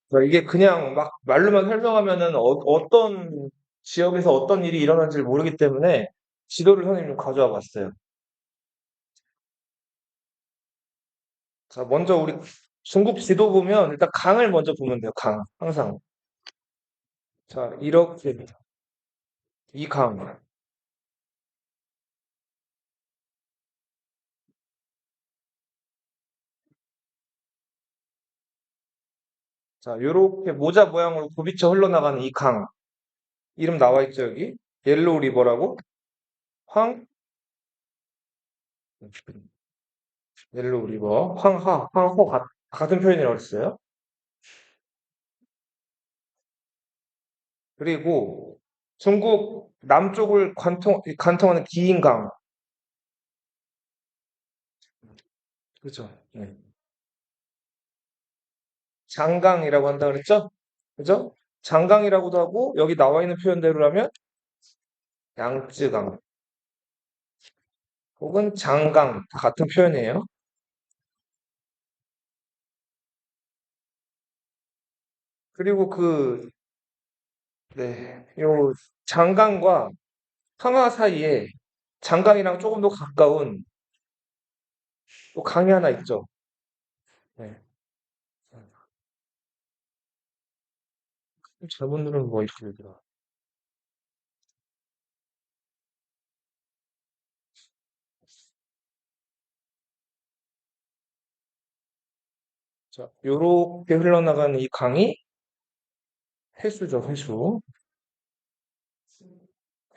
그러니까 이게 그냥 막 말로만 설명하면은 어떤 지역에서 어떤 일이 일어난지를 모르기 때문에 지도를 선생님 좀 가져와 봤어요. 자, 먼저 우리 중국 지도 보면 일단 강을 먼저 보면 돼요. 강. 항상. 자, 이렇게 이 강. 자, 요렇게 모자 모양으로 굽이쳐 흘러나가는 이 강. 이름 나와 있죠, 여기? 옐로우 리버라고? 황, 옐로우 리버. 황호 같은 표현이라고 했어요. 그리고 중국 남쪽을 관통하는 기인강. 그죠? 네. 장강이라고 한다 그랬죠? 그죠? 장강이라고도 하고, 여기 나와 있는 표현대로라면 양쯔강 혹은 장강 다 같은 표현이에요. 그리고 네, 요 장강과 황하 사이에 장강이랑 조금 더 가까운 또 강이 하나 있죠. 네. 잘못 누르면 뭐 이렇게 되더라. 자, 요렇게 흘러나가는 이 강이 회수죠, 회수.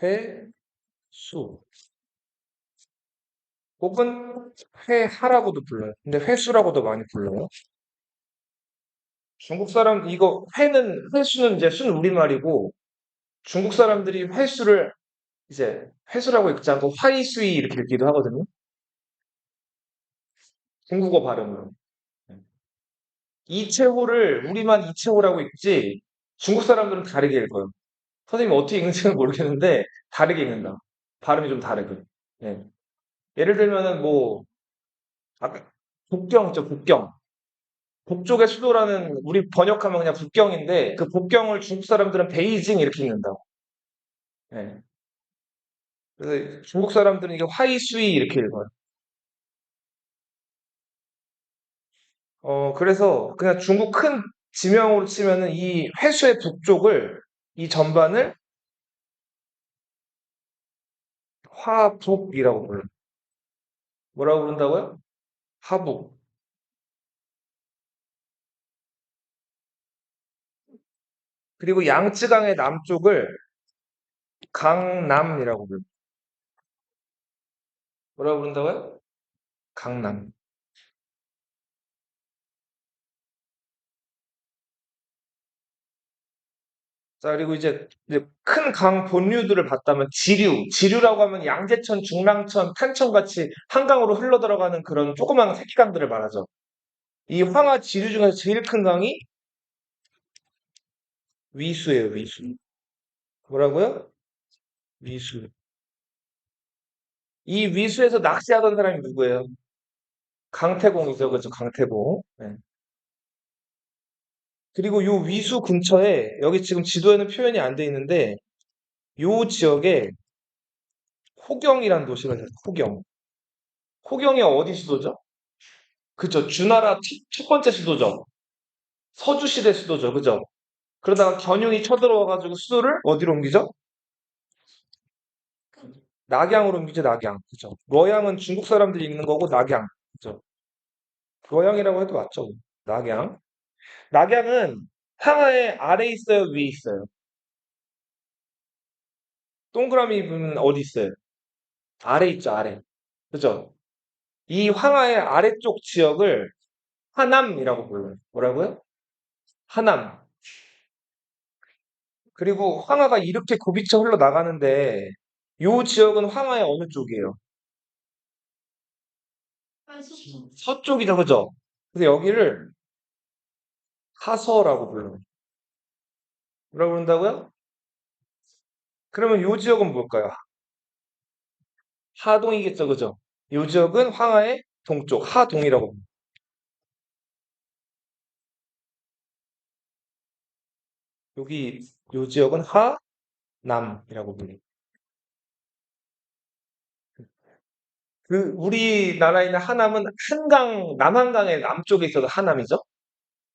회수. 혹은 회하라고도 불러요. 근데 회수라고도 많이 불러요. 중국 사람, 이거 회수는 이제 순 우리말이고, 중국 사람들이 회수를 이제 회수라고 읽지 않고 화이수이 이렇게 읽기도 하거든요. 중국어 발음으로. 이채호를 우리만 이채호라고 읽지, 중국 사람들은 다르게 읽어요. 선생님이 어떻게 읽는지는 모르겠는데, 다르게 읽는다. 발음이 좀 다르게. 예. 예를 들면은 뭐, 아까 북경 있죠, 북경. 북쪽의 수도라는 우리 번역하면 그냥 북경인데 그 북경을 중국 사람들은 베이징 이렇게 읽는다고. 예. 그래서 중국 사람들은 이게 화이수이 이렇게 읽어요. 그래서 그냥 중국 큰 지명으로 치면은 이 회수의 북쪽을 이 전반을 화북이라고 불러요. 뭐라고 부른다고요? 화북. 그리고 양쯔강의 남쪽을 강남이라고 불러요. 뭐라고 부른다고요? 강남. 자, 그리고 이제 큰 강 본류들을 봤다면 지류라고 하면 양재천, 중랑천, 탄천 같이 한강으로 흘러 들어가는 그런 조그마한 새끼강들을 말하죠. 이 황하 지류 중에서 제일 큰 강이 위수예요, 위수. 뭐라고요? 위수. 이 위수에서 낚시하던 사람이 누구예요? 강태공이죠, 그죠? 강태공. 네. 그리고 요 위수 근처에 여기 지금 지도에는 표현이 안 돼 있는데 요 지역에 호경이라는 도시가 있어요. 호경. 호경이 어디 수도죠? 그죠? 주나라 첫 번째 수도죠. 서주시대 수도죠. 그죠? 그러다가 견융이 쳐들어와가지고 수도를 어디로 옮기죠? 낙양으로 옮기죠. 낙양. 그죠? 뤄양은 중국 사람들이 읽는 거고 낙양. 그죠? 뤄양이라고 해도 맞죠? 낙양. 낙양은 상하의 아래 있어요? 위에 있어요? 동그라미 보면 어디 있어요? 아래 있죠. 아래. 그죠? 이 황하의 아래쪽 지역을 하남이라고 불러요. 뭐라고요? 하남. 그리고 황하가 이렇게 굽이쳐 흘러나가는데 요 지역은 황하의 어느 쪽이에요? 서쪽이죠, 그죠? 그래서 여기를 하서라고 불러요. 뭐라고 부른다고요? 그러면 요 지역은 뭘까요? 하동이겠죠, 그죠? 요 지역은 황하의 동쪽, 하동이라고. 여기 요 지역은 하남이라고 불려요. 그 우리나라에 있는 하남은 한강 남한강의 남쪽에 있어서 하남이죠.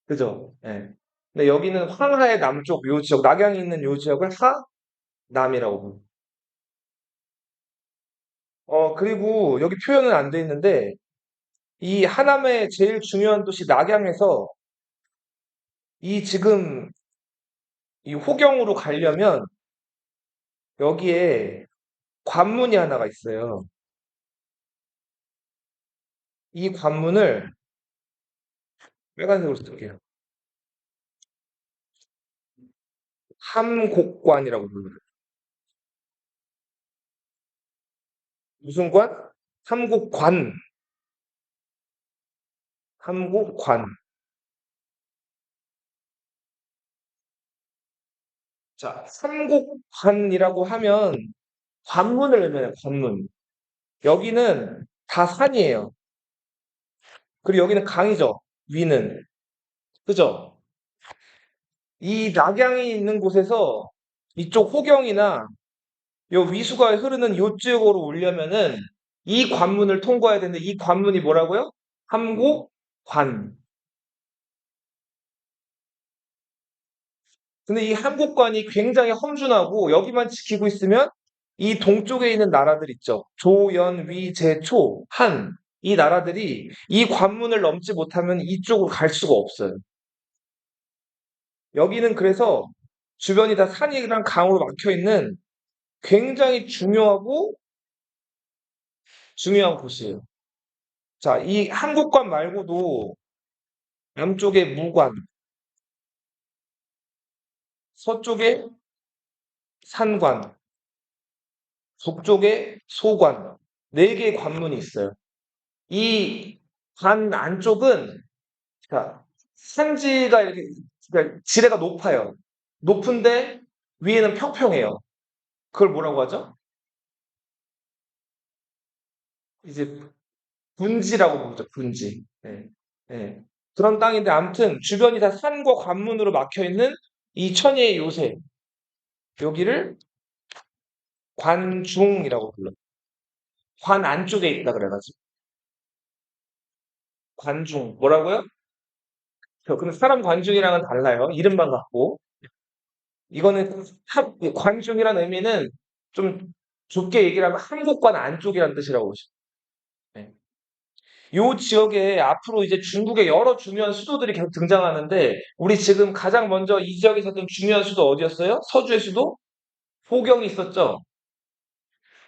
그죠? 예. 근데 여기는 황하의 남쪽 요 지역 낙양이 있는 요 지역을 하남이라고 불러요. 그리고 여기 표현은 안 돼 있는데 이 하남의 제일 중요한 도시 낙양에서 이 지금 이 호경으로 가려면 여기에 관문이 하나가 있어요. 이 관문을 빨간색으로 쓸게요. 함곡관이라고 불러요. 무슨 관? 함곡관. 함곡관. 자, 삼곡관이라고 하면 관문을 의미해요, 관문. 여기는 다 산이에요. 그리고 여기는 강이죠, 위는. 그죠? 이 낙양이 있는 곳에서 이쪽 호경이나 요 위수가 흐르는 요 지역으로 오려면은 이 관문을 통과해야 되는데 이 관문이 뭐라고요? 함곡관. 근데 이 함곡관이 굉장히 험준하고 여기만 지키고 있으면 이 동쪽에 있는 나라들 있죠. 조, 연, 위, 제, 초, 한. 이 나라들이 이 관문을 넘지 못하면 이쪽으로 갈 수가 없어요. 여기는 그래서 주변이 다 산이랑 강으로 막혀 있는 굉장히 중요한 곳이에요. 자, 이 함곡관 말고도 남쪽에 무관, 서쪽에 산관, 북쪽에 소관, 네 개의 관문이 있어요. 이 관 안쪽은 자, 산지가 이렇게 그러니까 지대가 높아요. 높은데 위에는 평평해요. 그걸 뭐라고 하죠? 이제 분지라고 부르죠. 분지. 네. 네. 그런 땅인데 아무튼 주변이 다 산과 관문으로 막혀 있는 이 천혜의 요새 여기를 관중이라고 불러요. 관 안쪽에 있다 그래가지고 관중 뭐라고요? 근데 사람 관중이랑은 달라요. 이름만 같고 이거는 관중이라는 의미는 좀 좁게 얘기를 하면 한국관 안쪽이라는 뜻이라고 보시면 돼요. 네. 요 지역에 앞으로 이제 중국의 여러 중요한 수도들이 계속 등장하는데 우리 지금 가장 먼저 이 지역에 있었던 중요한 수도 어디였어요? 서주의 수도 호경이 있었죠.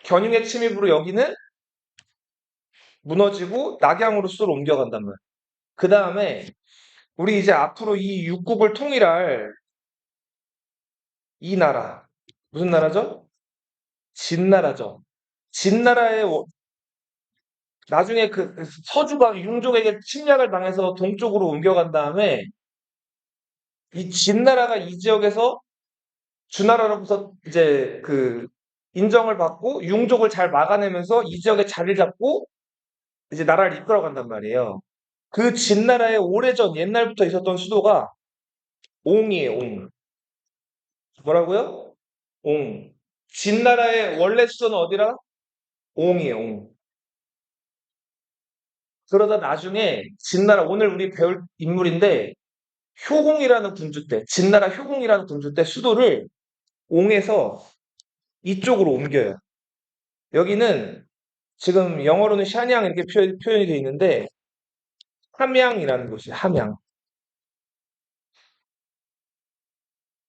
견융의 침입으로 여기는 무너지고 낙양으로 수도를 옮겨간단 말이에요. 그 다음에 우리 이제 앞으로 이 육국을 통일할 이 나라 무슨 나라죠? 진나라죠. 진나라의 나중에 그 서주가 융족에게 침략을 당해서 동쪽으로 옮겨간 다음에 이 진나라가 이 지역에서 주나라로부터 이제 그 인정을 받고 융족을 잘 막아내면서 이 지역에 자리를 잡고 이제 나라를 이끌어간단 말이에요. 그 진나라의 오래전 옛날부터 있었던 수도가 옹이에요, 옹. 뭐라고요? 옹. 진나라의 원래 수도는 어디라? 옹이에요, 옹. 그러다 나중에 진나라 오늘 우리 배울 인물인데 효공이라는 군주 때 진나라 효공이라는 군주 때 수도를 옹에서 이쪽으로 옮겨요. 여기는 지금 영어로는 샤냥 이렇게 표현이 되어 있는데 함양이라는 곳이에요. 함양.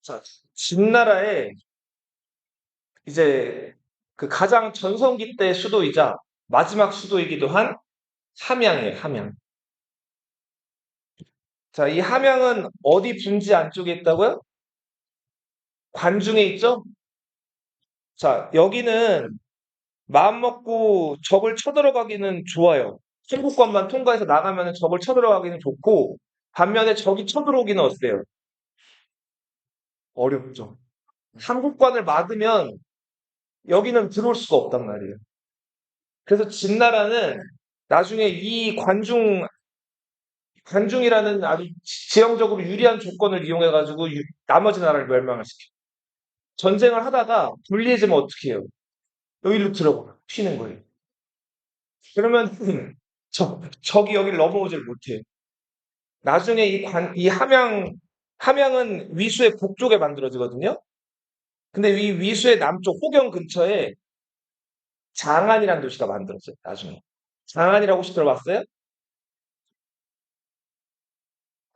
자, 진나라의 이제 그 가장 전성기 때 수도이자 마지막 수도이기도 한 함양이에요. 함양. 자, 이 함양은 어디 분지 안쪽에 있다고요? 관중에 있죠? 자, 여기는 마음 먹고 적을 쳐들어가기는 좋아요. 한국관만 통과해서 나가면 적을 쳐들어가기는 좋고 반면에 적이 쳐들어오기는 어때요? 어렵죠. 한국관을 막으면 여기는 들어올 수가 없단 말이에요. 그래서 진나라는 나중에 이 관중 관중이라는 아주 지형적으로 유리한 조건을 이용해가지고 나머지 나라를 멸망을 시켜. 전쟁을 하다가 불리해지면 어떻게 해요? 여기로 들어가 튀는 거예요. 그러면 적이 여기를 넘어오질 못해. 나중에 이 함양은 위수의 북쪽에 만들어지거든요. 근데 이 위수의 남쪽 호경 근처에 장안이라는 도시가 만들어져요. 나중에. 장안이라고 혹시 들어봤어요?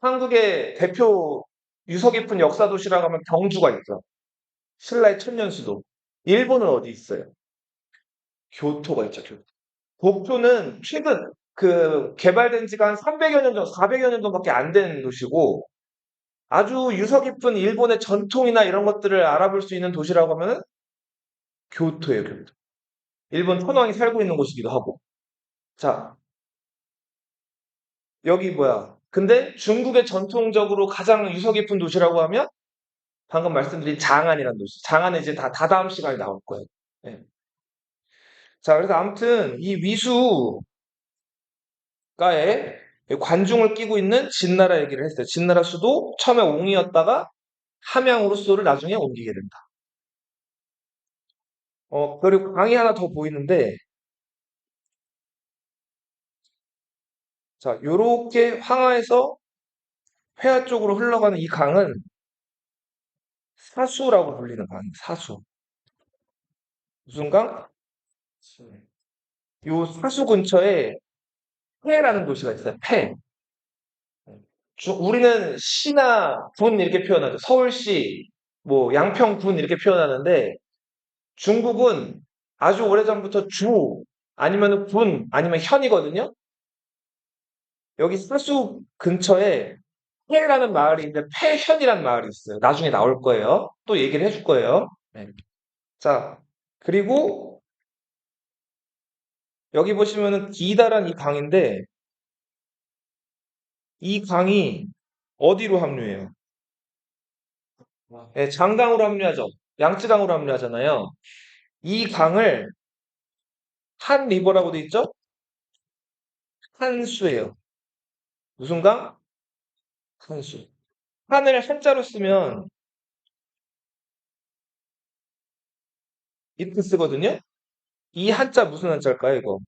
한국의 대표 유서 깊은 역사 도시라고 하면 경주가 있죠. 신라의 천년 수도. 일본은 어디 있어요? 교토가 있죠. 교토. 도쿄는 최근 개발된 지가 한 300여 년 전, 400여 년 정도밖에 안 된 도시고 아주 유서 깊은 일본의 전통이나 이런 것들을 알아볼 수 있는 도시라고 하면 교토예요, 교토. 일본 천황이 살고 있는 곳이기도 하고. 자, 여기 뭐야? 근데 중국의 전통적으로 가장 유서 깊은 도시라고 하면 방금 말씀드린 장안이라는 도시. 장안은 이제 다다음 시간에 나올 거예요. 네. 자, 그래서 아무튼 이 위수가에 관중을 끼고 있는 진나라 얘기를 했어요. 진나라 수도 처음에 옹이었다가 함양으로 수도를 나중에 옮기게 된다. 그리고 강이 하나 더 보이는데, 자, 요렇게 황하에서 회화 쪽으로 흘러가는 이 강은 사수라고 불리는 강이에요. 사수. 무슨 강? 요 사수 근처에 폐라는 도시가 있어요. 폐. 우리는 시나 군 이렇게 표현하죠. 서울시, 뭐 양평군 이렇게 표현하는데 중국은 아주 오래전부터 주 아니면 군 아니면 현이거든요. 여기 사수 근처에 폐라는 마을이 있는데 폐현이라는 마을이 있어요. 나중에 나올 거예요. 또 얘기를 해줄 거예요. 네. 자, 그리고 여기 보시면은 기다란 이 강인데 이 강이 어디로 합류해요? 네, 장강으로 합류하죠. 양쯔강으로 합류하잖아요. 이 강을 한 리버라고 돼 있죠? 한수예요. 무슨 강? 한수. 한을 한자로 쓰면 이트 쓰거든요. 이 한자 무슨 한자일까요, 이거?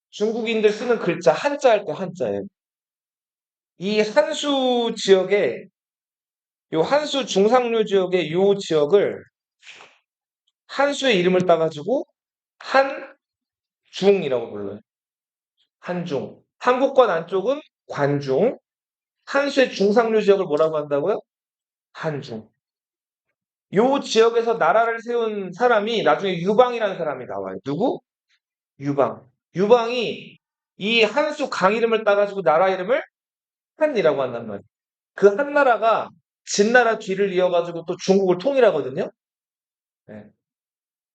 중국인들 쓰는 글자 한자 할 때 한자예요. 이 한수 지역에 요 한수 중상류 지역의 요 지역을 한수의 이름을 따가지고 한중이라고 불러요. 한중. 한국권 안쪽은 관중. 한수의 중상류 지역을 뭐라고 한다고요? 한중. 요 지역에서 나라를 세운 사람이 나중에 유방이라는 사람이 나와요. 누구? 유방. 유방이 이 한수 강 이름을 따가지고 나라 이름을 한이라고 한단 말이에요. 그 한나라가 진나라 뒤를 이어가지고 또 중국을 통일하거든요. 네.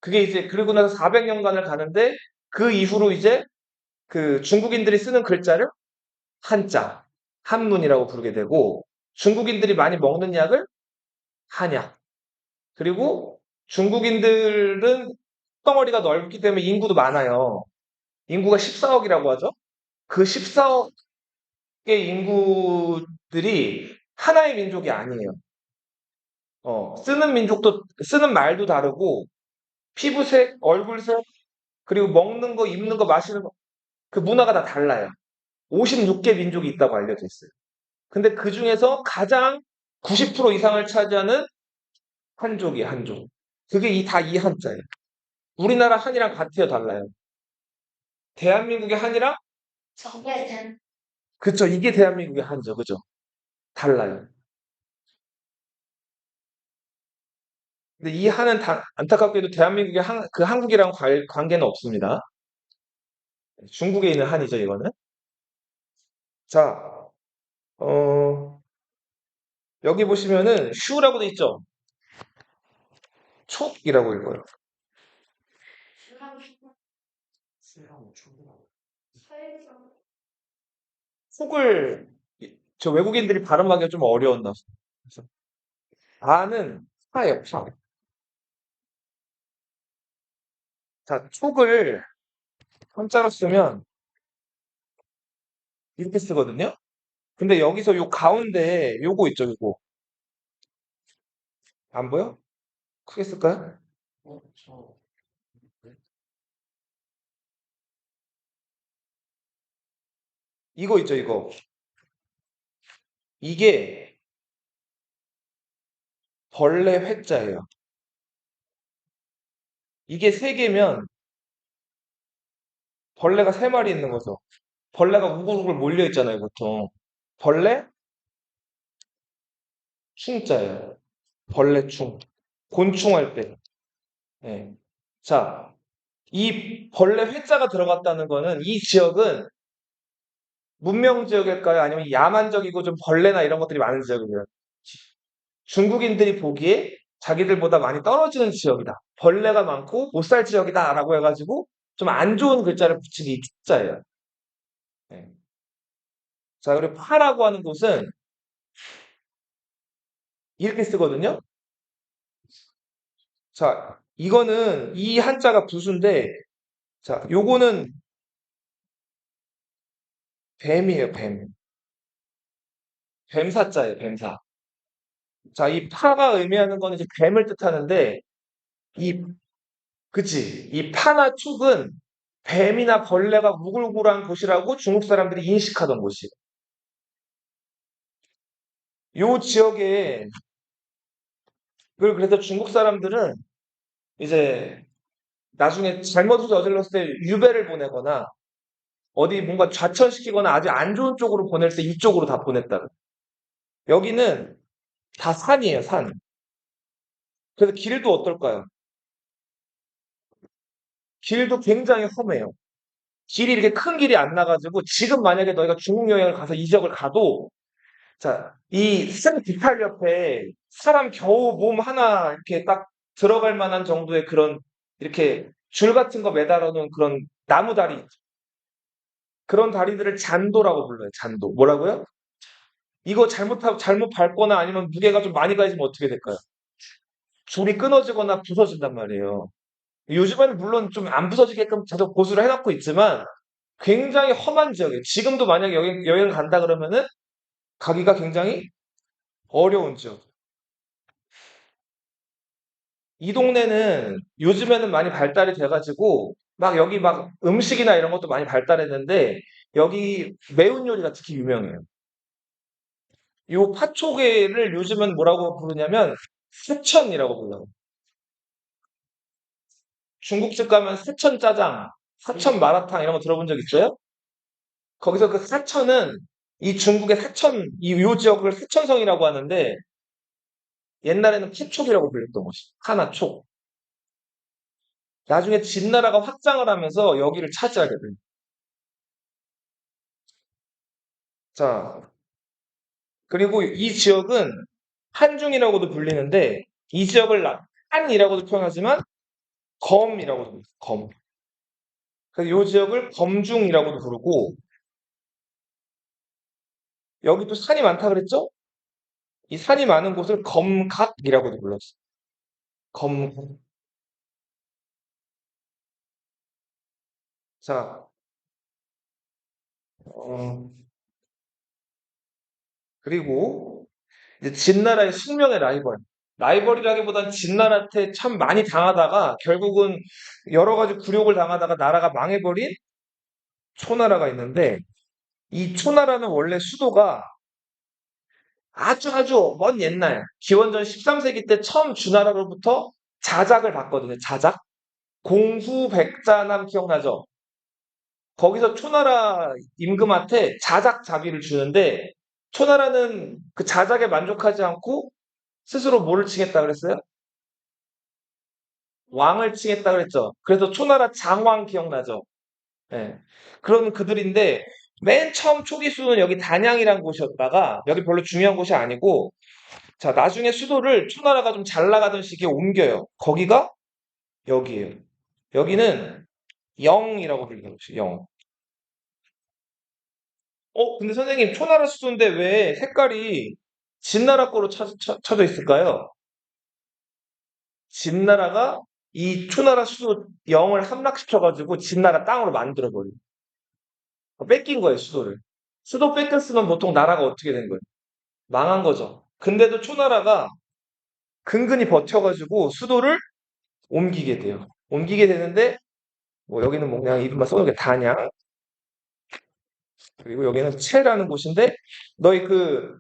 그게 이제 그러고 나서 400년간을 가는데 그 이후로 이제 그 중국인들이 쓰는 글자를 한자, 한문이라고 부르게 되고 중국인들이 많이 먹는 약을 한약. 그리고 중국인들은 덩어리가 넓기 때문에 인구도 많아요. 인구가 14억이라고 하죠. 그 14억의 인구들이 하나의 민족이 아니에요. 쓰는 말도 다르고, 피부색, 얼굴색, 그리고 먹는 거, 입는 거, 마시는 거, 그 문화가 다 달라요. 56개 민족이 있다고 알려져 있어요. 근데 그 중에서 가장 90% 이상을 차지하는 한족이 한족. 그게 다 이 한자예요. 우리나라 한이랑 같아요, 달라요? 대한민국의 한이랑 그쵸, 이게 대한민국의 한죠, 그죠? 달라요. 근데 이 한은 안타깝게도 대한민국의 그 한국이랑 관계는 없습니다. 중국에 있는 한이죠, 이거는. 자, 어, 여기 보시면은 슈라고 돼 있죠? 촉이라고 읽어요. 촉을 저 외국인들이 발음하기가 좀 어려웠나. 그래서 아는 파예요, 파. 자, 촉을 한자로 쓰면 이렇게 쓰거든요. 근데 여기서 요 가운데 요거 있죠, 요거. 안 보여? 크게 쓸까요? 이거 있죠, 이거. 이게 벌레 회자예요. 이게 세 개면 벌레가 세 마리 있는 거죠. 벌레가 우글우글 몰려 있잖아요, 보통. 벌레 충자예요. 벌레충. 곤충할 때. 예. 자, 이 벌레 회자가 들어갔다는 거는 이 지역은 문명 지역일까요? 아니면 야만적이고 좀 벌레나 이런 것들이 많은 지역이에요. 중국인들이 보기에 자기들보다 많이 떨어지는 지역이다. 벌레가 많고 못 살 지역이다라고 해가지고 좀 안 좋은 글자를 붙인 이 축자예요. 예. 자, 그리고 파라고 하는 곳은 이렇게 쓰거든요. 자, 이거는 이 한자가 부수인데, 자, 요거는 뱀이에요, 뱀. 뱀사자예요, 뱀사. 자, 이 파가 의미하는 거는 이제 뱀을 뜻하는데, 이, 그치. 이 파나 축은 뱀이나 벌레가 우글우글한 곳이라고 중국 사람들이 인식하던 곳이에요. 요 지역에, 그래서 중국 사람들은 이제 나중에 잘못을 저질렀을 때 유배를 보내거나 어디 뭔가 좌천시키거나 아주 안 좋은 쪽으로 보낼 때 이쪽으로 다 보냈다. 여기는 다 산이에요, 산. 그래서 길도 어떨까요? 길도 굉장히 험해요. 길이 이렇게 큰 길이 안 나가지고 지금 만약에 너희가 중국 여행을 가서 이 지역을 가도 자, 이 산 비탈 옆에 사람 겨우 몸 하나 이렇게 딱 들어갈 만한 정도의 그런 이렇게 줄 같은 거 매달아 놓은 그런 나무 다리 있죠. 그런 다리들을 잔도라고 불러요. 잔도. 뭐라고요? 이거 잘못하고 잘못 밟거나 아니면 무게가 좀 많이 가해지면 어떻게 될까요? 줄이 끊어지거나 부서진단 말이에요. 요즘에는 물론 좀 안 부서지게끔 계속 보수를 해놓고 있지만 굉장히 험한 지역이에요. 지금도 만약에 여행 간다 그러면은 가기가 굉장히 어려운 지역. 이 동네는 요즘에는 많이 발달이 돼가지고 막 여기 막 음식이나 이런 것도 많이 발달했는데 여기 매운 요리가 특히 유명해요. 요 파초게를 요즘은 뭐라고 부르냐면 사천이라고 불러요. 중국집 가면 사천 짜장, 사천 마라탕 이런 거 들어본 적 있어요? 거기서 그 사천은 이 중국의 사천, 요 지역을 사천성이라고 하는데 옛날에는 푸촉이라고 불렸던 곳이 하나촉. 나중에 진나라가 확장을 하면서 여기를 차지하게 돼요. 자, 그리고 이 지역은 한중이라고도 불리는데 이 지역을 한이라고도 표현하지만 검이라고도 불러요. 검. 그래서 이 지역을 검중이라고도 부르고 여기도 산이 많다 그랬죠? 이 산이 많은 곳을 검각이라고도 불렀어요. 검. 자, 어, 그리고 이제 진나라의 숙명의 라이벌. 라이벌이라기보단 진나라한테 참 많이 당하다가 결국은 여러 가지 굴욕을 당하다가 나라가 망해버린 초나라가 있는데 이 초나라는 원래 수도가 아주 아주 먼 옛날 기원전 13세기 때 처음 주나라로부터 자작을 받거든요. 자작. 공후백자남 기억나죠? 거기서 초나라 임금한테 자작 자비를 주는데 초나라는 그 자작에 만족하지 않고 스스로 뭐를 칭했다 그랬어요? 왕을 칭했다 그랬죠. 그래서 초나라 장왕 기억나죠? 예. 그런 그들인데 맨 처음 초기 수도는 여기 단양이라는 곳이었다가 여기 별로 중요한 곳이 아니고 자 나중에 수도를 초나라가 좀 잘 나가던 시기에 옮겨요. 거기가 여기예요. 여기는 영이라고 불리는 곳이에요. 영. 근데 선생님 초나라 수도인데 왜 색깔이 진나라 거로 쳐져 있을까요? 진나라가 이 초나라 수도 영을 함락시켜가지고 진나라 땅으로 만들어버려요. 뺏긴 거예요, 수도를. 수도 뺏겼으면 보통 나라가 어떻게 된 거예요? 망한 거죠. 근데도 초나라가 근근히 버텨가지고 수도를 옮기게 돼요. 옮기게 되는데 뭐 여기는 뭐 그냥 이름만 써놓은 게 단양, 그리고 여기는 채라는 곳인데 너희 그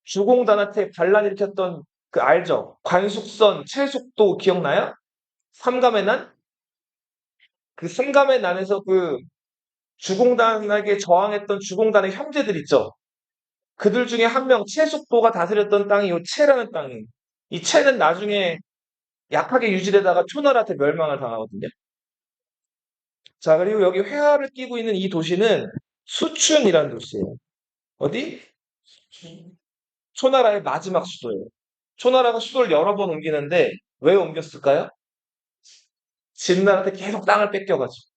주공단한테 반란 일으켰던 그 알죠? 관숙선 채숙도 기억나요? 삼감의 난? 그 삼감의 난에서 그 주공단에게 저항했던 주공단의 형제들 있죠? 그들 중에 한 명 채숙도가 다스렸던 땅이 요 채라는 땅이에요. 이 채는 나중에 약하게 유지되다가 초나라한테 멸망을 당하거든요. 자, 그리고 여기 회화를 끼고 있는 이 도시는 수춘이라는 도시예요. 어디? 초나라의 마지막 수도예요. 초나라가 수도를 여러 번 옮기는데 왜 옮겼을까요? 진나라한테 계속 땅을 뺏겨가지고.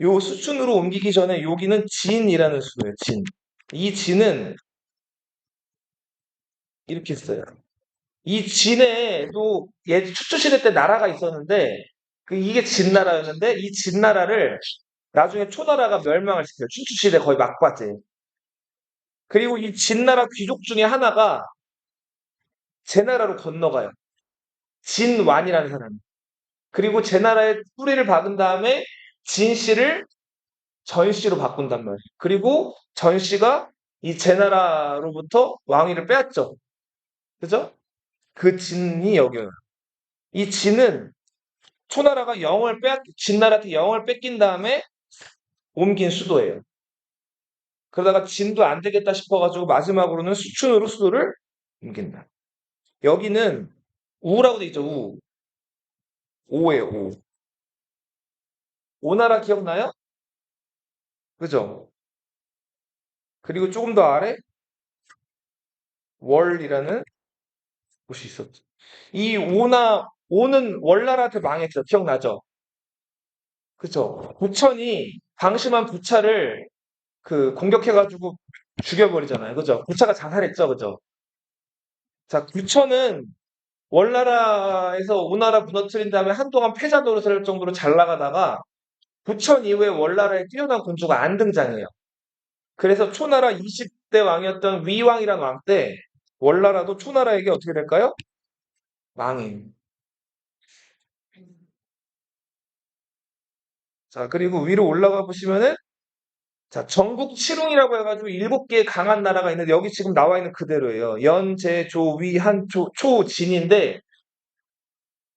요 수춘으로 옮기기 전에 여기는 진이라는 수도예요. 진. 이 진은 이렇게 써요. 이 진에도 추수시대 때 나라가 있었는데 이게 진나라였는데 이 진나라를 나중에 초나라가 멸망을 시켜요. 춘추시대 거의 막바지. 그리고 이 진나라 귀족 중에 하나가 제나라로 건너가요. 진완이라는 사람이. 그리고 제나라의 뿌리를 박은 다음에 진씨를 전씨로 바꾼단 말이에요. 그리고 전씨가 이 제나라로부터 왕위를 빼앗죠. 그죠? 그 진이 여기요. 이 진은 초나라가 진나라한테 영을 뺏긴 다음에 옮긴 수도예요. 그러다가 진도 안 되겠다 싶어가지고 마지막으로는 수춘으로 수도를 옮긴다. 여기는 우라고 돼 있죠, 우. 오예요, 오. 오나라 기억나요? 그죠? 그리고 조금 더 아래 월이라는 곳이 있었죠. 이 오는 월나라한테 망했죠. 기억나죠? 그죠? 부천이 방심한 부차를 그 공격해가지고 죽여버리잖아요. 그죠? 부차가 자살했죠. 그죠? 자, 부천은 월나라에서 오나라 무너뜨린 다음에 한동안 패자 노릇을 할 정도로 잘 나가다가 부천 이후에 월나라의 뛰어난 군주가 안 등장해요. 그래서 초나라 20대 왕이었던 위왕이란 왕 때 월나라도 초나라에게 어떻게 될까요? 망해요. 자, 그리고 위로 올라가 보시면은 자, 전국 칠웅이라고 해가지고 7개의 강한 나라가 있는데 여기 지금 나와 있는 그대로예요. 연, 제, 조, 위, 한, 초, 진인데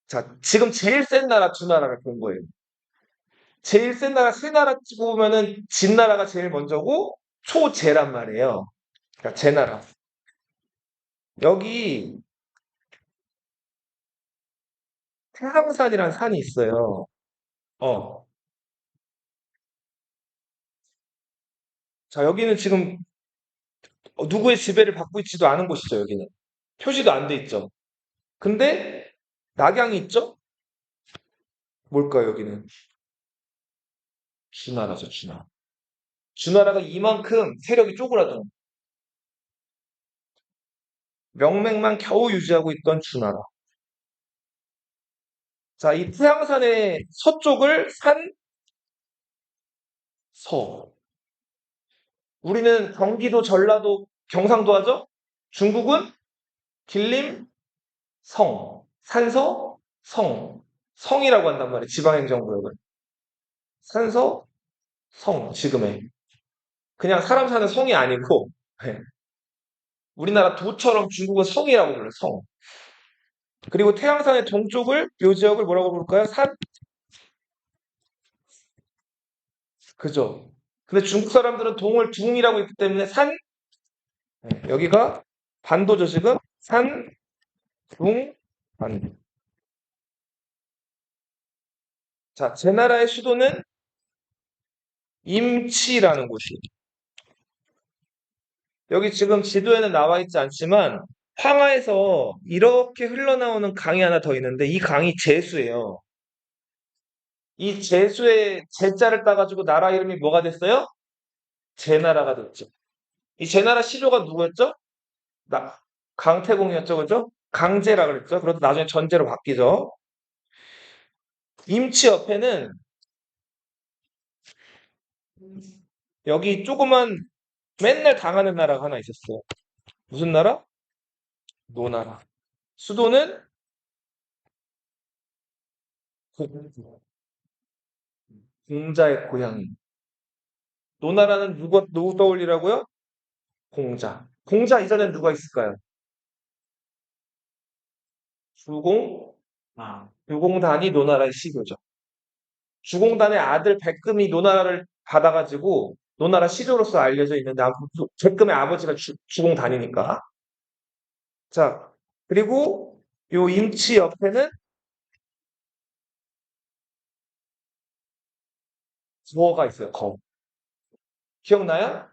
자, 지금 제일 센 나라 두 나라를 본 거예요. 제일 센 나라 세 나라 찍고 보면은 진나라가 제일 먼저고 초제란 말이에요. 그러니까 제나라. 여기 태항산이라는 산이 있어요. 어. 자, 여기는 지금 누구의 지배를 받고 있지도 않은 곳이죠, 여기는. 표시도 안 돼 있죠. 근데 낙양이 있죠? 뭘까요, 여기는? 주나라죠, 주나라. 주나라가 이만큼 세력이 쪼그라든 명맥만 겨우 유지하고 있던 주나라. 자, 이 태양산의 서쪽을 서. 우리는 경기도, 전라도, 경상도 하죠? 중국은 길림, 성, 산서, 성, 성이라고 한단 말이에요. 지방행정구역을. 산서, 성, 지금의. 그냥 사람 사는 성이 아니고, 네. 우리나라 도처럼 중국은 성이라고 불러요, 성. 그리고 태양산의 동쪽을, 요 지역을 뭐라고 부를까요? 그죠? 근데 중국 사람들은 동을 둥이라고 했기 때문에 네, 여기가 반도죠, 지금? 둥, 반. 자, 제 나라의 수도는 임치라는 곳이에요. 여기 지금 지도에는 나와 있지 않지만 황하에서 이렇게 흘러나오는 강이 하나 더 있는데 이 강이 제수예요. 이 제수의 제자를 따가지고 나라 이름이 뭐가 됐어요? 제나라가 됐죠. 이 제나라 시조가 누구였죠? 나, 강태공이었죠, 그죠? 강제라 그랬죠. 그러다 나중에 전제로 바뀌죠. 임치 옆에는 여기 조그만 맨날 당하는 나라가 하나 있었어요. 무슨 나라? 노나라. 수도는 공자의 고향. 노나라는 누구 떠올리라고요? 공자. 공자 이전엔 누가 있을까요? 주공, 유공단이 노나라의 시교죠. 주공단의 아들 백금이 노나라를 받아가지고 노나라 시조로서 알려져 있는데 백금의 아버지가 주공단이니까. 자, 그리고 요 임치 옆에는 거가 있어요. 거. 기억나요?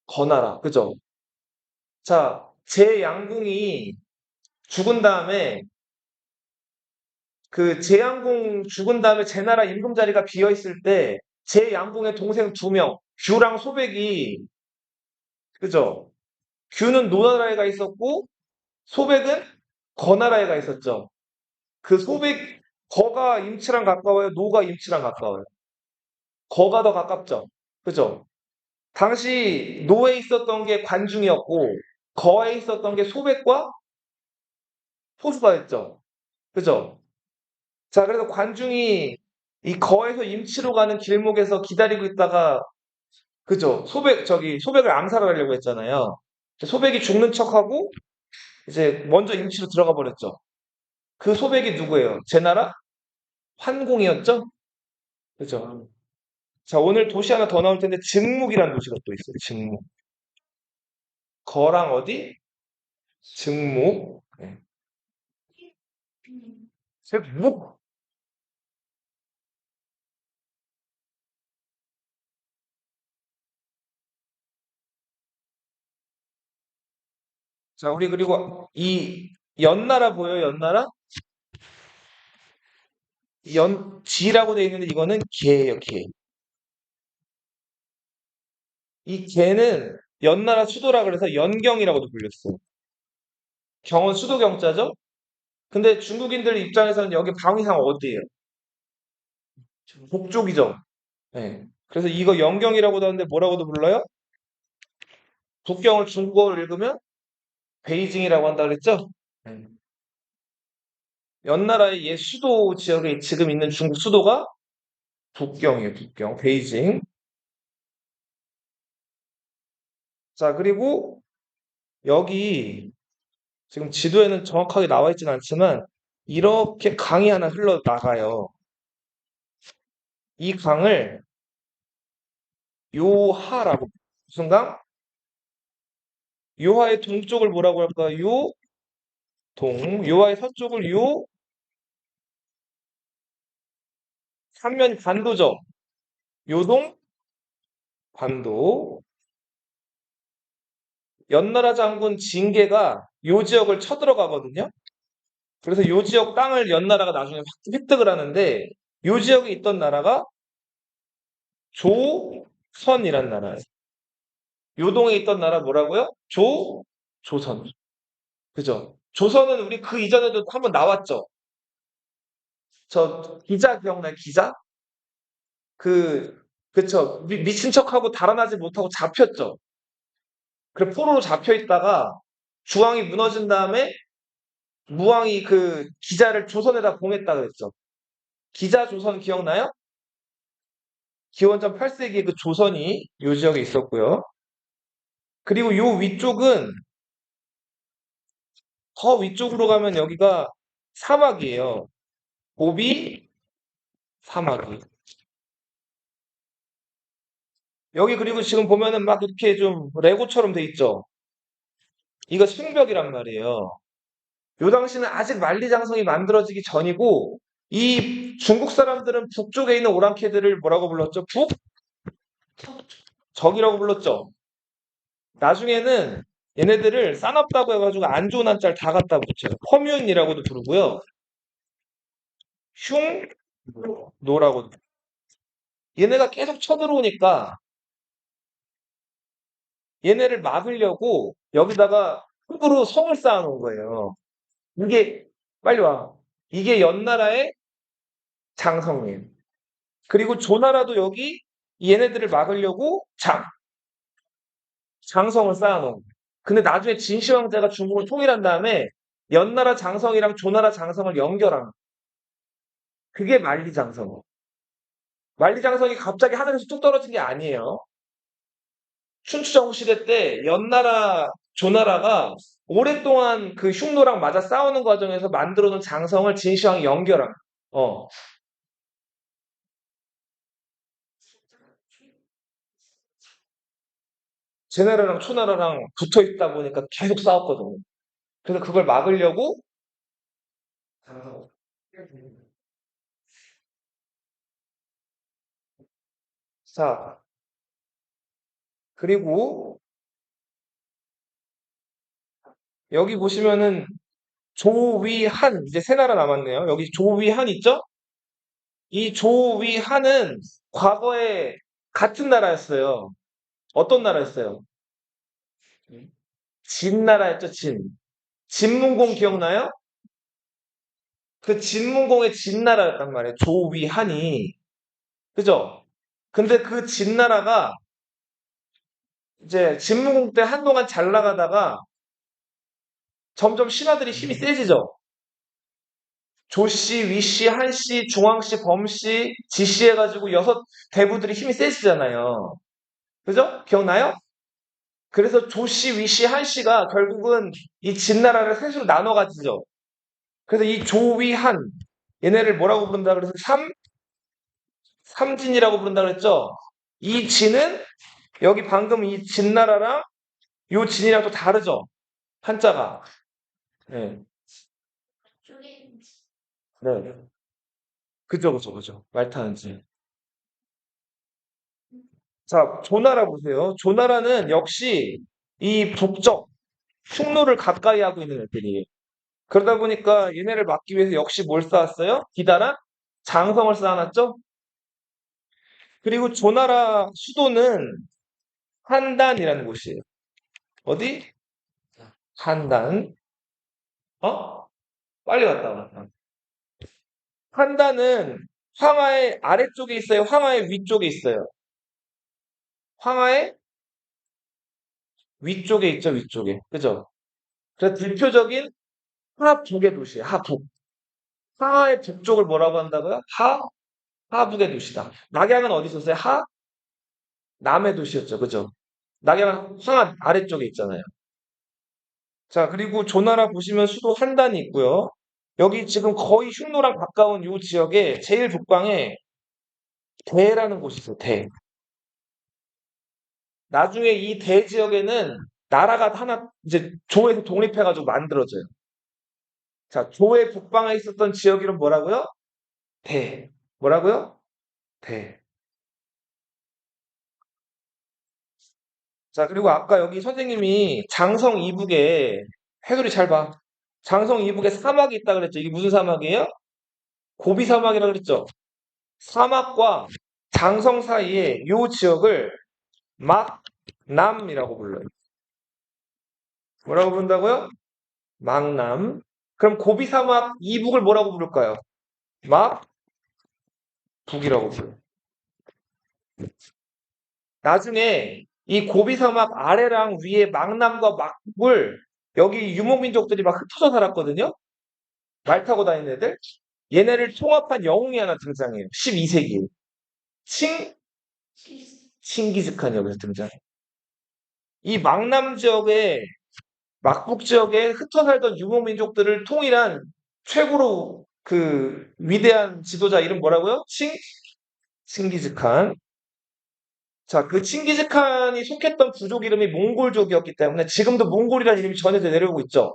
거나라. 그죠? 자, 제 양궁이 죽은 다음에 그 제양궁 죽은 다음에 제 나라 임금 자리가 비어 있을 때 제 양궁의 동생 두 명, 규랑 소백이 그죠? 규는 노나라에 가 있었고 소백은 거나라에 가 있었죠. 그 소백 거가 임치랑 가까워요. 노가 임치랑 가까워요. 거가 더 가깝죠. 그죠? 당시 노에 있었던 게 관중이었고 거에 있었던 게 소백과 포수가였죠. 그죠? 자, 그래서 관중이 이 거에서 임치로 가는 길목에서 기다리고 있다가 그죠? 소백을 암살하려고 했잖아요. 소백이 죽는 척하고 이제 먼저 임치로 들어가 버렸죠. 그 소백이 누구예요? 제 나라 환공이었죠? 그죠? 자, 오늘 도시 하나 더 나올 텐데 증묵이라는 도시가 또 있어요. 증묵. 거랑 어디? 증묵. 네. 묵. 자, 우리 그리고 이 연나라 보여요? 연나라? 지라고 돼 있는데 이거는 개예요, 개. 이 개는 연나라 수도라 그래서 연경이라고도 불렸어요. 경은 수도 경자죠? 근데 중국인들 입장에서는 여기 방위상 어디예요? 북쪽이죠. 네. 그래서 이거 연경이라고도 하는데 뭐라고도 불러요? 북경을 중국어로 읽으면 베이징이라고 한다 그랬죠? 네. 연나라의 옛 수도 지역에 지금 있는 중국 수도가 북경이에요, 북경. 베이징. 자, 그리고 여기 지금 지도에는 정확하게 나와 있진 않지만 이렇게 강이 하나 흘러나가요. 이 강을 요하라고 무슨 강? 요하의 동쪽을 뭐라고 할까요? 요하의 서쪽을 삼면 반도죠. 요동 반도. 연나라 장군 징계가 요 지역을 쳐들어가거든요. 그래서 요 지역 땅을 연나라가 나중에 획득을 하는데 요 지역에 있던 나라가 조선이란 나라예요. 요동에 있던 나라 뭐라고요? 조선. 그죠? 조선은 우리 그 이전에도 한번 나왔죠. 저 기자 기억나요? 기자? 그쵸. 미친 척하고 달아나지 못하고 잡혔죠. 그래 포로로 잡혀 있다가 주왕이 무너진 다음에 무왕이 그 기자를 조선에다 봉했다 그랬죠. 기자 조선 기억나요? 기원전 8세기에 그 조선이 요 지역에 있었고요. 그리고 요 위쪽은 더 위쪽으로 가면 여기가 사막이에요. 고비 사막이. 여기 그리고 지금 보면은 막 이렇게 좀 레고처럼 돼 있죠. 이거 층벽이란 말이에요. 요 당시는 아직 만리장성이 만들어지기 전이고 이 중국 사람들은 북쪽에 있는 오랑캐들을 뭐라고 불렀죠? 적이라고 불렀죠. 나중에는 얘네들을 싸납다고 해가지고 안 좋은 한자를 다 갖다 붙여요. 커뮌이라고도 부르고요. 흉노라고도. 얘네가 계속 쳐들어오니까 얘네를 막으려고 여기다가 흙으로 성을 쌓아놓은 거예요. 이게 빨리 와. 이게 연나라의 장성이에요. 그리고 조나라도 여기 얘네들을 막으려고 장성을 쌓아놓은 거예요. 근데 나중에 진시황제가 중국을 통일한 다음에 연나라 장성이랑 조나라 장성을 연결한 거예요. 그게 만리장성. 만리장성이 갑자기 하늘에서 뚝 떨어진 게 아니에요. 춘추전국 시대 때 연나라, 조나라가 오랫동안 그 흉노랑 맞아 싸우는 과정에서 만들어놓은 장성을 진시황이 연결한 거예요. 제나라랑 초나라랑 붙어 있다 보니까 계속 싸웠거든요. 그래서 그걸 막으려고 장성. 자, 그리고 여기 보시면은 조위한 이제 세 나라 남았네요. 여기 조위한 있죠? 이 조위한은 과거에 같은 나라였어요. 어떤 나라였어요? 진나라였죠, 진. 진문공 기억나요? 그 진문공의 진나라였단 말이에요. 조위한이. 그죠? 근데 그 진나라가 이제 진문공 때 한동안 잘 나가다가 점점 신하들이 힘이 세지죠. 조씨, 위씨, 한씨, 중왕씨, 범씨, 지씨 해가지고 여섯 대부들이 힘이 세지잖아요. 그죠? 기억나요? 그래서 조씨, 위씨, 한씨가 결국은 이 진나라를 셋으로 나눠 가지죠. 그래서 이 조위한 얘네를 뭐라고 부른다 그래서 삼진이라고 부른다 그랬죠. 이 진은 여기 방금 이 진나라랑 요 진이랑 또 다르죠. 한자가. 네. 네. 그죠, 그죠, 그죠. 말 타는 진. 자, 조나라 보세요. 조나라는 역시 이 북쪽 흉노를 가까이 하고 있는 애들이에요. 그러다 보니까 얘네를 막기 위해서 역시 뭘 쌓았어요? 기다란 장성을 쌓아놨죠? 그리고 조나라 수도는 한단이라는 곳이에요. 어디? 한단. 어? 빨리 갔다 와. 한단은 황하의 아래쪽에 있어요? 황하의 위쪽에 있어요? 황하의 위쪽에 있죠, 위쪽에. 그죠? 그래서 대표적인 하북의 도시예요, 하북. 하의 북쪽을 뭐라고 한다고요? 하북의 도시다. 낙양은 어디 있었어요? 남의 도시였죠. 그죠? 낙양은 황하 아래쪽에 있잖아요. 자, 그리고 조나라 보시면 수도 한단이 있고요. 여기 지금 거의 흉노랑 가까운 이 지역에 제일 북방에 대라는 곳이 있어요. 대. 나중에 이 대 지역에는 나라가 하나 이제 조에서 독립해가지고 만들어져요. 자, 조의 북방에 있었던 지역 이름 뭐라고요? 대. 뭐라고요? 대. 자, 그리고 아까 여기 선생님이 장성 이북에 해돌이 잘 봐. 장성 이북에 사막이 있다 그랬죠. 이게 무슨 사막이에요? 고비 사막이라 그랬죠. 사막과 장성 사이에 이 지역을 막남이라고 불러요. 뭐라고 부른다고요? 막남. 그럼 고비 사막 이북을 뭐라고 부를까요? 막북이라고 불러요. 나중에 이 고비 사막 아래랑 위에 막남과 막북을 여기 유목민족들이 막 흩어져 살았거든요. 말 타고 다니는 애들. 얘네를 통합한 영웅이 하나 등장해요. 12세기에. 칭, 칭기즈칸이 여기서 등장해요. 이 막남 지역에, 막북 지역에 흩어 살던 유목민족들을 통일한 최고로 그 위대한 지도자 이름 뭐라고요? 칭기즈칸. 자, 그 칭기즈칸이 속했던 부족 이름이 몽골족이었기 때문에 지금도 몽골이라는 이름이 전해져 내려오고 있죠.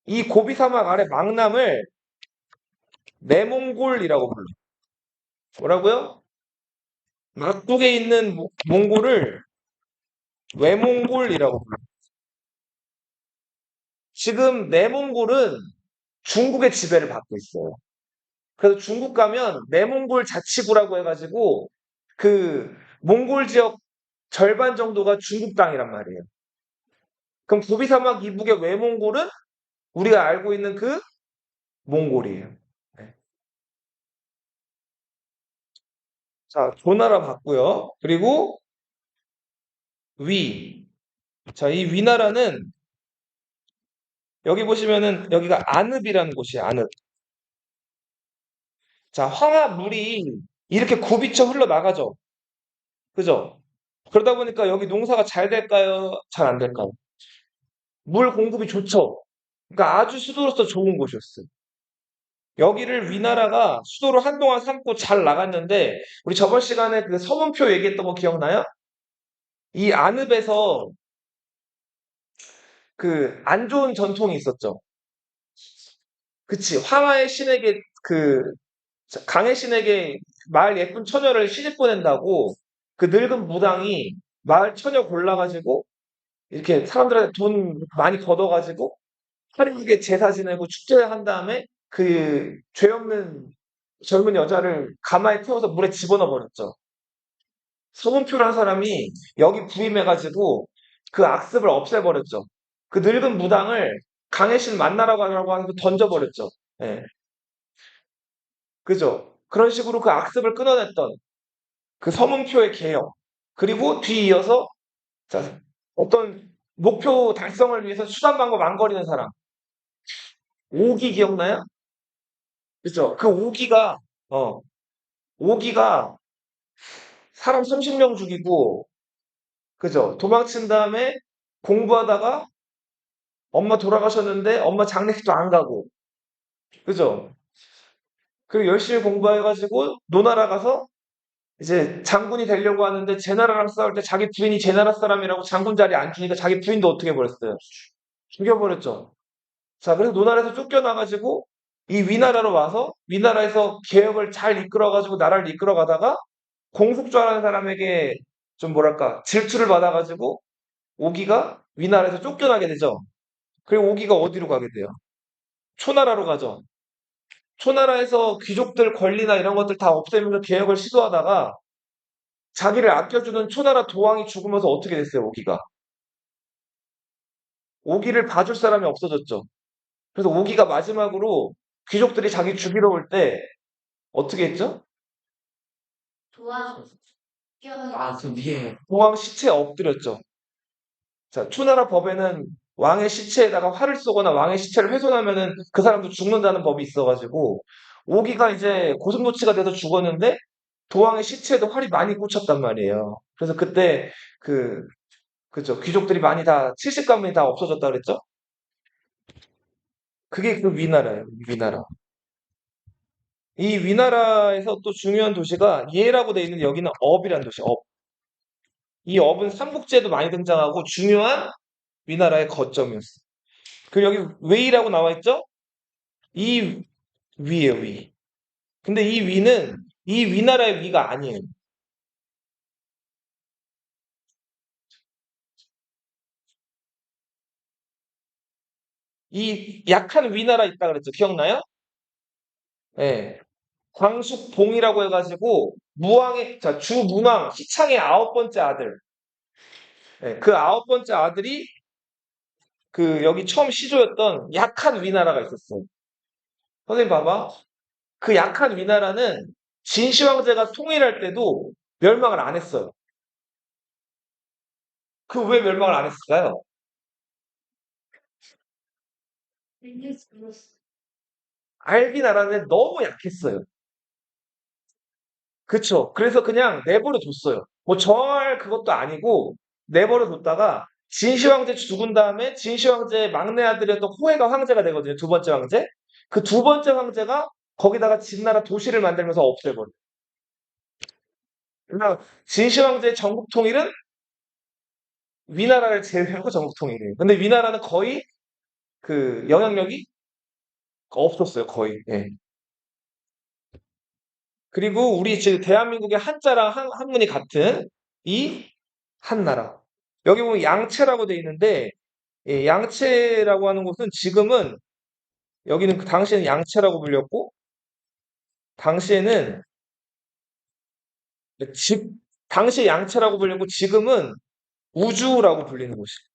이 고비 사막 아래 막남을 내몽골이라고 불러요. 뭐라고요? 막북에 있는 몽골을 외몽골이라고 불러요. 지금 내몽골은 중국의 지배를 받고 있어요. 그래서 중국 가면 내몽골 자치구라고 해가지고 그 몽골 지역 절반 정도가 중국 땅이란 말이에요. 그럼 고비 사막 이북의 외몽골은 우리가 알고 있는 그 몽골이에요. 네. 자, 조나라 봤고요. 그리고 위. 자, 이 위나라는 여기 보시면은 여기가 안읍이라는 곳이에요. 안읍. 자, 황하물이 이렇게 굽이쳐 흘러나가죠. 그죠? 그러다 보니까 여기 농사가 잘 될까요? 잘 안 될까요? 물 공급이 좋죠. 그러니까 아주 수도로서 좋은 곳이었어요. 여기를 위나라가 수도로 한동안 삼고 잘 나갔는데 우리 저번 시간에 그 서문표 얘기했던 거 기억나요? 이 안읍에서 그 안 좋은 전통이 있었죠. 그치. 황하의 신에게 그 강의 신에게 마을 예쁜 처녀를 시집 보낸다고 그 늙은 무당이 마을 처녀 골라가지고 이렇게 사람들한테 돈 많이 걷어가지고 화려하게 제사 지내고 축제한 다음에 그 죄 없는 젊은 여자를 가마에 태워서 물에 집어넣어 버렸죠. 서문표라는 사람이 여기 부임해가지고 그 악습을 없애버렸죠. 그 늙은 무당을 강혜신 만나러 가라고 하면서 던져버렸죠. 예. 그죠? 그런 식으로 그 악습을 끊어냈던 그 서문표의 개혁. 그리고 뒤이어서 자, 어떤 목표 달성을 위해서 수단 방법 안 거리는 사람. 오기 기억나요? 그죠? 그 오기가 어, 오기가 사람 30명 죽이고 그죠? 도망친 다음에 공부하다가 엄마 돌아가셨는데 엄마 장례식도 안 가고 그죠? 그리고 열심히 공부해가지고 노나라 가서 이제 장군이 되려고 하는데 제 나라랑 싸울 때 자기 부인이 제 나라 사람이라고 장군 자리 안 주니까 자기 부인도 어떻게 해버렸어요? 죽여버렸죠. 자, 그래서 노나라에서 쫓겨나가지고 이 위나라로 와서 위나라에서 개혁을 잘 이끌어가지고 나라를 이끌어가다가 공숙주라는 사람에게 좀 뭐랄까 질투를 받아가지고 오기가 위나라에서 쫓겨나게 되죠. 그리고 오기가 어디로 가게 돼요? 초나라로 가죠. 초나라에서 귀족들 권리나 이런 것들 다 없애면서 개혁을 시도하다가 자기를 아껴주는 초나라 도왕이 죽으면서 어떻게 됐어요, 오기가? 오기를 봐줄 사람이 없어졌죠. 그래서 오기가 마지막으로 귀족들이 자기 죽이러 올 때 어떻게 했죠? 그 위에 도왕 시체에 엎드렸죠. 자, 초나라 법에는 왕의 시체에다가 활을 쏘거나 왕의 시체를 훼손하면은 그 사람도 죽는다는 법이 있어가지고 오기가 이제 고슴도치가 돼서 죽었는데 도왕의 시체에도 활이 많이 꽂혔단 말이에요. 그래서 그때 그 그죠 귀족들이 많이 다 70가문이 다 없어졌다 그랬죠? 그게 그 위나라예요. 위나라. 이 위나라에서 또 중요한 도시가 예라고 돼 있는 여기는 업이라는 도시. 업. 이 업은 삼국지에도 많이 등장하고 중요한 위나라의 거점이었어. 그리고 여기 웨이라고 나와 있죠? 이 위예요, 위. 근데 이 위는 이 위나라의 위가 아니에요. 이 약한 위나라 있다 그랬죠? 기억나요? 예. 광숙봉이라고 해가지고 무왕의 자 주문왕 희창의 아홉 번째 아들. 예, 그 아홉 번째 아들이 그 여기 처음 시조였던 약한 위나라가 있었어요. 선생님 봐봐. 그 약한 위나라는 진시 황제가 통일할 때도 멸망을 안 했어요. 그 왜 멸망을 안 했을까요? 알비 나라는 너무 약했어요. 그쵸. 그래서 그냥 내버려 뒀어요. 뭐 정할 그것도 아니고 내버려 뒀다가 진시 황제 죽은 다음에 진시 황제의 막내 아들이었던 호해가 황제가 되거든요. 두 번째 황제. 그 두 번째 황제가 거기다가 진나라 도시를 만들면서 없애버려요. 그러니까 진시 황제의 전국 통일은 위나라를 제외하고 전국 통일이에요. 근데 위나라는 거의 그 영향력이 없었어요. 거의. 예. 그리고 우리 지금 대한민국의 한자랑 한문이 같은 이 한나라. 여기 보면 양채라고 돼 있는데 이 양채라고 하는 곳은 지금은 여기는 그 당시에는 양채라고 불렸고 당시에는 집 당시에 양채라고 불리고 지금은 우주라고 불리는 곳이에요.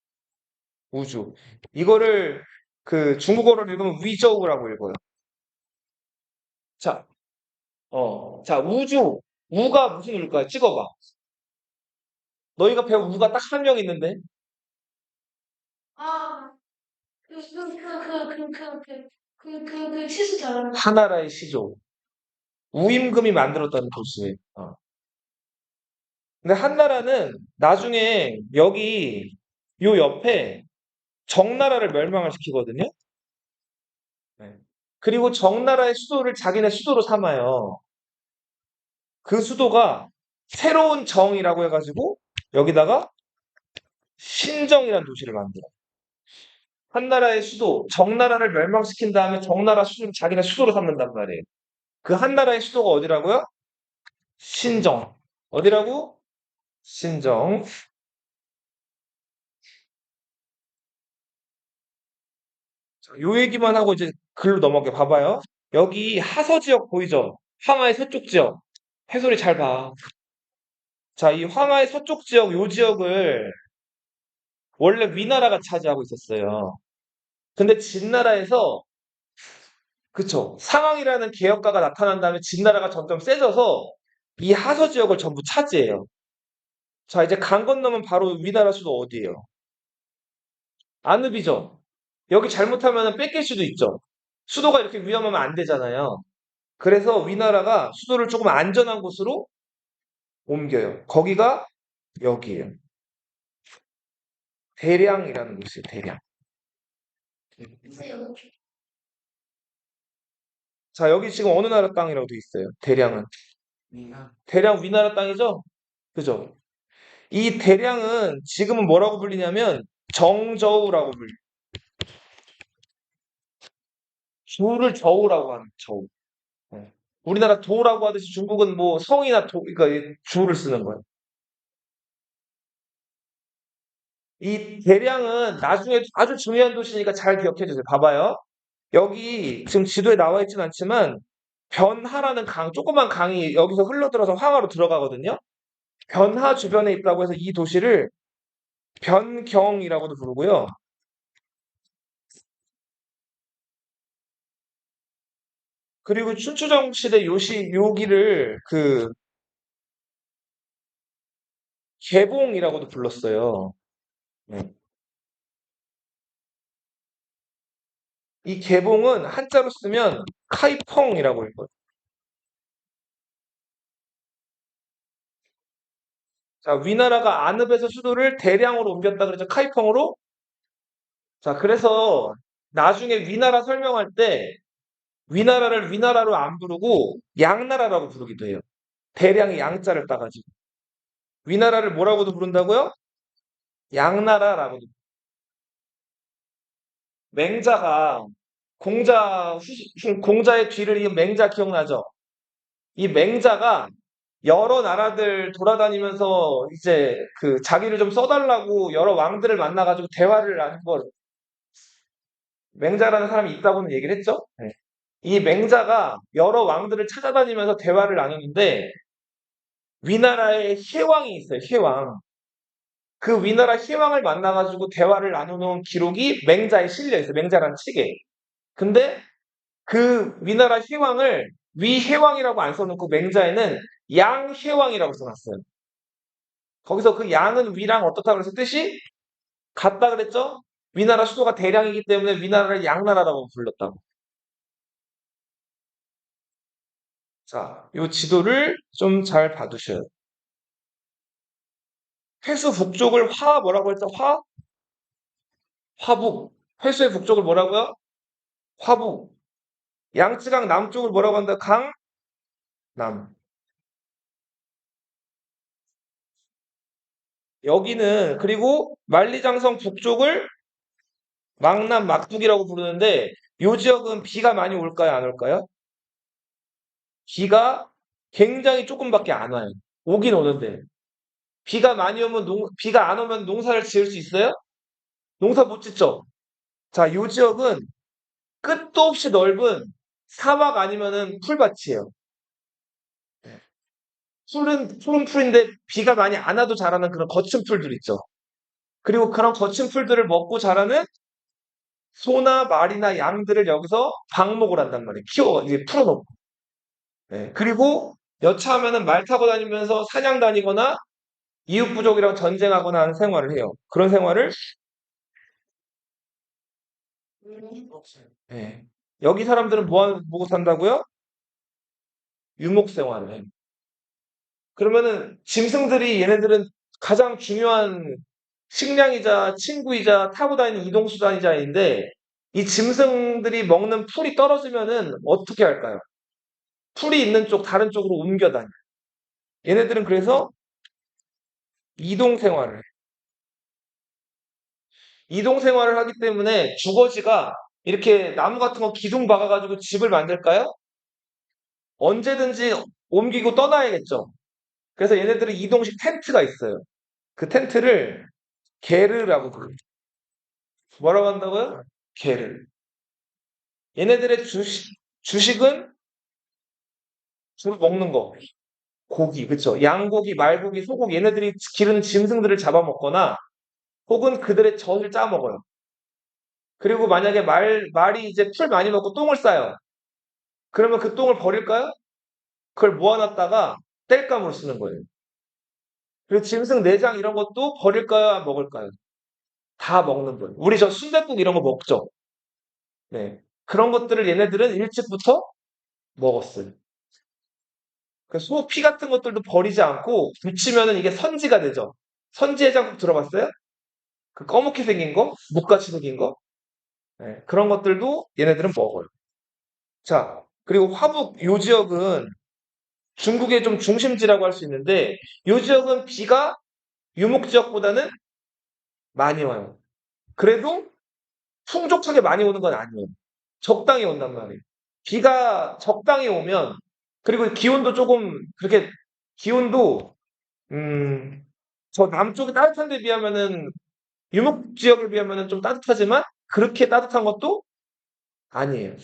우주. 이거를 그 중국어로 읽으면 위저우라고 읽어요. 자, 자 우주. 우가 무슨 우일까요? 찍어봐. 너희가 배운 우가 딱 한 명 있는데. 아, 치수잖아. 하나라의 시조. 우임금이 만들었다는 도시. 근데 한나라는 나중에 여기 요 옆에 정나라를 멸망을 시키거든요. 네. 그리고 정나라의 수도를 자기네 수도로 삼아요. 그 수도가 새로운 정이라고 해가지고 여기다가 신정이라는 도시를 만들어. 한나라의 수도, 정나라를 멸망시킨 다음에 정나라 수도를 자기네 수도로 삼는단 말이에요. 그 한나라의 수도가 어디라고요? 신정. 어디라고? 신정. 자, 요 얘기만 하고 이제 글로 넘어가 봐봐요. 여기 하서 지역 보이죠? 황하의 서쪽 지역. 해솔이 잘 봐. 자, 이 황하의 서쪽 지역, 요 지역을 원래 위나라가 차지하고 있었어요. 근데 진나라에서, 그쵸. 상황이라는 개혁가가 나타난 다음에 진나라가 점점 세져서 이 하서 지역을 전부 차지해요. 자, 이제 강 건너면 바로 위나라 수도 어디예요? 아누비죠. 여기 잘못하면 뺏길 수도 있죠. 수도가 이렇게 위험하면 안 되잖아요. 그래서 위나라가 수도를 조금 안전한 곳으로 옮겨요. 거기가 여기예요. 대량이라는 곳이에요. 대량. 자, 여기 지금 어느 나라 땅이라고 돼 있어요? 대량은. 대량 위나라 땅이죠? 그죠? 이 대량은 지금은 뭐라고 불리냐면 정저우라고 불려요. 주를 저우라고 하는 저우. 네. 우리나라 도라고 하듯이 중국은 뭐 성이나 그러니까 이 주를 쓰는 거예요. 이 대량은 나중에 아주 중요한 도시니까 잘 기억해 주세요. 봐봐요. 여기 지금 지도에 나와 있진 않지만 변하라는 강, 조그만 강이 여기서 흘러들어서 황하로 들어가거든요. 변하 주변에 있다고 해서 이 도시를 변경이라고도 부르고요. 그리고 춘추전 시대 요기를 그 개봉이라고도 불렀어요. 네. 이 개봉은 한자로 쓰면 카이펑이라고 읽어요. 자, 위나라가 안읍에서 수도를 대량으로 옮겼다 그랬죠. 카이펑으로. 자, 그래서 나중에 위나라 설명할 때 위나라를 위나라로 안 부르고 양나라라고 부르기도 해요. 대량의 양자를 따가지고. 위나라를 뭐라고도 부른다고요? 양나라라고도. 맹자가 공자의 뒤를 이은 맹자 기억나죠? 이 맹자가 여러 나라들 돌아다니면서 이제 그 자기를 좀 써달라고 여러 왕들을 만나가지고 대화를 하는 걸 맹자라는 사람이 있다고는 얘기를 했죠. 네. 이 맹자가 여러 왕들을 찾아다니면서 대화를 나누는데 위나라에 혜왕이 있어요. 혜왕. 그 위나라 혜왕을 만나가지고 대화를 나누는 기록이 맹자에 실려 있어요. 맹자라는 책에. 근데 그 위나라 혜왕을 위혜왕이라고 안 써놓고 맹자에는 양혜왕이라고 써놨어요. 거기서 그 양은 위랑 어떻다 그래서 뜻이 같다 그랬죠? 위나라 수도가 대량이기 때문에 위나라를 양나라라고 불렀다고. 자, 이 지도를 좀 잘 봐두셔요. 회수 북쪽을 뭐라고 했죠? 화북. 회수의 북쪽을 뭐라고요? 화북. 양쯔강 남쪽을 뭐라고 한다? 강남. 여기는 그리고 만리장성 북쪽을 망남 막북이라고 부르는데 이 지역은 비가 많이 올까요? 안 올까요? 비가 굉장히 조금밖에 안 와요. 오긴 오는데 비가 많이 오면 비가 안 오면 농사를 지을 수 있어요? 농사 못 짓죠. 자, 이 지역은 끝도 없이 넓은 사막 아니면은 풀밭이에요. 풀은 푸른 풀인데 비가 많이 안 와도 자라는 그런 거친 풀들 있죠. 그리고 그런 거친 풀들을 먹고 자라는 소나 말이나 양들을 여기서 방목을 한단 말이에요. 키워 이제 풀어놓고. 네. 그리고 여차하면은 말 타고 다니면서 사냥 다니거나 이웃 부족이랑 전쟁하거나 하는 생활을 해요. 그런 생활을 예. 여기 사람들은 뭐 산다고요? 유목 생활을 해요. 그러면은 짐승들이 얘네들은 가장 중요한 식량이자 친구이자 타고 다니는 이동수단이자인데 이 짐승들이 먹는 풀이 떨어지면은 어떻게 할까요? 풀이 있는 쪽 다른 쪽으로 옮겨 다녀요. 얘네들은 그래서 이동 생활을 해요. 이동 생활을 하기 때문에 주거지가 이렇게 나무 같은 거 기둥 박아가지고 집을 만들까요? 언제든지 옮기고 떠나야겠죠. 그래서 얘네들은 이동식 텐트가 있어요. 그 텐트를 게르라고 부릅니다. 뭐라고 한다고요? 게르. 얘네들의 주식은 주로 먹는 거. 고기, 그쵸? 양고기, 말고기, 소고기, 얘네들이 기르는 짐승들을 잡아먹거나 혹은 그들의 젖을 짜먹어요. 그리고 만약에 말이 이제 풀 많이 먹고 똥을 싸요. 그러면 그 똥을 버릴까요? 그걸 모아놨다가 땔감으로 쓰는 거예요. 그리고 짐승 내장 이런 것도 버릴까요? 먹을까요? 다 먹는 거예요. 우리 저 순댓국 이런 거 먹죠? 네. 그런 것들을 얘네들은 일찍부터 먹었어요. 그 소 피 같은 것들도 버리지 않고 붙이면은 이게 선지가 되죠. 선지 해장국 들어봤어요? 그 검게 생긴 거? 묵같이 생긴 거? 네. 그런 것들도 얘네들은 먹어요. 자, 그리고 화북 요 지역은 중국의 좀 중심지라고 할 수 있는데 요 지역은 비가 유목 지역보다는 많이 와요. 그래도 풍족하게 많이 오는 건 아니에요. 적당히 온단 말이에요. 비가 적당히 오면 그리고 기온도 조금 그렇게 기온도 저 남쪽이 따뜻한 데 비하면은 유목 지역에 비하면은 좀 따뜻하지만 그렇게 따뜻한 것도 아니에요.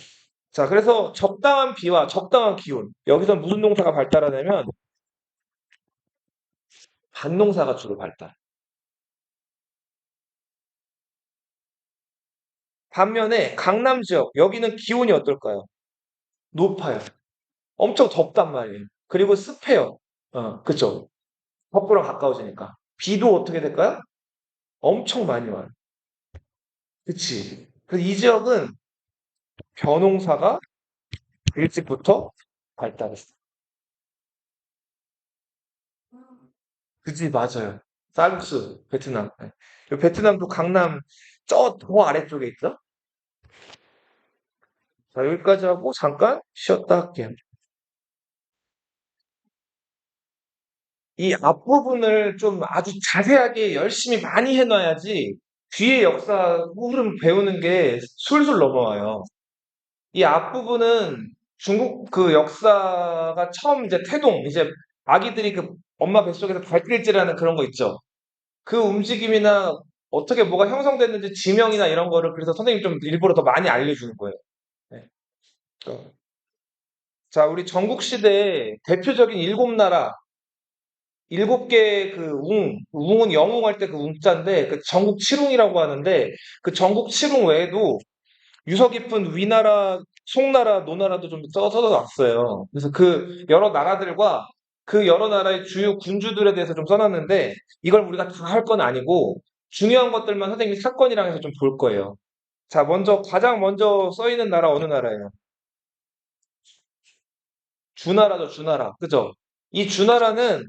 자, 그래서 적당한 비와 적당한 기온. 여기서 무슨 농사가 발달하냐면 밭농사가 주로 발달. 반면에 강남 지역 여기는 기온이 어떨까요? 높아요. 엄청 덥단 말이에요. 그리고 습해요. 그쵸? 북부랑 가까워지니까. 비도 어떻게 될까요? 엄청 많이 와요. 그치? 그래서 이 지역은 벼농사가 일찍부터 발달했어요. 그지, 맞아요. 쌀국수, 베트남. 네. 이 베트남도 강남 저 더 아래쪽에 있죠? 자, 여기까지 하고 잠깐 쉬었다 할게요. 이 앞부분을 좀 아주 자세하게 열심히 많이 해놔야지 뒤에 역사 흐름 배우는 게 술술 넘어와요. 이 앞부분은 중국 그 역사가 처음 이제 태동, 이제 아기들이 그 엄마 뱃속에서 발길질하는 그런 거 있죠. 그 움직임이나 어떻게 뭐가 형성됐는지 지명이나 이런 거를 그래서 선생님이 좀 일부러 더 많이 알려주는 거예요. 네. 어. 자, 우리 전국 시대의 대표적인 일곱 나라, 일곱 개의 그 웅은 영웅할 때 그 웅자인데 그 전국 칠웅이라고 하는데 그 전국 칠웅 외에도 유서 깊은 위나라, 송나라, 노나라도 좀 써서 놨어요. 그래서 그 여러 나라들과 그 여러 나라의 주요 군주들에 대해서 좀 써놨는데 이걸 우리가 다 할 건 아니고 중요한 것들만 선생님이 사건이랑 해서 좀 볼 거예요. 자, 가장 먼저 써 있는 나라 어느 나라예요? 주나라죠, 주나라. 그죠? 이 주나라는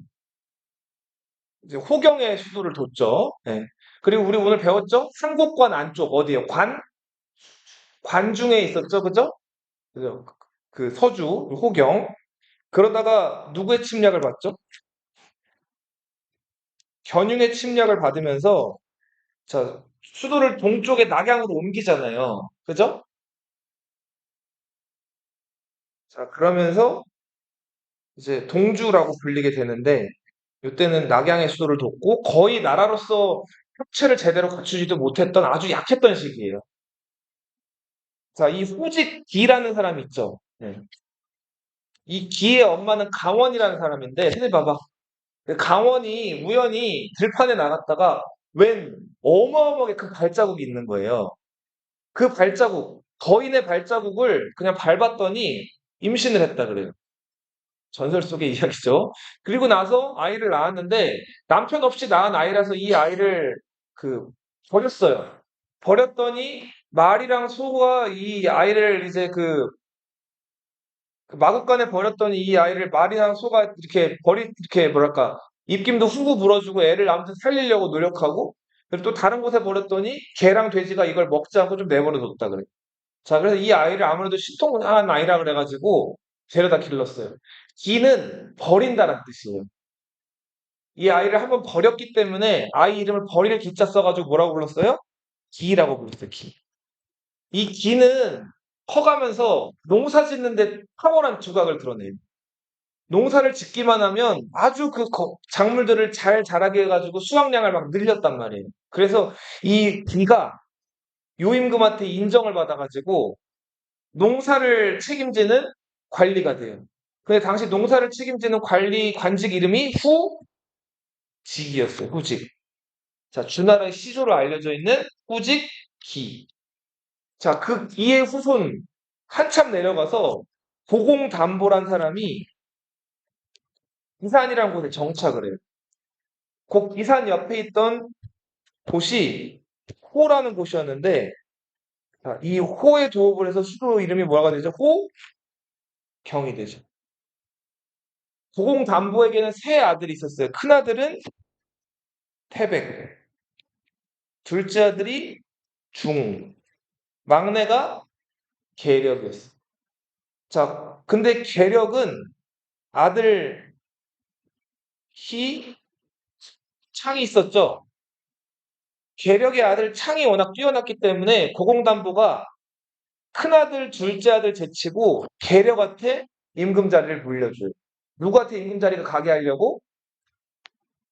이제 호경의 수도를 뒀죠. 예. 그리고 우리 오늘 배웠죠? 삼국관 안쪽 어디예요? 관중에 있었죠, 그죠? 그죠? 그 서주, 호경. 그러다가 누구의 침략을 받죠? 견융의 침략을 받으면서 자, 수도를 동쪽의 낙양으로 옮기잖아요. 그죠? 자, 그러면서 이제 동주라고 불리게 되는데 이때는 낙양의 수도를 뒀고 거의 나라로서 협체를 제대로 갖추지도 못했던 아주 약했던 시기예요. 자, 이 후직 기라는 사람이 있죠. 네. 이 기의 엄마는 강원이라는 사람인데, 선생님 봐봐. 그 강원이 우연히 들판에 나갔다가 웬 어마어마하게 큰 발자국이 있는 거예요. 그 발자국, 거인의 발자국을 그냥 밟았더니 임신을 했다 그래요. 전설 속의 이야기죠. 그리고 나서 아이를 낳았는데 남편 없이 낳은 아이라서 이 아이를 그 버렸어요. 버렸더니 말이랑 소가 이 아이를 이제 그 마구간에 버렸더니 이 아이를 말이랑 소가 이렇게 뭐랄까 입김도 후후 불어주고 애를 아무튼 살리려고 노력하고 그리고 또 다른 곳에 버렸더니 개랑 돼지가 이걸 먹지 않고 좀 내버려 뒀다 그래. 자, 그래서 이 아이를 아무래도 신통한 아이라 그래가지고 데려다 길렀어요. 기는 버린다는 뜻이에요. 이 아이를 한번 버렸기 때문에 아이 이름을 버릴 기자 써가지고 뭐라고 불렀어요? 기라고 불렀어요. 기. 이 기는 커가면서 농사 짓는데 탁월한 두각을 드러내요. 농사를 짓기만 하면 아주 작물들을 잘 자라게 해가지고 수확량을 막 늘렸단 말이에요. 그래서 이 기가 요임금한테 인정을 받아가지고 농사를 책임지는 관리가 돼요. 근데 당시 농사를 책임지는 관직 이름이 후직이었어요. 후직. 자, 주나라의 시조로 알려져 있는 후직 기. 자, 그 기의 후손 한참 내려가서 고공담보란 사람이 기산이라는 곳에 정착을 해요. 그 기산 옆에 있던 곳이 호라는 곳이었는데 자, 이 호에 도읍을 해서 수도 이름이 뭐가 되죠? 호경이 되죠. 고공담보에게는 세 아들이 있었어요. 큰 아들은 태백, 둘째 아들이 중, 막내가 계력이었어요. 자, 근데 계력은 아들 창이 있었죠. 계력의 아들 창이 워낙 뛰어났기 때문에 고공담보가 큰아들, 둘째 아들 제치고 계력한테 임금 자리를 물려줘요. 누구한테 임금 자리가 가게 하려고?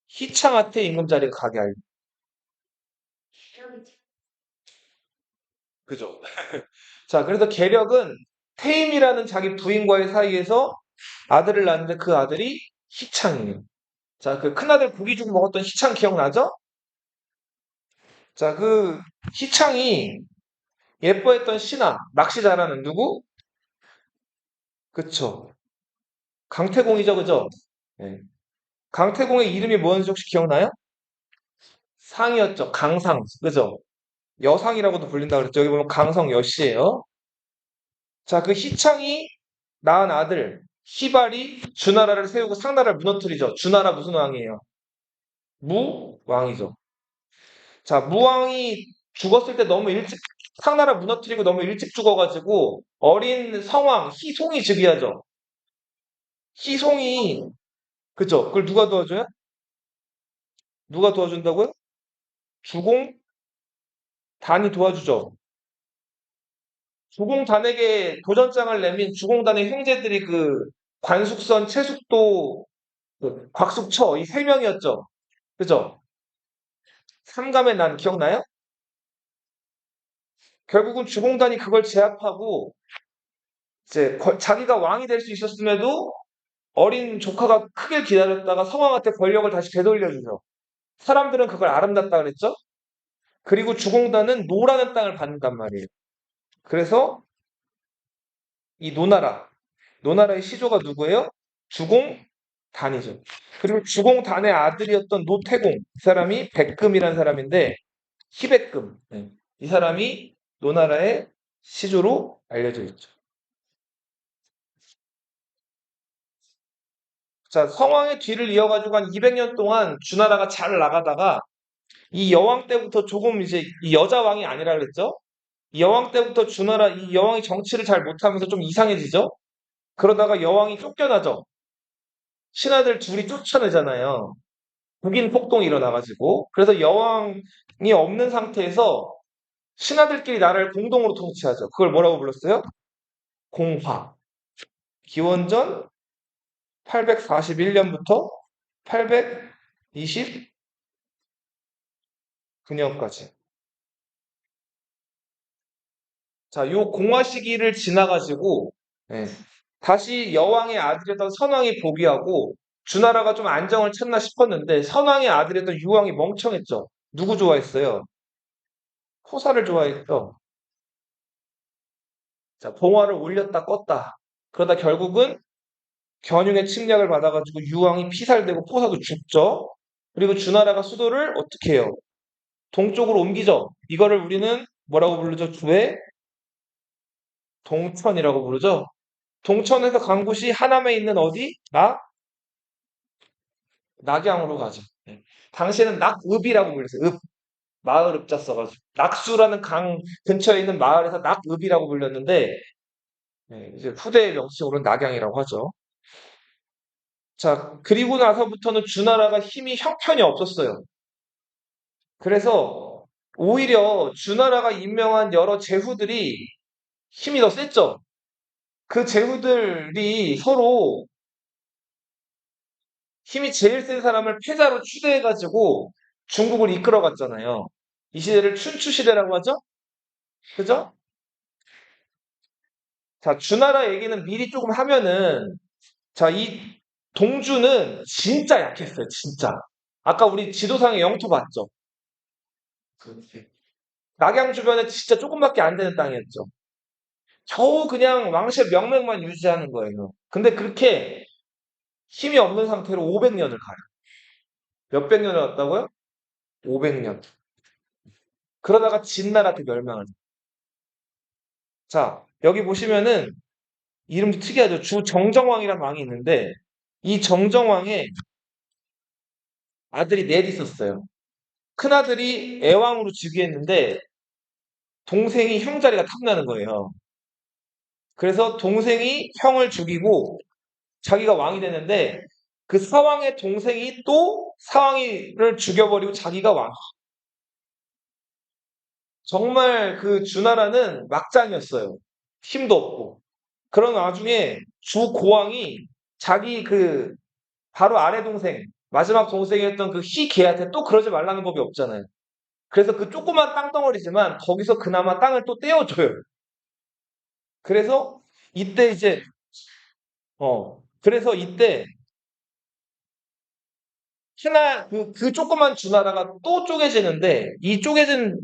희창한테 임금 자리가 가게 하려고. 그죠? 자, 그래서 계력은 태임이라는 자기 부인과의 사이에서 아들을 낳았는데 그 아들이 희창이에요. 자, 그 큰아들 고기죽 먹었던 희창 기억나죠? 자, 그 희창이 예뻐했던 신하, 낚시 잘하는 누구? 그쵸. 강태공이죠, 그죠? 네. 강태공의 이름이 뭐였는지 혹시 기억나요? 상이었죠. 강상, 그죠? 여상이라고도 불린다 그랬죠. 여기 보면 강성 여씨예요. 자, 그 희창이 낳은 아들 희발이 주나라를 세우고 상나라를 무너뜨리죠. 주나라 무슨 왕이에요? 무왕이죠. 자, 무왕이 죽었을 때 너무 일찍 상나라 무너뜨리고 너무 일찍 죽어가지고 어린 성왕 희송이 즉위하죠. 희송이 그죠? 그걸 누가 도와줘요? 누가 도와준다고요? 주공단이 도와주죠. 주공단에게 도전장을 내민 주공단의 형제들이 관숙선, 채숙도, 곽숙처 이 세 명이었죠. 그죠? 삼감의 난 기억나요? 결국은 주공단이 그걸 제압하고 이제 자기가 왕이 될 수 있었음에도 어린 조카가 크게 기다렸다가 성왕한테 권력을 다시 되돌려주죠. 사람들은 그걸 아름답다 그랬죠? 그리고 주공단은 노라는 땅을 받는단 말이에요. 그래서 이 노나라의 시조가 누구예요? 주공단이죠. 그리고 주공단의 아들이었던 노태공, 이 사람이 백금이라는 사람인데 희백금, 네. 이 사람이 노나라의 시조로 알려져 있죠. 자, 성왕의 뒤를 이어가지고 한 200년 동안 주나라가 잘 나가다가 이 여왕 때부터 조금 이제 이 여자 왕이 아니라 그랬죠? 이 여왕 때부터 이 여왕이 정치를 잘 못하면서 좀 이상해지죠? 그러다가 여왕이 쫓겨나죠? 신하들 둘이 쫓아내잖아요. 북인 폭동이 일어나가지고. 그래서 여왕이 없는 상태에서 신하들끼리 나라를 공동으로 통치하죠. 그걸 뭐라고 불렀어요? 공화. 기원전 841년부터 829년까지. 자, 요 공화 시기를 지나가지고, 예, 다시 여왕의 아들이었던 선왕이 복위하고, 주나라가 좀 안정을 찾나 싶었는데, 선왕의 아들이었던 유왕이 멍청했죠. 누구 좋아했어요? 호사를 좋아했죠. 자, 봉화를 올렸다 껐다. 그러다 결국은 견융의 침략을 받아가지고 유왕이 피살되고 포사도 죽죠. 그리고 주나라가 수도를 어떻게 해요? 동쪽으로 옮기죠. 이거를 우리는 뭐라고 부르죠? 주의 동천이라고 부르죠. 동천에서 간 곳이 하남에 있는 어디? 낙양으로 가죠. 네. 당시에는 낙읍이라고 불렸어요. 읍. 마을 읍자 써가지고. 낙수라는 강 근처에 있는 마을에서 낙읍이라고 불렸는데, 네, 이제 후대의 명칭으로는 낙양이라고 하죠. 자, 그리고 나서부터는 주나라가 힘이 형편이 없었어요. 그래서 오히려 주나라가 임명한 여러 제후들이 힘이 더 셌죠. 그 제후들이 서로 힘이 제일 센 사람을 패자로 추대해가지고 중국을 이끌어갔잖아요. 이 시대를 춘추 시대라고 하죠? 그죠? 자, 주나라 얘기는 미리 조금 하면은, 자, 이 동주는 진짜 약했어요, 진짜. 아까 우리 지도상에 영토 봤죠? 그렇지. 낙양 주변에 진짜 조금밖에 안 되는 땅이었죠. 겨우 그냥 왕실 명맥만 유지하는 거예요. 근데 그렇게 힘이 없는 상태로 500년을 가요. 몇백 년을 갔다고요? 500년. 그러다가 진나라한테 멸망을. 자, 여기 보시면은 이름도 특이하죠. 주 정정왕이라는 왕이 있는데 이 정정왕의 아들이 넷 있었어요. 큰아들이 애왕으로 즉위했는데 동생이 형 자리가 탐나는 거예요. 그래서 동생이 형을 죽이고 자기가 왕이 되는데 그 사왕의 동생이 또 사왕이를 죽여버리고 자기가 왕. 정말 그 주나라는 막장이었어요. 힘도 없고. 그런 와중에 주 고왕이 자기 그 바로 아래 동생, 마지막 동생이었던 그 희계한테 또 그러지 말라는 법이 없잖아요. 그래서 그 조그만 땅덩어리지만 거기서 그나마 땅을 또 떼어줘요. 그래서 이때 이제 그래서 이때 하나 그 조그만 주나라가 또 쪼개지는데 이 쪼개진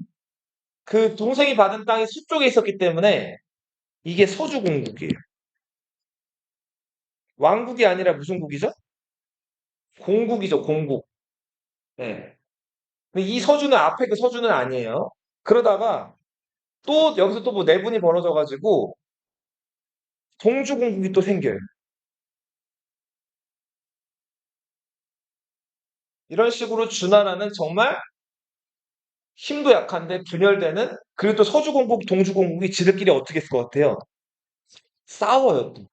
그 동생이 받은 땅이 서쪽에 있었기 때문에 이게 서주공국이에요. 왕국이 아니라 무슨 국이죠? 공국이죠, 공국. 네. 근데 이 서주는 앞에 그 서주는 아니에요. 그러다가 또 여기서 또 뭐 내분이 벌어져가지고 동주공국이 또 생겨요. 이런 식으로 주나라는 정말 힘도 약한데 분열되는 그리고 또 서주공국, 동주공국이 지들끼리 어떻게 했을 것 같아요? 싸워요 또.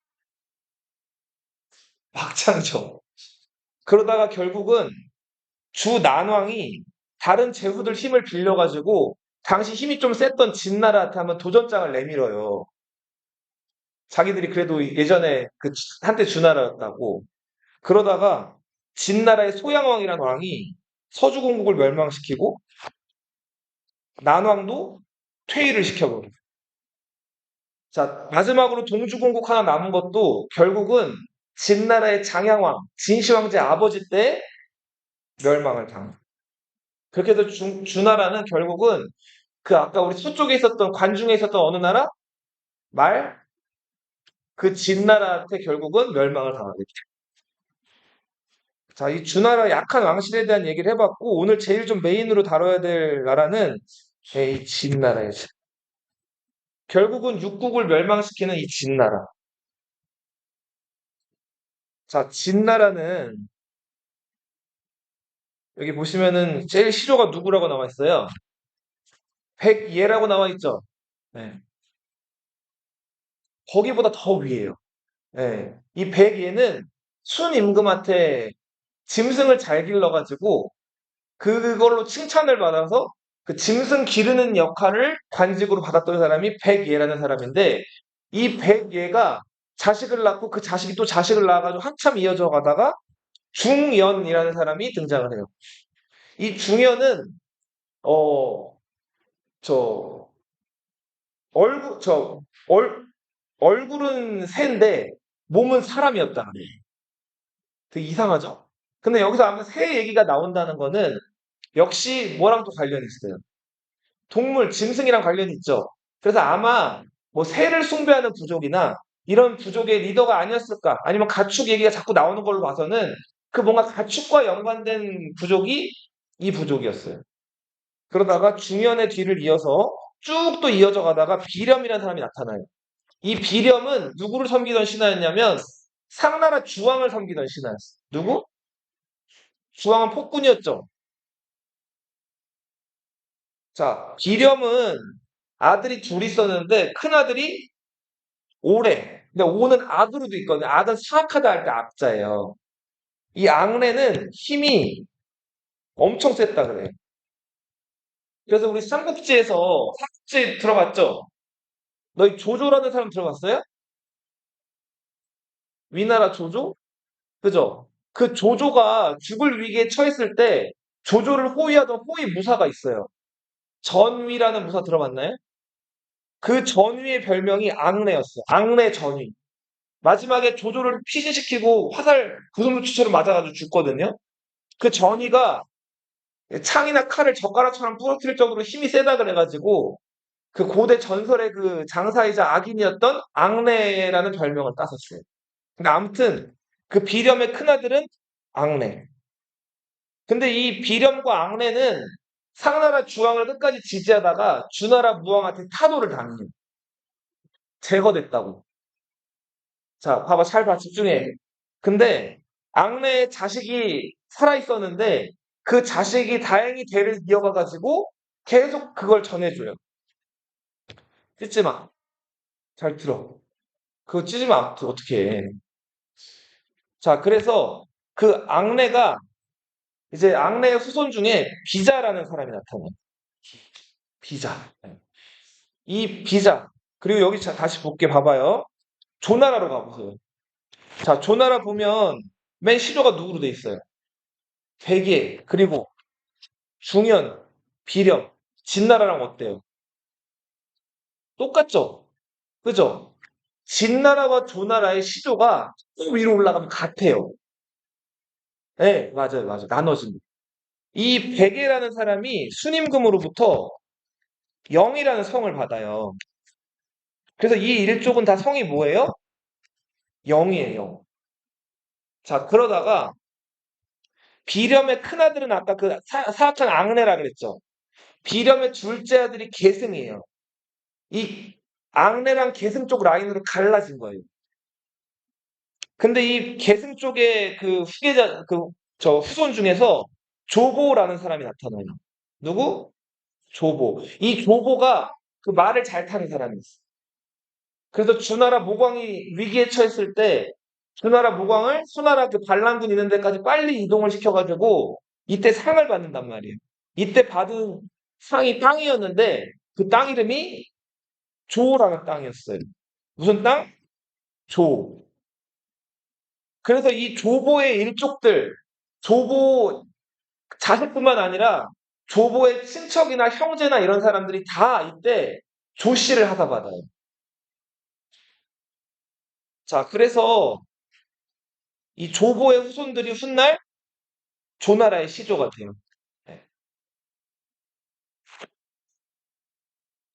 막창죠. 그러다가 결국은 주 난왕이 다른 제후들 힘을 빌려가지고 당시 힘이 좀 셌던 진나라한테 한번 도전장을 내밀어요. 자기들이 그래도 예전에 그 한때 주나라였다고. 그러다가 진나라의 소양왕이라는 왕이 서주공국을 멸망시키고 난왕도 퇴위를 시켜버려요. 자, 마지막으로 동주공국 하나 남은 것도 결국은 진나라의 장양왕, 진시황제 아버지 때 멸망을 당해요. 그렇게 해서 주나라는 결국은 그 아까 우리 서쪽에 있었던 관중에 있었던 어느 나라? 그 진나라한테 결국은 멸망을 당하겠죠. 자, 이 주나라 약한 왕실에 대한 얘기를 해봤고 오늘 제일 좀 메인으로 다뤄야 될 나라는 이 진나라예요. 결국은 육국을 멸망시키는 이 진나라. 자, 진나라는 여기 보시면은 제일 시조가 누구라고 나와 있어요? 백예라고 나와 있죠. 네. 거기보다 더 위에요. 네. 이 백예는 순임금한테 짐승을 잘 길러가지고 그걸로 칭찬을 받아서 그 짐승 기르는 역할을 관직으로 받았던 사람이 백예라는 사람인데 이 백예가 자식을 낳고 그 자식이 또 자식을 낳아가지고 한참 이어져 가다가 중연이라는 사람이 등장을 해요. 이 중연은 어, 저 얼굴 얼굴은 새인데 몸은 사람이었다 그래. 되게 이상하죠? 근데 여기서 아무튼 새 얘기가 나온다는 거는 역시 뭐랑 또 관련이 있어요. 동물, 짐승이랑 관련이 있죠. 그래서 아마 뭐 새를 숭배하는 부족이나 이런 부족의 리더가 아니었을까? 아니면 가축 얘기가 자꾸 나오는 걸로 봐서는 그 뭔가 가축과 연관된 부족이 이 부족이었어요. 그러다가 중연의 뒤를 이어서 쭉 또 이어져 가다가 비렴이라는 사람이 나타나요. 이 비렴은 누구를 섬기던 신하였냐면 상나라 주왕을 섬기던 신하였어요. 누구? 주왕은 폭군이었죠. 자, 비렴은 아들이 둘 있었는데 큰 아들이 오래. 근데 오는 악으로도 있거든요. 악은 사악하다 할 때 악자예요. 이 악내는 힘이 엄청 셌다 그래. 그래서 우리 삼국지 들어봤죠? 너희 조조라는 사람 들어봤어요? 위나라 조조? 그죠? 그 조조가 죽을 위기에 처했을 때 조조를 호위하던 호위 무사가 있어요. 전위라는 무사 들어봤나요? 그 전위의 별명이 악내였어. 악내 전위. 마지막에 조조를 피신시키고 화살 구슬치처럼 맞아가지고 죽거든요. 그 전위가 창이나 칼을 젓가락처럼 부러뜨릴 정도로 힘이 세다 그래가지고 그 고대 전설의 그 장사이자 악인이었던 악내라는 별명을 땄었어요. 근데 아무튼 그 비렴의 큰아들은 악내. 근데 이 비렴과 악내는 상나라 주왕을 끝까지 지지하다가 주나라 무왕한테 타도를 당해요. 제거됐다고. 자, 봐봐, 잘 봐, 집중해. 근데 악내의 자식이 살아 있었는데 그 자식이 다행히 대를 이어가가지고 계속 그걸 전해줘요. 찢지 마. 잘 들어. 그거 찢으면 어떻게 해. 자, 그래서 그 악내가 이제 악내의 후손 중에 비자라는 사람이 나타나요. 비자. 이 비자. 그리고 여기 다시 볼게 봐봐요. 조나라로 가보세요. 자, 조나라 보면 맨 시조가 누구로 돼 있어요? 백예, 그리고 중현, 비렴, 진나라랑 어때요? 똑같죠? 그죠? 진나라와 조나라의 시조가 쭉 위로 올라가면 같아요. 네, 맞아요, 맞아요. 나눠집니다. 이 백예라는 사람이 순임금으로부터 영이라는 성을 받아요. 그래서 이 일족은 다 성이 뭐예요? 영이에요, 영. 자, 그러다가 비렴의 큰아들은 아까 그 사악한 앙내라 그랬죠. 비렴의 둘째 아들이 계승이에요. 이 앙내랑 계승 쪽 라인으로 갈라진 거예요. 근데 이 계승 쪽의 그 후계자, 저 후손 중에서 조보라는 사람이 나타나요. 누구? 조보. 이 조보가 그 말을 잘 타는 사람이었어요. 그래서 주나라 모광이 위기에 처했을 때 주나라 모광을 수나라 그 반란군 있는 데까지 빨리 이동을 시켜가지고 이때 상을 받는단 말이에요. 이때 받은 상이 땅이었는데 그 땅 이름이 조라는 땅이었어요. 무슨 땅? 조. 그래서 이 조보의 일족들, 조보 자식뿐만 아니라 조보의 친척이나 형제나 이런 사람들이 다 이때 조씨를 하사받아요. 자, 그래서 이 조보의 후손들이 훗날 조나라의 시조가 돼요. 네.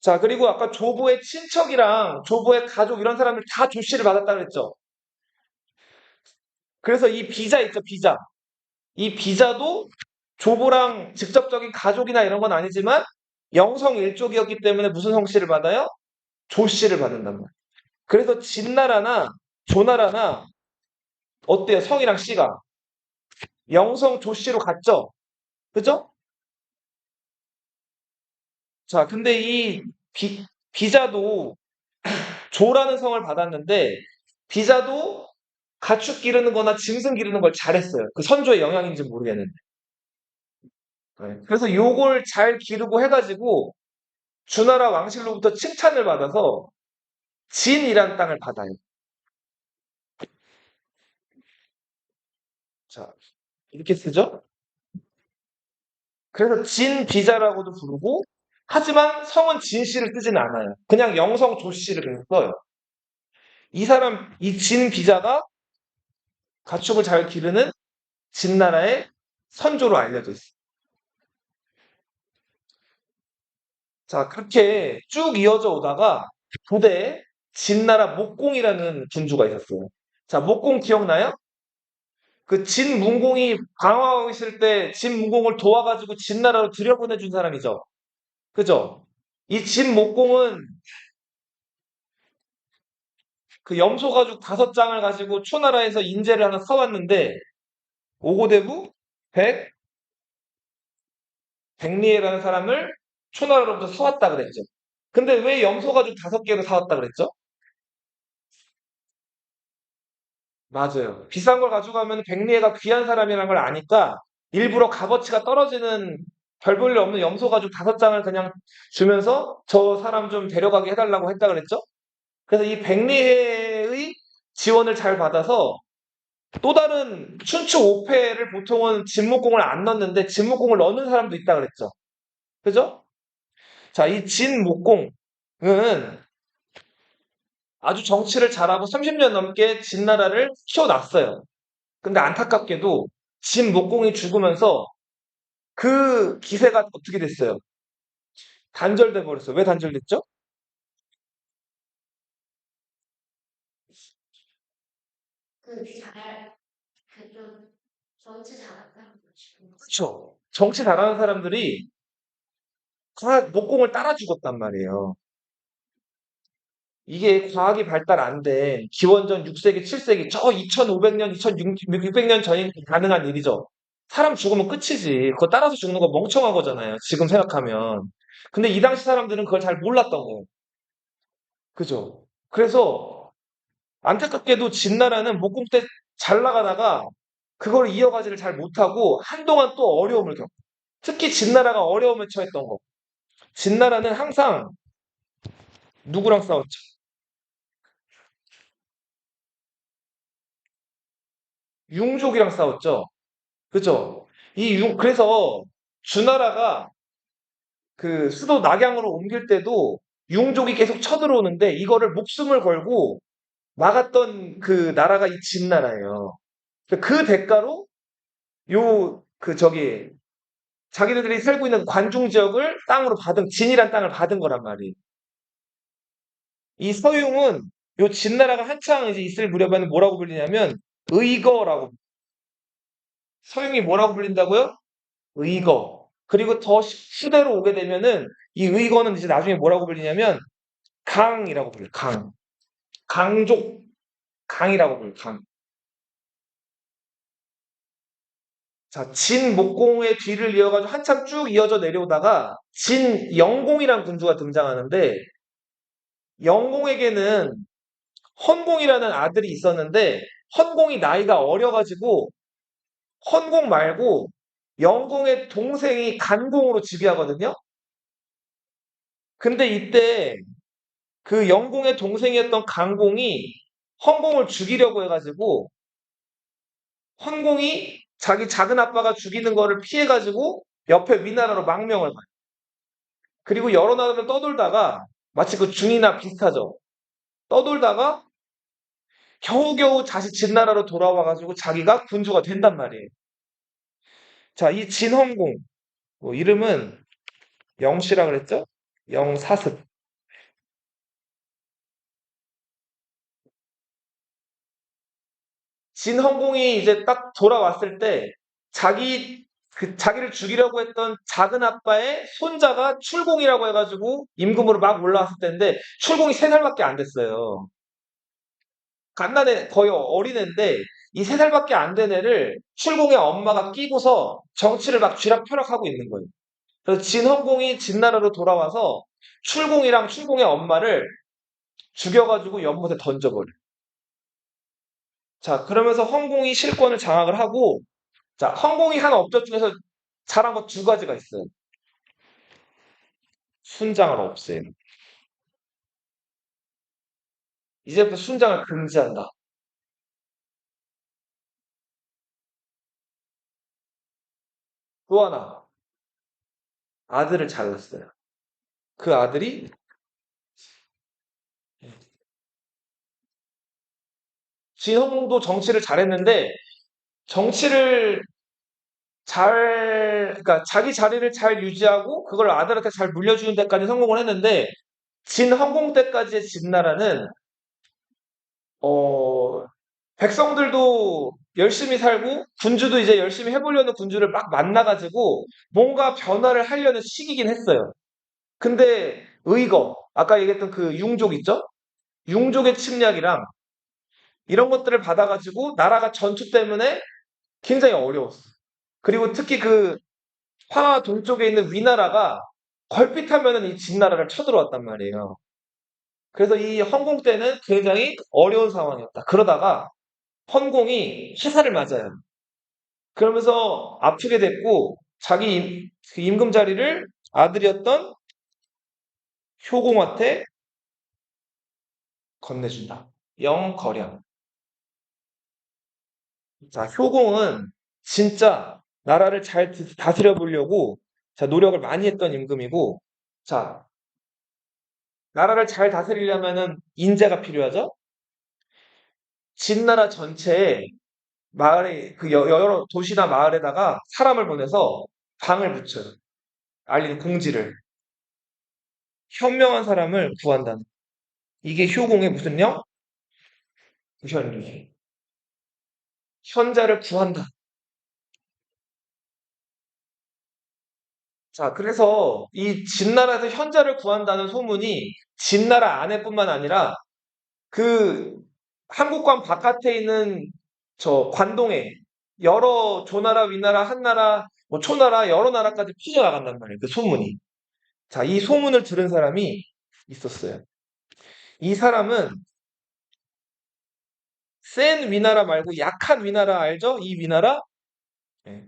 자, 그리고 아까 조보의 친척이랑 조보의 가족 이런 사람들 다 조씨를 받았다 그랬죠. 그래서 이 비자 있죠, 비자. 이 비자도 조보랑 직접적인 가족이나 이런 건 아니지만 영성 일족이었기 때문에 무슨 성씨를 받아요? 조씨를 받는단 말이에요. 그래서 진나라나 조나라나 어때요? 성이랑 씨가 영성 조씨로 갔죠. 그죠? 자, 근데 이 비자도 조라는 성을 받았는데 비자도 가축 기르는 거나 짐승 기르는 걸 잘했어요. 그 선조의 영향인지 모르겠는데. 네. 그래서 요걸 잘 기르고 해가지고 주나라 왕실로부터 칭찬을 받아서 진이란 땅을 받아요. 자, 이렇게 쓰죠? 그래서 진비자라고도 부르고 하지만 성은 진씨를 쓰지는 않아요. 그냥 영성 조씨를 그냥 써요. 이 진비자가 가축을 잘 기르는 진나라의 선조로 알려져 있어요. 자, 그렇게 쭉 이어져 오다가 부대에 진나라 목공이라는 군주가 있었어요. 자, 목공 기억나요? 그 진문공이 방어하고 있을 때 진문공을 도와가지고 진나라로 들여보내준 사람이죠. 그죠? 이 진목공은 그 염소가죽 5장을 가지고 초나라에서 인재를 하나 사왔는데 오고대부 백리해라는 사람을 초나라로부터 사왔다 그랬죠. 근데 왜 염소가죽 5개를 사왔다 그랬죠? 맞아요. 비싼 걸 가져가면 백리해가 귀한 사람이라는 걸 아니까 일부러 값어치가 떨어지는 별 볼일 없는 염소가죽 5장을 그냥 주면서 저 사람 좀 데려가게 해달라고 했다 그랬죠? 그래서 이 백리해의 지원을 잘 받아서 또 다른 춘추 5패를 보통은 진목공을 안 넣는데 진목공을 넣는 사람도 있다 그랬죠. 그죠? 자, 이 진목공은 아주 정치를 잘하고 30년 넘게 진나라를 키워놨어요. 근데 안타깝게도 진목공이 죽으면서 그 기세가 어떻게 됐어요? 단절돼 버렸어요. 왜 단절됐죠? 그렇죠. 정치 잘하는 사람들이 다 목공을 따라 죽었단 말이에요. 이게 과학이 발달 안 된 기원전 6세기, 7세기, 저 2500년, 2600년 전이 가능한 일이죠. 사람 죽으면 끝이지. 그거 따라서 죽는 거 멍청한 거잖아요. 지금 생각하면. 근데 이 당시 사람들은 그걸 잘 몰랐던 거예요. 그죠? 그래서 안타깝게도 진나라는 목공 때 잘 나가다가 그걸 이어가지를 잘 못하고 한동안 또 어려움을 겪고 특히 진나라가 어려움을 처했던 거. 진나라는 항상 누구랑 싸웠죠? 융족이랑 싸웠죠. 그죠? 그래서 주나라가 그 수도 낙양으로 옮길 때도 융족이 계속 쳐들어오는데 이거를 목숨을 걸고 막았던 그 나라가 이 진나라예요. 그 대가로 저기 자기네들이 살고 있는 관중 지역을 땅으로 받은 진이란 땅을 받은 거란 말이에요. 이 서융은 요 진나라가 한창 이제 있을 무렵에는 뭐라고 불리냐면 의거라고. 서융이 뭐라고 불린다고요? 의거. 그리고 더 시대로 오게 되면은 이 의거는 이제 나중에 뭐라고 불리냐면 강이라고 불려요. 강. 강족. 강이라고 불려요. 강. 자, 진목공의 뒤를 이어가지고 한참 쭉 이어져 내려오다가 진영공이라는 군주가 등장하는데 영공에게는 헌공이라는 아들이 있었는데 헌공이 나이가 어려가지고 헌공 말고 영공의 동생이 간공으로 즉위하거든요. 근데 이때 그 영공의 동생이었던 강공이 헌공을 죽이려고 해가지고 헌공이 자기 작은 아빠가 죽이는 거를 피해가지고 옆에 위나라로 망명을 가요. 그리고 여러 나라를 떠돌다가 마치 그 중이나 비슷하죠. 떠돌다가 겨우겨우 다시 진나라로 돌아와가지고 자기가 군주가 된단 말이에요. 자, 이 진헌공 뭐 이름은 영씨라 그랬죠? 영사습. 진헌공이 이제 딱 돌아왔을 때 자기를 죽이려고 했던 작은 아빠의 손자가 출공이라고 해가지고 임금으로 막 올라왔을 때인데 출공이 3살밖에 안 됐어요. 갓난애 거의 어린애인데 이 3살밖에 안 된 애를 출공의 엄마가 끼고서 정치를 막 쥐락펴락하고 있는 거예요. 그래서 진헌공이 진나라로 돌아와서 출공이랑 출공의 엄마를 죽여가지고 연못에 던져버려. 자, 그러면서 헌공이 실권을 장악을 하고, 자, 헌공이 한 업적 중에서 잘한 거 2가지가 있어요. 순장을 없애요. 이제부터 순장을 금지한다. 또 하나, 아들을 잘랐어요. 그 아들이 진헌공도 정치를 잘했는데, 정치를 그러니까 자기 자리를 잘 유지하고 그걸 아들한테 잘 물려주는 데까지 성공을 했는데 진헌공 때까지의 진나라는 어, 백성들도 열심히 살고 군주도 이제 열심히 해보려는 군주를 막 만나가지고 뭔가 변화를 하려는 시기긴 했어요. 근데 의거, 아까 얘기했던 그 융족 있죠? 융족의 침략이랑 이런 것들을 받아가지고 나라가 전투 때문에 굉장히 어려웠어. 그리고 특히 그 화 동쪽에 있는 위나라가 걸핏하면은 이 진나라를 쳐들어왔단 말이에요. 그래서 이 헌공 때는 굉장히 어려운 상황이었다. 그러다가 헌공이 화살을 맞아요. 그러면서 아프게 됐고 자기 그 임금 자리를 아들이었던 효공한테 건네준다. 영거령. 자, 효공은 진짜 나라를 잘 다스려 보려고 자, 노력을 많이 했던 임금이고 자, 나라를 잘 다스리려면은 인재가 필요하죠. 진나라 전체에 마을에 그 여러 도시나 마을에다가 사람을 보내서 방을 붙여요. 알리는 공지를 현명한 사람을 구한다는 이게 효공의 무슨 령? 구현리. 현자를 구한다. 자, 그래서 이 진나라에서 현자를 구한다는 소문이 진나라 안에뿐만 아니라 그 한국관 바깥에 있는 저 관동에 여러 조나라, 위나라, 한나라, 뭐 초나라 여러 나라까지 퍼져나간단 말이에요. 그 소문이. 자, 이 소문을 들은 사람이 있었어요. 이 사람은 센 위나라 말고 약한 위나라 알죠? 이 위나라? 예.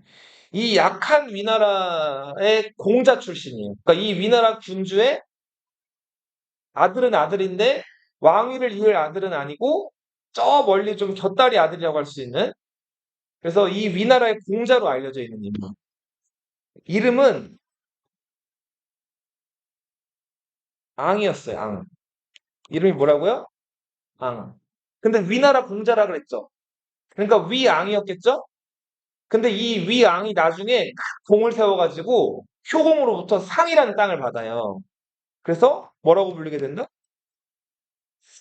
이 약한 위나라의 공자 출신이에요. 그러니까 이 위나라 군주의 아들은 아들인데 왕위를 이을 아들은 아니고 저 멀리 좀 곁다리 아들이라고 할 수 있는 그래서 이 위나라의 공자로 알려져 있는 인물. 이름은 앙이었어요. 앙. 이름이 뭐라고요? 앙. 근데 위나라 공자라 그랬죠. 그러니까 위앙이었겠죠? 근데 이 위앙이 나중에 큰 공을 세워가지고 효공으로부터 상이라는 땅을 받아요. 그래서 뭐라고 불리게 된다?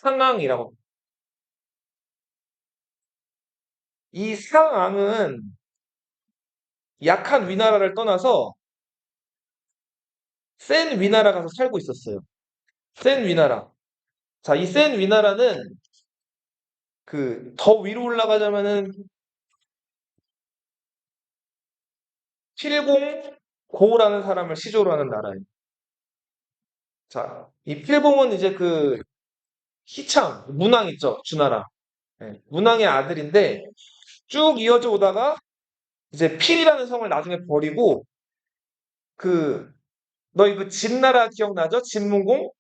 상앙이라고. 이 상앙은 약한 위나라를 떠나서 센 위나라 가서 살고 있었어요. 센 위나라. 자, 이 센 위나라는 그 더 위로 올라가자면은 필공고라는 사람을 시조로 하는 나라예요. 자, 이 필공은 이제 그 희창, 문왕 있죠, 주나라. 예, 문왕의 아들인데 쭉 이어져 오다가 이제 필이라는 성을 나중에 버리고 그 너희 그 진나라 기억나죠? 진문공?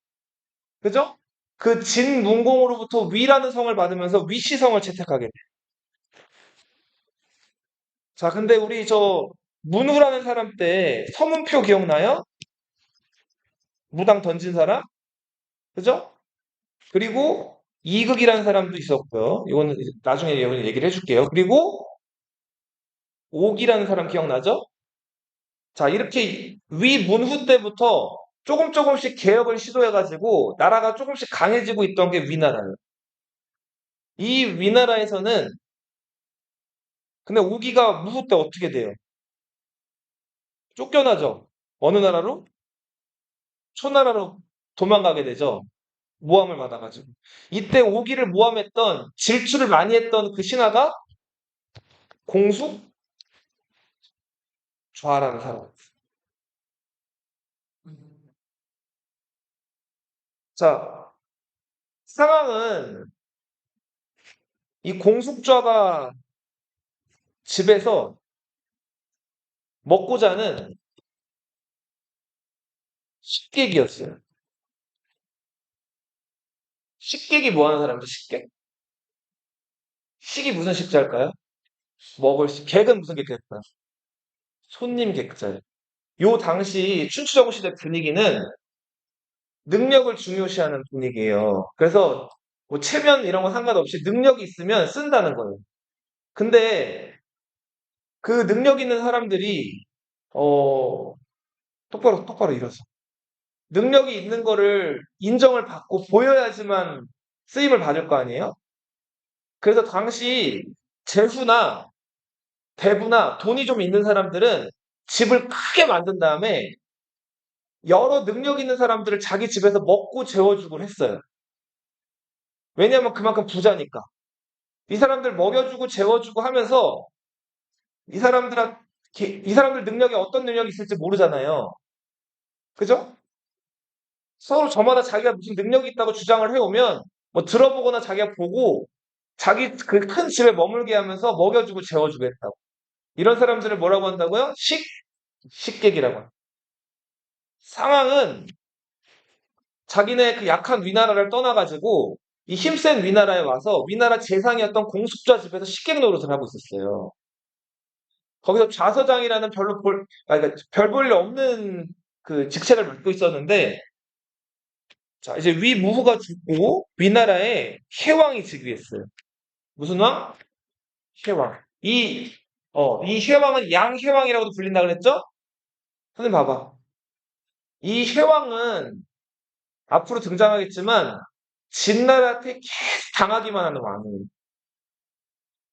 그죠? 그 진문공으로부터 위라는 성을 받으면서 위시성을 채택하게 돼. 자, 근데 우리 저 문후라는 사람 때 서문표 기억나요? 무당 던진 사람? 그죠? 그리고 이극이라는 사람도 있었고요. 이거는 나중에 얘기를 해줄게요. 그리고 옥이라는 사람 기억나죠? 자, 이렇게 위문후 때부터 조금 조금씩 개혁을 시도해가지고 나라가 조금씩 강해지고 있던 게 위나라예요. 이 위나라에서는 근데 옥이가 무후 때 어떻게 돼요? 쫓겨나죠? 어느 나라로? 초나라로 도망가게 되죠. 모함을 받아가지고. 이때 오기를 모함했던 질주를 많이 했던 그 신하가 공숙좌라는 사람. 자, 상황은 이 공숙좌가 집에서 먹고 자는 식객이었어요. 식객이 뭐 하는 사람이죠, 식객? 식이 무슨 식자일까요? 먹을 식. 객은 무슨 객자일까요? 손님 객자예요. 요 당시 춘추전국 시대 분위기는 능력을 중요시하는 분위기예요. 그래서 뭐 체면 이런 거 상관없이 능력이 있으면 쓴다는 거예요. 근데 그 능력 있는 사람들이 어 똑바로 일어서 능력이 있는 거를 인정을 받고 보여야지만 쓰임을 받을 거 아니에요? 그래서 당시 제후나 대부나 돈이 좀 있는 사람들은 집을 크게 만든 다음에 여러 능력 있는 사람들을 자기 집에서 먹고 재워주고 했어요. 왜냐하면 그만큼 부자니까. 이 사람들 먹여주고 재워주고 하면서 이 사람들한 이 사람들 능력에 어떤 능력이 있을지 모르잖아요. 그죠? 서로 저마다 자기가 무슨 능력이 있다고 주장을 해오면 뭐 들어보거나 자기가 보고 자기 그 큰 집에 머물게 하면서 먹여주고 재워주고 했다고. 이런 사람들을 뭐라고 한다고요? 식객이라고 합니다. 상황은 자기네 그 약한 위나라를 떠나가지고 이 힘센 위나라에 와서 위나라 재상이었던 공숙자 집에서 식객 노릇을 하고 있었어요. 거기서 좌서장이라는 그러니까 별 볼 일 없는 그 직책을 맡고 있었는데, 자, 이제 위무후가 죽고 위나라에 혜왕이 즉위했어요. 무슨 왕? 혜왕. 이 혜왕은 양혜왕이라고도 불린다 그랬죠? 선생님 봐봐. 이 혜왕은 앞으로 등장하겠지만 진나라한테 계속 당하기만 하는 왕이에요.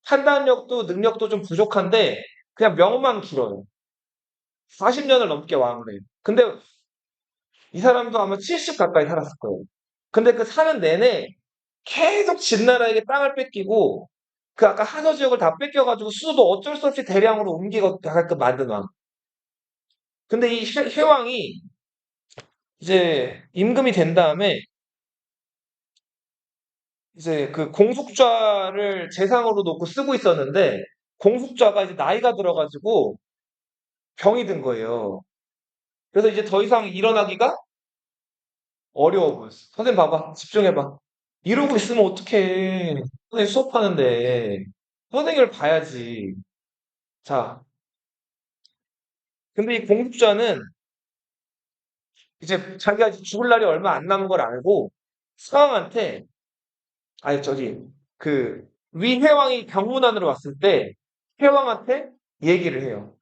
판단력도 능력도 좀 부족한데 그냥 명만 길어요. 40년을 넘게 왕을 해요. 근데 이 사람도 아마 70 가까이 살았을 거예요. 근데 그 사는 내내 계속 진나라에게 땅을 뺏기고 그 아까 하서 지역을 다 뺏겨가지고 수도 어쩔 수 없이 대량으로 옮기고 가끔 만든 왕. 근데 이 혜왕이 이제 임금이 된 다음에 이제 그 공숙좌를 재상으로 놓고 쓰고 있었는데 공숙좌가 이제 나이가 들어가지고 병이 든 거예요. 그래서 이제 더 이상 일어나기가 어려워 보였어. 선생님 봐봐. 집중해봐. 이러고 있으면 어떡해. 선생님 수업하는데. 선생님을 봐야지. 자, 근데 이 공급자는 이제 자기가 이제 죽을 날이 얼마 안 남은 걸 알고 상황한테, 아니, 그, 위회왕이 병문안으로 왔을 때 회왕한테 얘기를 해요.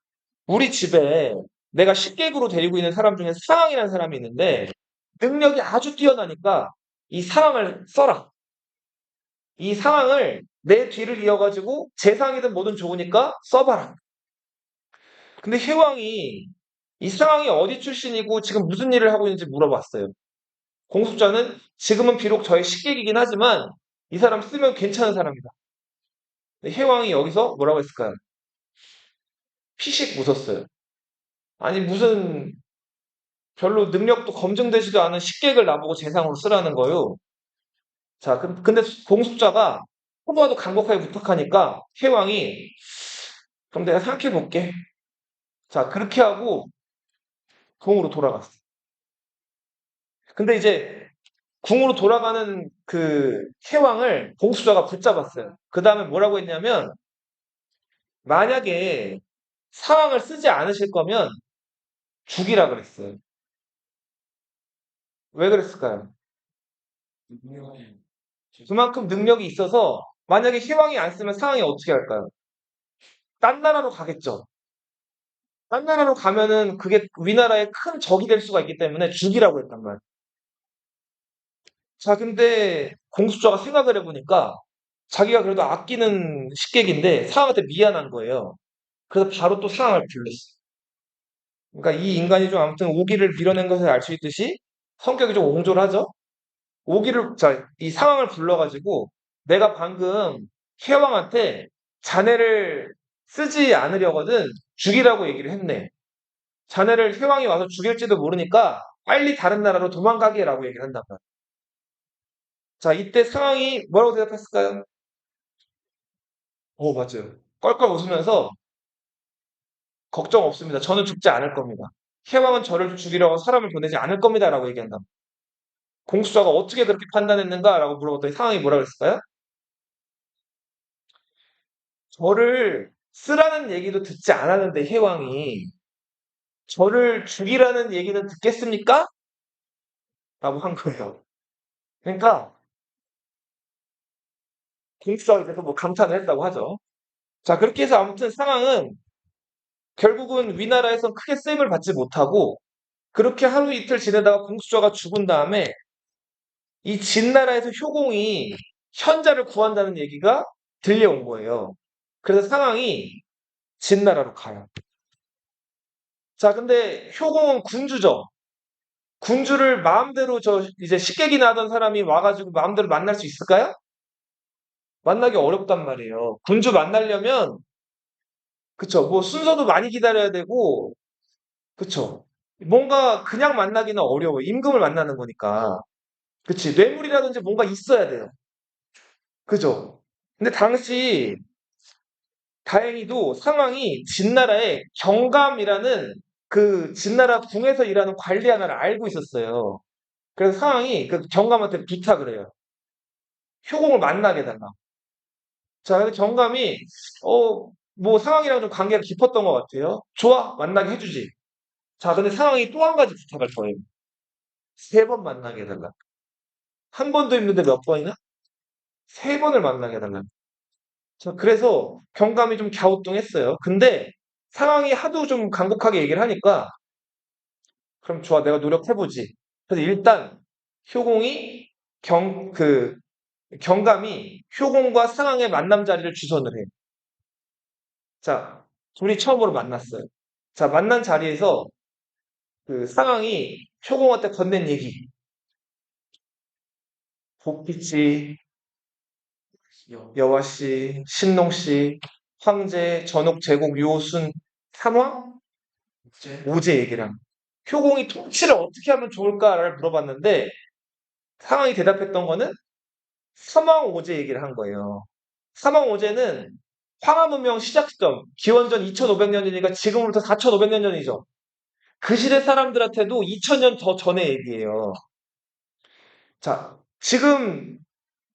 우리 집에 내가 식객으로 데리고 있는 사람 중에 상황이라는 사람이 있는데 능력이 아주 뛰어나니까 이 상황을 써라. 이 상황을 내 뒤를 이어가지고 재상이든 뭐든 좋으니까 써봐라. 근데 혜왕이 이 상황이 어디 출신이고 지금 무슨 일을 하고 있는지 물어봤어요. 공숙자는 지금은 비록 저의 식객이긴 하지만 이 사람 쓰면 괜찮은 사람이다. 근데 혜왕이 여기서 뭐라고 했을까요? 피식 웃었어요. 아니 무슨 별로 능력도 검증되지도 않은 식객을 나보고 재상으로 쓰라는 거요. 자, 근데 공숙자가 후보와도 간곡하게 부탁하니까 혜왕이 그럼 내가 생각해 볼게. 자, 그렇게 하고 궁으로 돌아갔어. 근데 이제 궁으로 돌아가는 그 혜왕을 공수자가 붙잡았어요. 그 다음에 뭐라고 했냐면 만약에 상황을 쓰지 않으실 거면 죽이라 그랬어요. 왜 그랬을까요? 그만큼 능력이 있어서 만약에 혜왕이 안 쓰면 상황이 어떻게 할까요? 딴 나라로 가겠죠. 딴 나라로 가면은 그게 위나라의 큰 적이 될 수가 있기 때문에 죽이라고 했단 말이에요. 자, 근데 공수처가 생각을 해보니까 자기가 그래도 아끼는 식객인데 상황한테 미안한 거예요. 그래서 바로 또 상황을 불렀어. 그러니까 이 인간이 좀 아무튼 오기를 빌어낸 것을 알 수 있듯이 성격이 좀 옹졸하죠? 이 상황을 불러가지고 내가 방금 혜왕한테 자네를 쓰지 않으려거든 죽이라고 얘기를 했네. 자네를 혜왕이 와서 죽일지도 모르니까 빨리 다른 나라로 도망가게라고 얘기를 한단 말이야. 자, 이때 상황이 뭐라고 대답했을까요? 맞아요. 껄껄 웃으면서 걱정 없습니다. 저는 죽지 않을 겁니다. 혜왕은 저를 죽이려고 사람을 보내지 않을 겁니다라고 얘기한다. 공수처가 어떻게 그렇게 판단했는가라고 물어봤더니 상황이 뭐라고 했을까요? 저를 쓰라는 얘기도 듣지 않았는데 혜왕이 저를 죽이라는 얘기는 듣겠습니까? 라고 한 거예요. 그러니까 공수처에 대해서 뭐 감탄을 했다고 하죠. 자, 그렇게 해서 아무튼 상황은 결국은 위나라에선 크게 쓰임을 받지 못하고 그렇게 하루 이틀 지내다가 공수처가 죽은 다음에 이 진나라에서 효공이 현자를 구한다는 얘기가 들려온 거예요. 그래서 상황이 진나라로 가요. 자, 근데 효공은 군주죠. 군주를 마음대로 이제 식객이나 하던 사람이 와가지고 마음대로 만날 수 있을까요? 만나기 어렵단 말이에요. 군주 만나려면, 그쵸. 뭐 순서도 많이 기다려야 되고, 그쵸. 뭔가 그냥 만나기는 어려워요. 임금을 만나는 거니까. 그치. 뇌물이라든지 뭔가 있어야 돼요. 그죠. 근데 당시 다행히도 상황이 진나라의 경감이라는 그 진나라 궁에서 일하는 관리 하나를 알고 있었어요. 그래서 상황이 그 경감한테 부탁을 해요. 효공을 만나게 해달라. 자, 근데 경감이, 뭐 상황이랑 좀 관계가 깊었던 것 같아요. 좋아, 만나게 해주지. 자, 근데 상황이 또 한 가지 부탁할 거예요. 세 번 만나게 해달라. 한 번도 힘든데 몇 번이나? 세 번을 만나게 해달라. 자, 그래서 경감이 좀 갸우뚱했어요. 근데 상황이 하도 좀 간곡하게 얘기를 하니까, 그럼 좋아, 내가 노력해보지. 그래서 일단 효공이 경감이 효공과 상황의 만남 자리를 주선을 해요. 자, 둘이 처음으로 만났어요. 자, 만난 자리에서 그 상황이 효공한테 건넨 얘기. 복희씨, 여화씨, 신농씨, 황제, 전옥, 제국, 유호순, 삼왕, 오제 얘기랑 효공이 통치를 어떻게 하면 좋을까를 물어봤는데 상황이 대답했던 거는 삼왕오제 얘기를 한 거예요. 삼왕오제는 황하문명 시작 시점, 기원전 2500년이니까 지금부터 4500년 전이죠. 그 시대 사람들한테도 2000년 더 전의 얘기예요. 자, 지금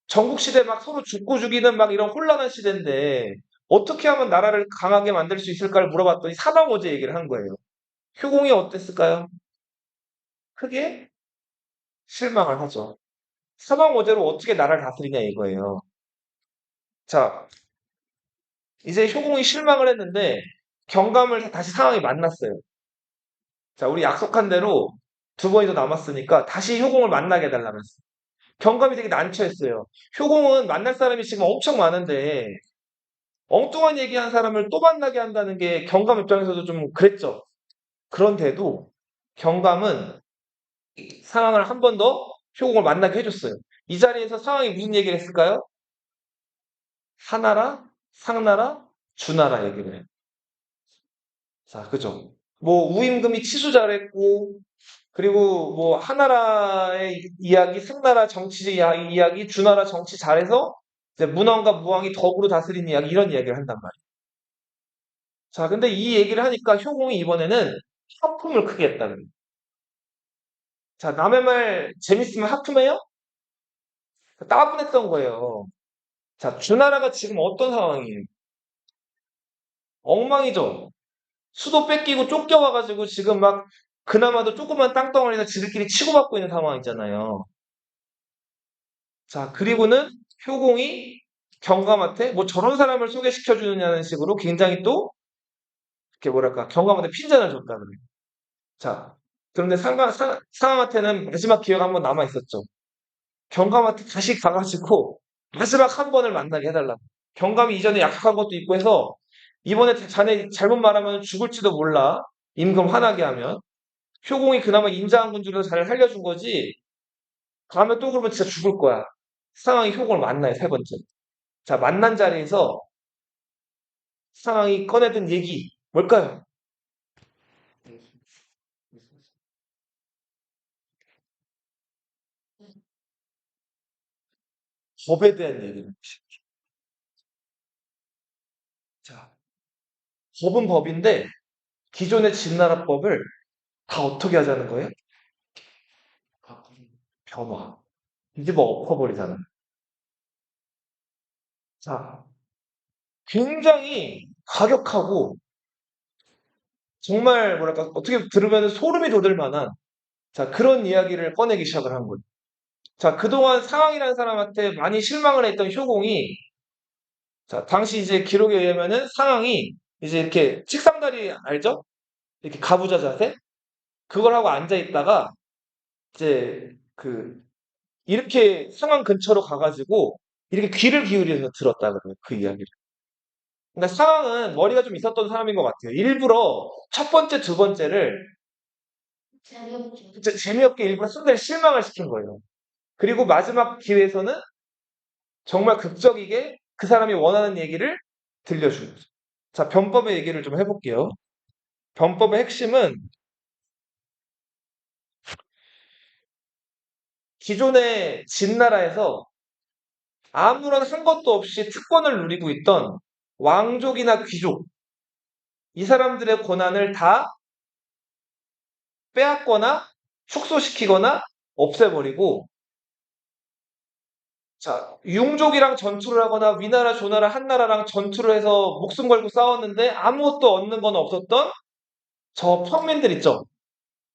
전국시대 막 서로 죽고 죽이는 막 이런 혼란한 시대인데 어떻게 하면 나라를 강하게 만들 수 있을까를 물어봤더니 삼왕오제 얘기를 한 거예요. 효공이 어땠을까요? 크게 실망을 하죠. 삼왕오제로 어떻게 나라를 다스리냐 이거예요. 자, 이제 효공이 실망을 했는데 경감을 다시 상황이 만났어요. 자, 우리 약속한 대로 두 번이 더 남았으니까 다시 효공을 만나게 해달라면서. 경감이 되게 난처했어요. 효공은 만날 사람이 지금 엄청 많은데 엉뚱한 얘기한 사람을 또 만나게 한다는 게 경감 입장에서도 좀 그랬죠. 그런데도 경감은 상황을 한 번 더 효공을 만나게 해줬어요. 이 자리에서 상황이 무슨 얘기를 했을까요? 하나라, 상나라, 주나라 얘기를 해요. 자, 그죠? 뭐 우임금이 치수 잘했고 그리고 뭐 하나라의 이야기, 상나라 정치 이야기, 주나라 정치 잘해서 이제 문왕과 무왕이 덕으로 다스린 이야기 이런 이야기를 한단 말이에요. 자, 근데 이 얘기를 하니까 효공이 이번에는 하품을 크게 했다는 거예요. 자, 남의 말 재밌으면 하품해요? 따분했던 거예요. 자, 주나라가 지금 어떤 상황이에요? 엉망이죠. 수도 뺏기고 쫓겨와가지고 지금 막 그나마도 조그만 땅덩어리에서 지들끼리 치고받고 있는 상황이잖아요. 자, 그리고는 효공이 경감한테 뭐 저런 사람을 소개시켜 주느냐는 식으로 굉장히 또 이렇게 뭐랄까 경감한테 핀잔을 줬다 그래요. 자, 그런데 상황한테는 마지막 기회가 한 번 남아 있었죠. 경감한테 다시 가가지고 마지막 한 번을 만나게 해달라고. 경감이 이전에 약속한 것도 있고 해서 이번에 자네 잘못 말하면 죽을지도 몰라. 임금 화나게 하면. 효공이 그나마 인자한 군주라서 잘 살려준 거지. 다음에 또 그러면 진짜 죽을 거야. 상황이 효공을 만나요, 세 번째. 자, 만난 자리에서 상황이 꺼내든 얘기, 뭘까요? 법에 대한 얘기를. 자, 법은 법인데, 기존의 진나라법을 다 어떻게 하자는 거예요? 변화. 뒤집어 엎어버리잖아요. 자, 굉장히 과격하고, 정말 뭐랄까, 어떻게 들으면 소름이 돋을 만한, 자, 그런 이야기를 꺼내기 시작을 한 거예요. 자, 그동안 상황이라는 사람한테 많이 실망을 했던 효공이, 자, 당시 이제 기록에 의하면은 상황이 이제 이렇게 책상다리 알죠? 이렇게 가부좌 자세? 그걸 하고 앉아 있다가 이제 이렇게 상황 근처로 가가지고 이렇게 귀를 기울여서 들었다 그래요. 그 이야기를. 그러니까 상황은 머리가 좀 있었던 사람인 것 같아요. 일부러 첫 번째, 두 번째를 진짜 재미없게 일부러 상대를 실망을 시킨 거예요. 그리고 마지막 기회에서는 정말 극적이게 그 사람이 원하는 얘기를 들려주는 거죠. 자, 변법의 얘기를 좀 해볼게요. 변법의 핵심은 기존의 진나라에서 아무런 한 것도 없이 특권을 누리고 있던 왕족이나 귀족, 이 사람들의 권한을 다 빼앗거나 축소시키거나 없애버리고, 자, 융족이랑 전투를 하거나 위나라, 조나라, 한나라랑 전투를 해서 목숨 걸고 싸웠는데 아무것도 얻는 건 없었던 저 평민들 있죠.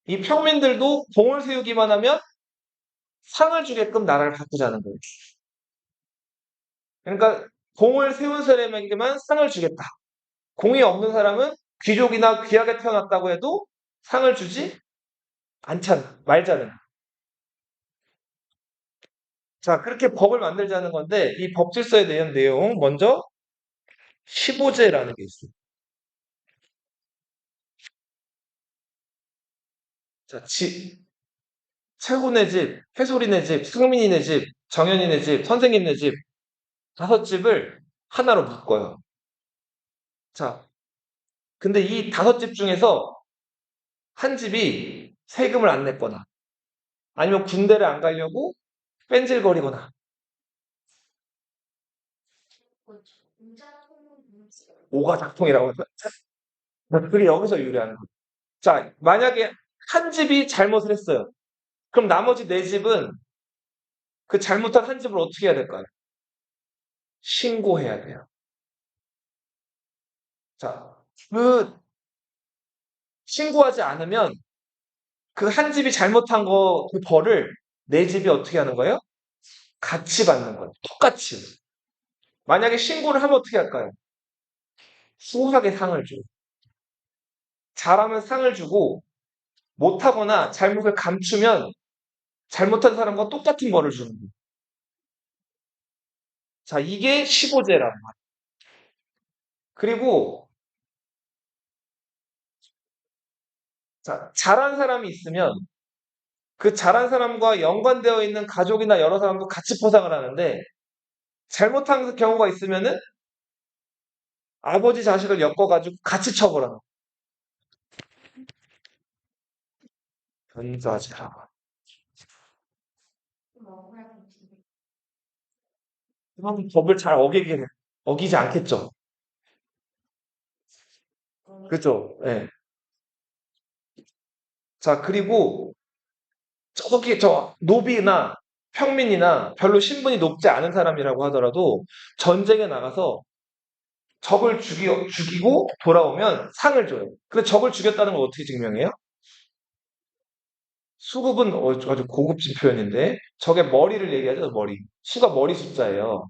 이 평민들도 공을 세우기만 하면 상을 주게끔 나라를 바꾸자는 거예요. 그러니까 공을 세운 사람에게만 상을 주겠다. 공이 없는 사람은 귀족이나 귀하게 태어났다고 해도 상을 주지 않잖아. 말자는. 자, 그렇게 법을 만들자는 건데 이 법질서에 대한 내용 먼저 15제라는 게 있어요. 자, 채군의 집, 해솔이네 집, 승민이네 집, 정연이네 집, 선생님네 집, 다섯 집을 하나로 묶어요. 자, 근데 이 다섯 집 중에서 한 집이 세금을 안 냈거나 아니면 군대를 안 가려고 뺀질거리거나 오가작통이라고 해서 그게 여기서 유래하는 거예요. 자, 만약에 한 집이 잘못을 했어요. 그럼 나머지 네 집은 그 잘못한 한 집을 어떻게 해야 될까요? 신고해야 돼요. 자, 그 신고하지 않으면 그 한 집이 잘못한 거, 그 벌을 네 집이 어떻게 하는 거예요? 같이 받는 거예요. 똑같이. 만약에 신고를 하면 어떻게 할까요? 후하게 상을 줘요. 잘하면 상을 주고 못하거나 잘못을 감추면 잘못한 사람과 똑같은 벌을 주는 거예요. 자, 이게 15제라는 말이에요. 그리고 자, 잘한 사람이 있으면 그 잘한 사람과 연관되어 있는 가족이나 여러 사람도 같이 포상을 하는데 잘못한 경우가 있으면은 아버지 자식을 엮어가지고 같이 처벌하는 거예요. 변자제라고. 그럼 법을 잘 어기지 않겠죠. 그죠? 예. 자, 그리고 저기 저 노비나 평민이나 별로 신분이 높지 않은 사람이라고 하더라도 전쟁에 나가서 죽이고 돌아오면 상을 줘요. 근데 적을 죽였다는 걸 어떻게 증명해요? 수급은 아주 고급진 표현인데 적의 머리를 얘기하죠, 머리. 수가 머리 숫자예요.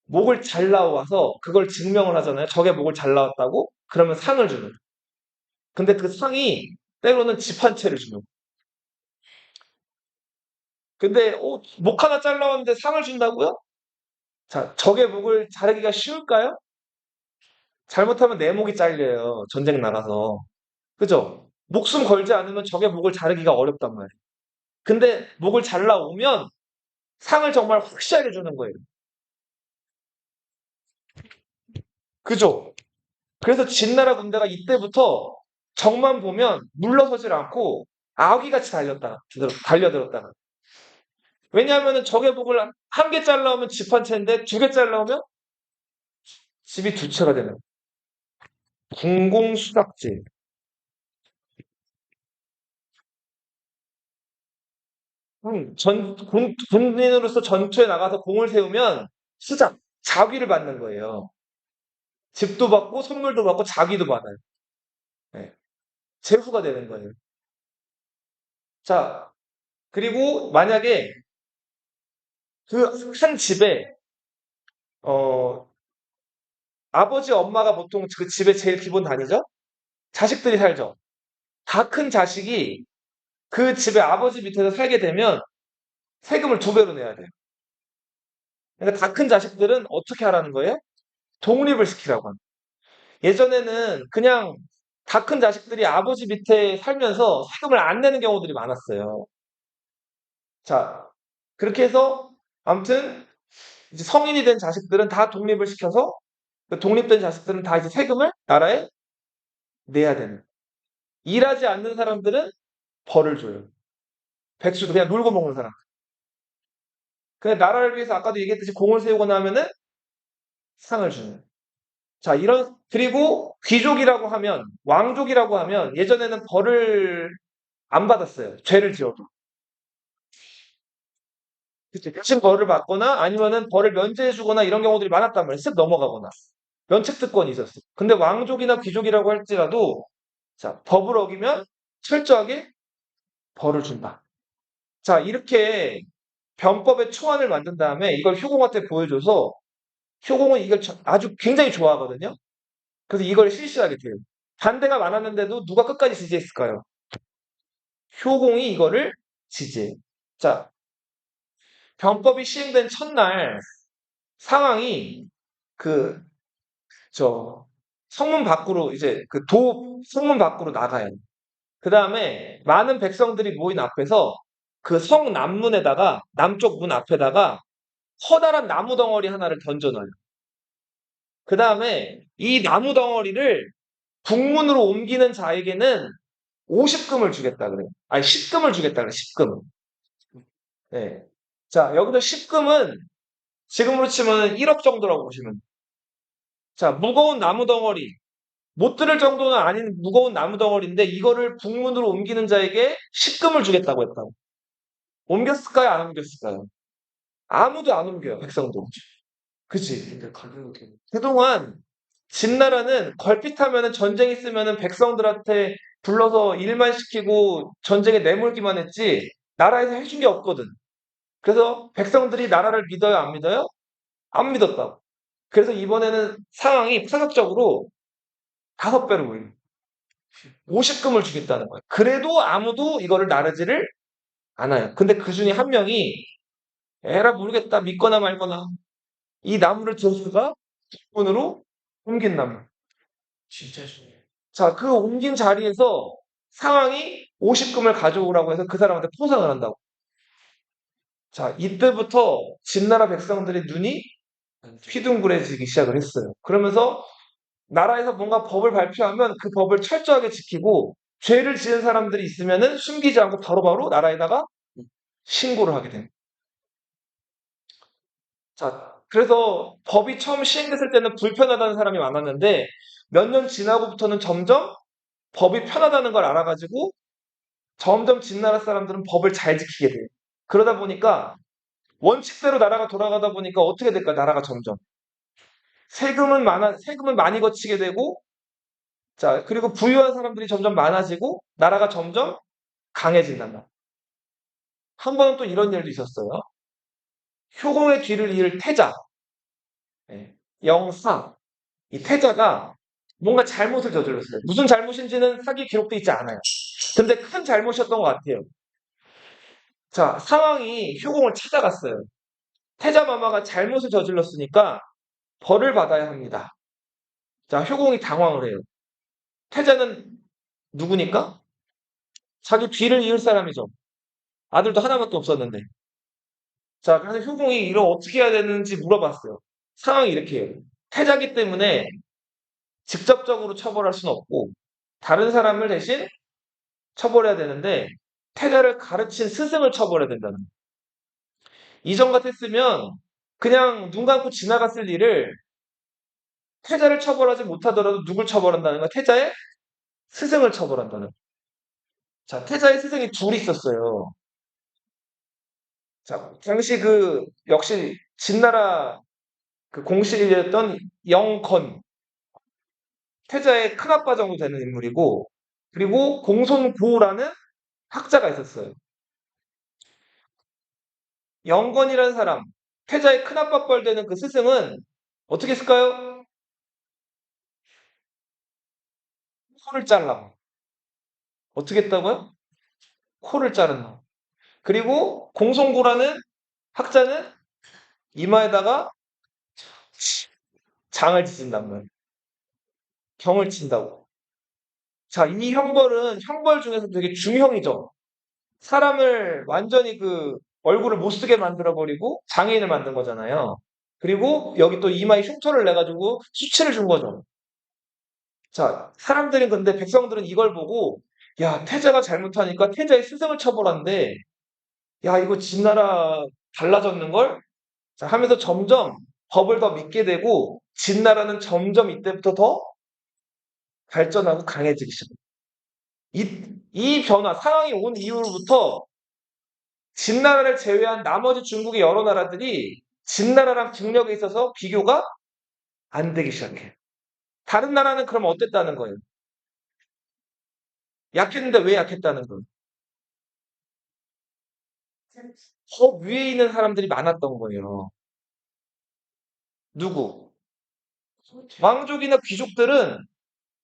목을 잘 나와서 그걸 증명을 하잖아요. 적의 목을 잘 나왔다고? 그러면 상을 주는 거예요. 근데 그 상이 때로는 집 한 채를 주는 거예요. 근데 목 하나 잘라왔는데 상을 준다고요? 자, 적의 목을 자르기가 쉬울까요? 잘못하면 내 목이 잘려요. 전쟁 나가서. 그죠? 목숨 걸지 않으면 적의 목을 자르기가 어렵단 말이에요. 근데 목을 잘라오면 상을 정말 확실하게 주는 거예요. 그죠? 그래서 진나라 군대가 이때부터 적만 보면 물러서질 않고 아귀같이 달려들었다가. 왜냐하면 적의 목을 한 개 잘라오면 집 한 채인데 두 개 잘라오면 집이 두 채가 되는 거예요. 군공수락제. 군인으로서 전투에 나가서 공을 세우면 수작, 자귀를 받는 거예요. 집도 받고 선물도 받고 자귀도 받아요. 네. 제후가 되는 거예요. 자, 그리고 만약에 그 한 집에 어, 아버지 엄마가 보통 그 집에 제일 기본 단위죠? 자식들이 살죠. 다 큰 자식이 그 집에 아버지 밑에서 살게 되면 세금을 두 배로 내야 돼요. 그러니까 다 큰 자식들은 어떻게 하라는 거예요? 독립을 시키라고 합니다. 예전에는 그냥 다 큰 자식들이 아버지 밑에 살면서 세금을 안 내는 경우들이 많았어요. 자, 그렇게 해서 아무튼 이제 성인이 된 자식들은 다 독립을 시켜서 그 독립된 자식들은 다 이제 세금을 나라에 내야 되는. 일하지 않는 사람들은 벌을 줘요. 백수도 그냥 놀고 먹는 사람. 그냥 나라를 위해서 아까도 얘기했듯이 공을 세우거나 하면은 상을 주는. 자, 그리고 귀족이라고 하면, 왕족이라고 하면 예전에는 벌을 안 받았어요. 죄를 지어도. 그치? 대신 벌을 받거나 아니면은 벌을 면제해주거나 이런 경우들이 많았단 말이에요. 쓱 넘어가거나. 면책특권이 있었어. 근데 왕족이나 귀족이라고 할지라도, 자, 법을 어기면 철저하게 벌을 준다. 자, 이렇게 변법의 초안을 만든 다음에 이걸 효공한테 보여줘서 효공은 이걸 아주 굉장히 좋아하거든요. 그래서 이걸 실시하게 돼요. 반대가 많았는데도 누가 끝까지 지지했을까요? 효공이 이거를 지지해. 자, 변법이 시행된 첫날 상황이 그, 성문 밖으로 이제 성문 밖으로 나가요. 그 다음에 많은 백성들이 모인 앞에서 그 성 남문에다가, 남쪽 문 앞에다가 커다란 나무 덩어리 하나를 던져놔요. 그 다음에 이 나무 덩어리를 북문으로 옮기는 자에게는 50금을 주겠다 그래요. 아니, 10금을 주겠다 그래요. 10금. 네. 자, 여기서 10금은 지금으로 치면 1억 정도라고 보시면 돼요. 자, 무거운 나무 덩어리. 못 들을 정도는 아닌 무거운 나무 덩어리인데 이거를 북문으로 옮기는 자에게 10금을 주겠다고 했다고. 옮겼을까요? 안 옮겼을까요? 아무도 안 옮겨요. 백성도. 그치? 그동안 진나라는 걸핏하면은 전쟁 있으면은 백성들한테 불러서 일만 시키고 전쟁에 내몰기만 했지 나라에서 해준 게 없거든. 그래서 백성들이 나라를 믿어요, 안 믿어요? 안 믿었다고. 그래서 이번에는 상황이 파격적으로 5배로 보여요. 50금을 주겠다는 거예요. 그래도 아무도 이거를 나르지를 않아요. 근데 그 중에 한 명이 에라 모르겠다 믿거나 말거나 이 나무를 들어서가 문으로 옮긴 나무. 진짜 중요해요. 자, 그 옮긴 자리에서 상황이 50금을 가져오라고 해서 그 사람한테 포상을 한다고. 자, 이때부터 진나라 백성들의 눈이 휘둥그레지기 시작을 했어요. 그러면서 나라에서 뭔가 법을 발표하면 그 법을 철저하게 지키고 죄를 지은 사람들이 있으면은 숨기지 않고 바로바로 나라에다가 신고를 하게 됩니다. 자, 그래서 법이 처음 시행됐을 때는 불편하다는 사람이 많았는데 몇 년 지나고부터는 점점 법이 편하다는 걸 알아가지고 점점 진나라 사람들은 법을 잘 지키게 돼요. 그러다 보니까 원칙대로 나라가 돌아가다 보니까 어떻게 될까? 나라가 점점 세금은 많이 거치게 되고, 자, 그리고 부유한 사람들이 점점 많아지고 나라가 점점 강해진단 말이에요. 한 번은 또 이런 일도 있었어요. 효공의 뒤를 이을 태자, 예, 영사, 이 태자가 뭔가 잘못을 저질렀어요. 무슨 잘못인지는 사기에 기록돼 있지 않아요. 근데 큰 잘못이었던 것 같아요. 자, 상황이 효공을 찾아갔어요. 태자 마마가 잘못을 저질렀으니까 벌을 받아야 합니다. 자, 효공이 당황을 해요. 태자는 누구니까? 자기 뒤를 이을 사람이죠. 아들도 하나밖에 없었는데. 자, 그래서 효공이 이걸 어떻게 해야 되는지 물어봤어요. 상황이 이렇게 해요. 태자기 때문에 직접적으로 처벌할 수는 없고 다른 사람을 대신 처벌해야 되는데 태자를 가르친 스승을 처벌해야 된다는 거예요. 이전 같았으면 그냥 눈 감고 지나갔을 일을 태자를 처벌하지 못하더라도 누굴 처벌한다는 거야? 태자의 스승을 처벌한다는 거예요. 자, 태자의 스승이 둘이 있었어요. 자, 당시 역시 진나라 그 공실이었던 영건, 태자의 큰아빠 정도 되는 인물이고, 그리고 공손고라는 학자가 있었어요. 영건이라는 사람, 태자의 큰아빠 뻘 되는 그 스승은 어떻게 했을까요? 코를 잘라. 어떻게 했다고요? 코를 자른 놈. 그리고 공손고라는 학자는 이마에다가 장을 지진단 말이에요. 경을 친다고. 자, 이 형벌은 형벌 중에서 되게 중형이죠. 사람을 완전히 그 얼굴을 못 쓰게 만들어버리고 장애인을 만든 거잖아요. 그리고 여기 또 이마에 흉터를 내가지고 수치를 준 거죠. 자, 사람들이 근데 백성들은 이걸 보고 야, 태자가 잘못하니까 태자의 스승을 처벌한대. 야, 이거 진나라 달라졌는걸? 자, 하면서 점점 법을 더 믿게 되고 진나라는 점점 이때부터 더 발전하고 강해지기 시작합니다. 이 변화, 상황이 온 이후로부터 진나라를 제외한 나머지 중국의 여러 나라들이 진나라랑 국력에 있어서 비교가 안 되기 시작해요. 다른 나라는 그럼 어땠다는 거예요? 약했는데 왜 약했다는 거예요? 더 위에 있는 사람들이 많았던 거예요. 누구? 왕족이나 귀족들은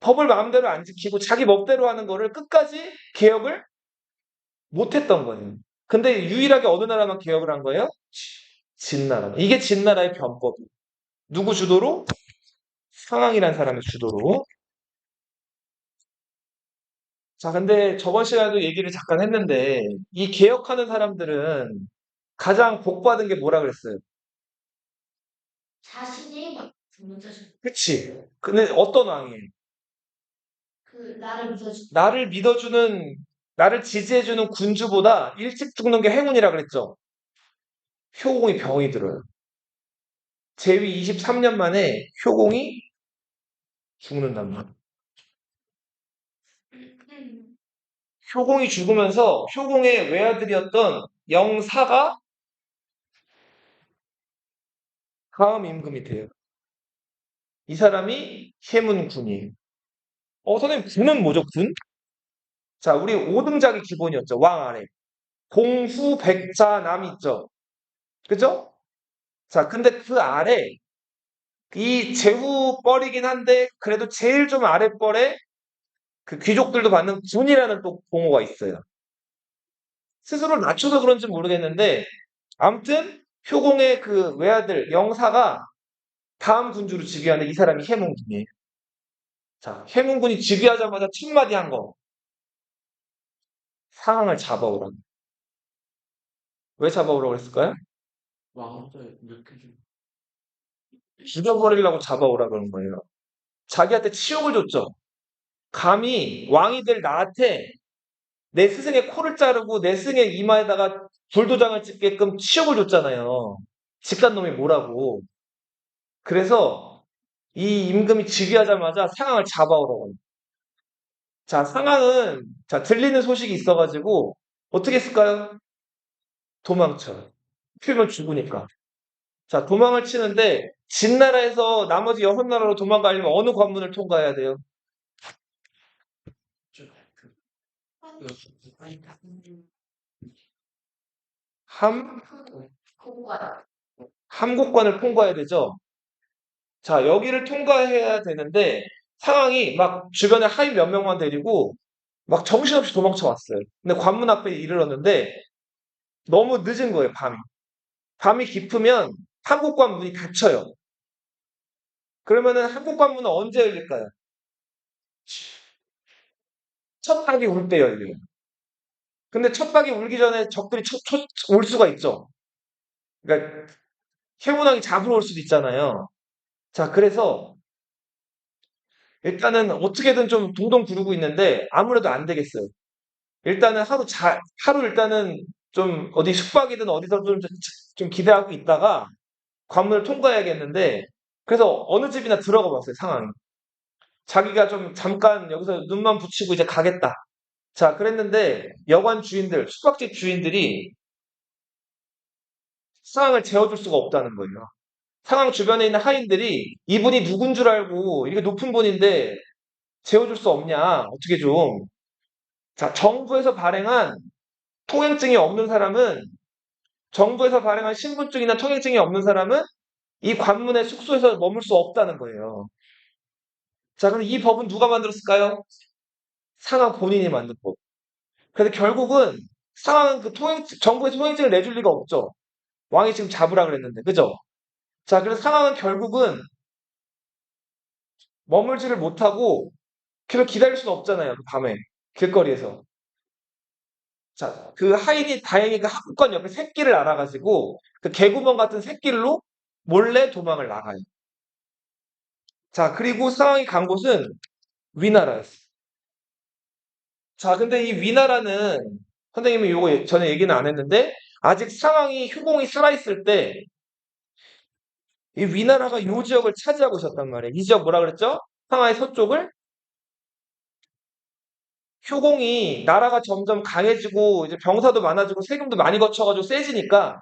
법을 마음대로 안 지키고 자기 멋대로 하는 거를 끝까지 개혁을 못 했던 거예요. 근데 유일하게 어느 나라만 개혁을 한 거예요? 진나라. 이게 진나라의 변법이에요. 누구 주도로? 상황이라는 사람의 주도로. 자, 근데 저번 시간에도 얘기를 잠깐 했는데, 이 개혁하는 사람들은 가장 복 받은 게 뭐라 그랬어요? 자신이 먼저 그치? 근데 어떤 왕이에요? 그 나를 믿어주 나를 믿어주는, 나를 지지해주는 군주보다 일찍 죽는 게 행운이라 그랬죠? 효공이 병이 들어요. 제위 23년 만에 효공이 죽는단 말이에요. 효공이 죽으면서 효공의 외아들이었던 영사가 다음 임금이 돼요. 이 사람이 해문군이에요. 선생님, 군은 뭐죠, 군? 자, 우리 5등작이 기본이었죠. 왕 아래. 공후, 백자, 남 있죠. 그죠? 자, 근데 그 아래, 이 제후뻘이긴 한데, 그래도 제일 좀 아랫벌에 그 귀족들도 받는 군이라는 또 봉호가 있어요. 스스로를 낮춰서 그런지 모르겠는데, 아무튼, 효공의 그 외아들, 영사가 다음 군주로 즉위하는 이 사람이 해문군이에요. 자, 해문군이 즉위하자마자 첫 마디 한 거. 상황을 잡아오라. 왜 잡아오라고 했을까요? 왕자의 이렇게 좀 죽여버리려고 잡아오라 그런 거예요. 자기한테 치욕을 줬죠. 감히 왕이 될 나한테 내 스승의 코를 자르고 내 스승의 이마에다가 불도장을 찍게끔 치욕을 줬잖아요. 직간놈이 뭐라고. 그래서 이 임금이 즉위하자마자 상황을 잡아오라고 합니다. 자, 상황은 자 들리는 소식이 있어가지고 어떻게 했을까요? 도망쳐요. 피면 죽으니까. 자, 도망을 치는데 진나라에서 나머지 여섯 나라로 도망가려면 어느 관문을 통과해야 돼요? 함, 공부하다. 함곡관을 통과해야 되죠. 자, 여기를 통과해야 되는데 상황이 막 주변에 하인 몇 명만 데리고 막 정신없이 도망쳐 왔어요. 근데 관문 앞에 이르렀는데 너무 늦은 거예요, 밤이. 밤이 깊으면 함곡관 문이 닫혀요. 그러면은 함곡관 문은 언제 열릴까요? 첫 박이 울 때 열려요. 근데 첫 박이 울기 전에 적들이 올 수가 있죠. 그러니까 해문왕이 잡으러 올 수도 있잖아요. 자, 그래서 일단은 어떻게든 좀 동동 구르고 있는데 아무래도 안 되겠어요. 일단은 하루 일단은 좀 어디 숙박이든 어디서 좀 기대하고 있다가 관문을 통과해야겠는데 그래서 어느 집이나 들어가 봤어요, 상황이. 자기가 좀 잠깐 여기서 눈만 붙이고 이제 가겠다. 자, 그랬는데 여관 주인들, 숙박집 주인들이 상황을 재워줄 수가 없다는 거예요. 상황 주변에 있는 하인들이 이분이 누군 줄 알고 이게 높은 분인데 재워줄 수 없냐? 어떻게 좀. 자, 정부에서 발행한 통행증이 없는 사람은 정부에서 발행한 신분증이나 통행증이 없는 사람은 이 관문의 숙소에서 머물 수 없다는 거예요. 자, 그럼 이 법은 누가 만들었을까요? 상황 본인이 만든 법. 그래서 결국은 상황은 그 정부의 통행증을 내줄 리가 없죠. 왕이 지금 잡으라 그랬는데, 그죠? 자, 그래서 상황은 결국은 머물지를 못하고 계속 기다릴 수는 없잖아요. 그 밤에 길거리에서. 자, 그 하인이 다행히 그 합권 옆에 새길을 알아가지고 그 개구멍 같은 새길로 몰래 도망을 나가요. 자, 그리고 상황이 간 곳은 위나라였어요. 자, 근데 이 위나라는 선생님이 요거 전에 얘기는 안 했는데 아직 상황이 휴공이 살아있을 때 이 위나라가 요 지역을 차지하고 있었단 말이에요. 이 지역 뭐라 그랬죠? 상하이 서쪽을 휴공이 나라가 점점 강해지고 이제 병사도 많아지고 세금도 많이 거쳐가지고 세지니까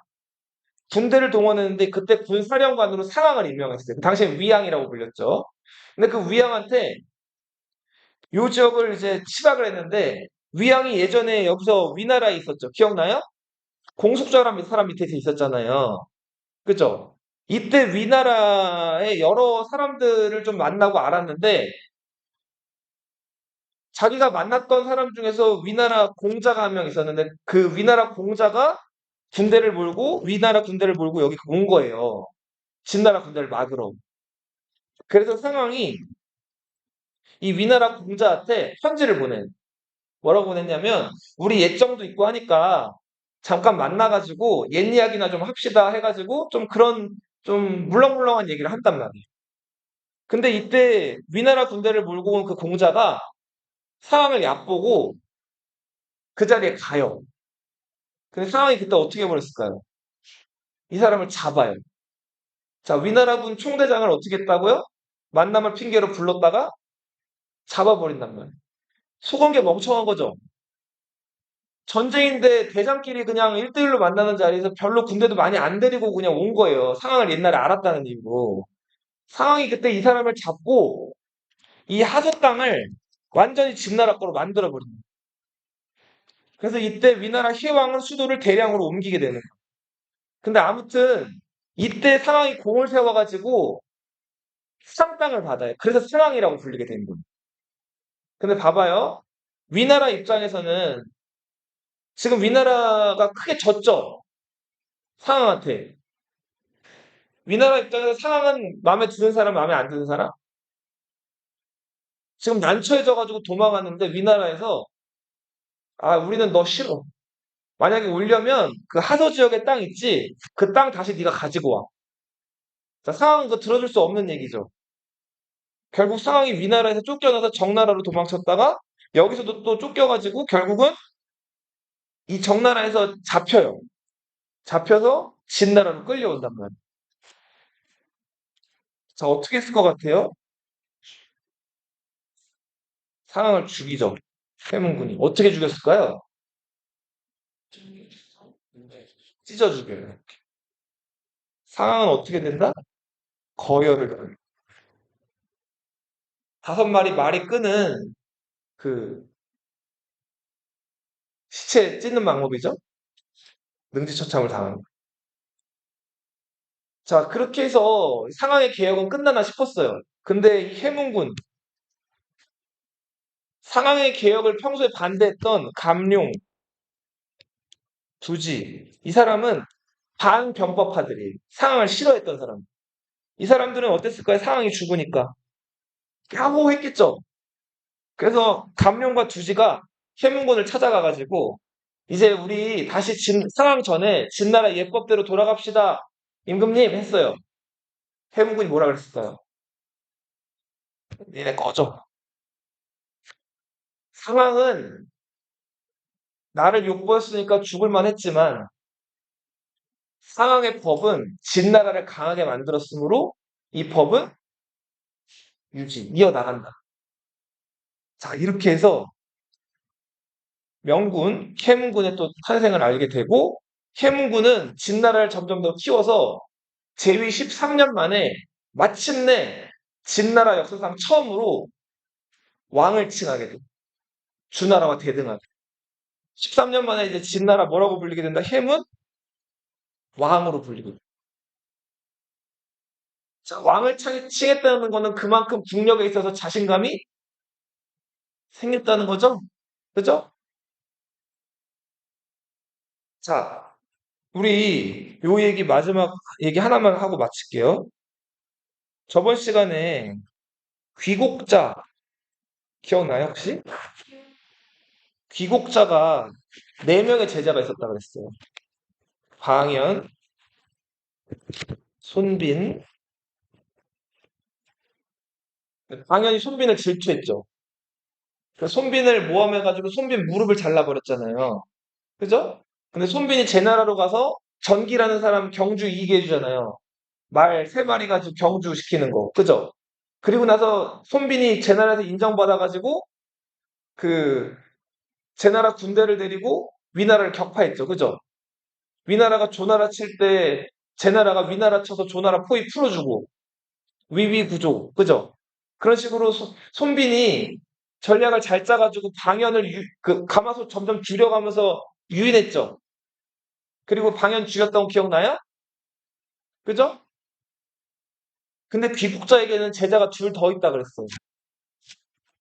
군대를 동원했는데 그때 군사령관으로 상황을 임명했어요. 그 당시에 위양이라고 불렸죠. 근데 그 위양한테 요 지역을 이제 치박을 했는데 위양이 예전에 여기서 위나라에 있었죠. 기억나요? 공숙자라는 사람 밑에 있었잖아요. 그죠? 이때 위나라의 여러 사람들을 좀 만나고 알았는데 자기가 만났던 사람 중에서 위나라 공자가 한 명 있었는데 그 위나라 공자가 군대를 몰고 위나라 군대를 몰고 여기 온 거예요. 진나라 군대를 막으러. 그래서 상황이 이 위나라 공자한테 편지를 보내. 뭐라고 보냈냐면 우리 예정도 있고 하니까 잠깐 만나가지고 옛 이야기나 좀 합시다 해가지고 좀 그런 좀 물렁물렁한 얘기를 한단 말이에요. 근데 이때 위나라 군대를 몰고 온 그 공자가 상황을 얕보고 그 자리에 가요. 근데 상황이 그때 어떻게 버렸을까요? 이 사람을 잡아요. 자, 위나라군 총대장을 어떻게 했다고요? 만남을 핑계로 불렀다가 잡아버린단 말이에요. 속은 게 멍청한 거죠. 전쟁인데 대장끼리 그냥 1대1로 만나는 자리에서 별로 군대도 많이 안 데리고 그냥 온 거예요. 상황을 옛날에 알았다는 이유로. 상황이 그때 이 사람을 잡고 이 하소 땅을 완전히 진나라 거로 만들어버립니다. 그래서 이때 위나라 희왕은 수도를 대량으로 옮기게 되는 거예요. 근데 아무튼 이때 상황이 공을 세워가지고 수상 땅을 받아요. 그래서 상황이라고 불리게 된 거예요. 근데 봐봐요. 위나라 입장에서는 지금 위나라가 크게 졌죠. 상황한테. 위나라 입장에서 상황은 마음에 드는 사람, 마음에 안 드는 사람? 지금 난처해져가지고 도망갔는데 위나라에서 아 우리는 너 싫어. 만약에 오려면 그 하서 지역에 땅 있지? 그 땅 다시 네가 가지고 와. 자, 상황은 그거 들어줄 수 없는 얘기죠. 결국 상황이 위나라에서 쫓겨나서 정나라로 도망쳤다가 여기서도 또 쫓겨가지고 결국은 이 정나라에서 잡혀요. 잡혀서 진나라로 끌려온단 말이에요. 자, 어떻게 했을 것 같아요? 상황을 죽이죠. 해문군이. 어떻게 죽였을까요? 찢어 죽여요. 상황은 어떻게 된다? 거열을 당해요. 5마리 말이 끄는 그 시체 찢는 방법이죠. 능지처참을 당한 거예요. 자, 그렇게 해서 상황의 개혁은 끝나나 싶었어요. 근데 이 해문군, 상황의 개혁을 평소에 반대했던 감룡, 두지, 이 사람은 반병법파들이 상황을 싫어했던 사람. 이 사람들은 어땠을까요? 상황이 죽으니까. 야호했겠죠. 그래서 감룡과 두지가 해문군을 찾아가가지고 이제 우리 다시 상황 전에 진나라 예법대로 돌아갑시다. 임금님 했어요. 해문군이 뭐라 그랬을까요? 니네 꺼져. 상황은 나를 욕보였으니까 죽을 만했지만 상황의 법은 진나라를 강하게 만들었으므로 이 법은 이어나간다. 자, 이렇게 해서 명군, 해문군의 또 탄생을 알게 되고 해문군은 진나라를 점점 더 키워서 제위 13년 만에 마침내 진나라 역사상 처음으로 왕을 칭하게 돼. 주나라와 대등하게. 13년 만에 이제 진나라 뭐라고 불리게 된다? 해문? 왕으로 불리고. 자, 왕을 칭했다는 거는 그만큼 국력에 있어서 자신감이 생겼다는 거죠? 그죠? 자, 우리 요 얘기 마지막 얘기 하나만 하고 마칠게요. 저번 시간에 귀곡자 기억나요, 혹시? 귀곡자가 네 명의 제자가 있었다 그랬어요. 방현, 손빈. 방현이 손빈을 질투했죠. 그래서 손빈을 모함해가지고 손빈 무릎을 잘라버렸잖아요. 그죠? 근데 손빈이 제 나라로 가서 전기라는 사람 경주 이기게 해주잖아요. 말 세 마리 가지고 경주 시키는 거. 그죠? 그리고 나서 손빈이 제 나라에서 인정받아가지고 그 제 나라 군대를 데리고 위나라를 격파했죠. 그죠? 위나라가 조나라 칠 때 제 나라가 위나라 쳐서 조나라 포위 풀어주고 위위구조. 그죠? 그런 식으로 손빈이 전략을 잘 짜가지고 방연을 그 가마솥 점점 줄여가면서 유인했죠. 그리고 방연 죽였던 거 기억나요? 그죠? 근데 귀국자에게는 제자가 둘 더 있다 그랬어요.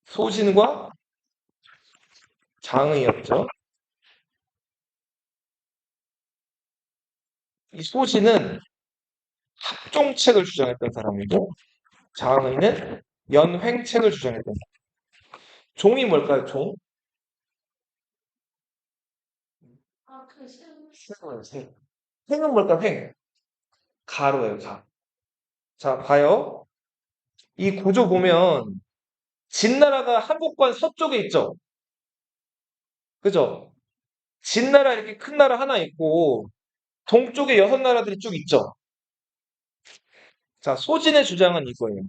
소신과 장의였죠. 이 소신은 합종책을 주장했던 사람이고 장의는 연횡책을 주장했던 사람. 종이 뭘까요? 종? 아, 그 생은 생. 생은 뭘까요? 횡. 가로예요. 가. 자, 봐요. 이 구조 보면 진나라가 한복관 서쪽에 있죠. 그죠? 진나라 이렇게 큰 나라 하나 있고 동쪽에 여섯 나라들이 쭉 있죠. 자, 소진의 주장은 이거예요.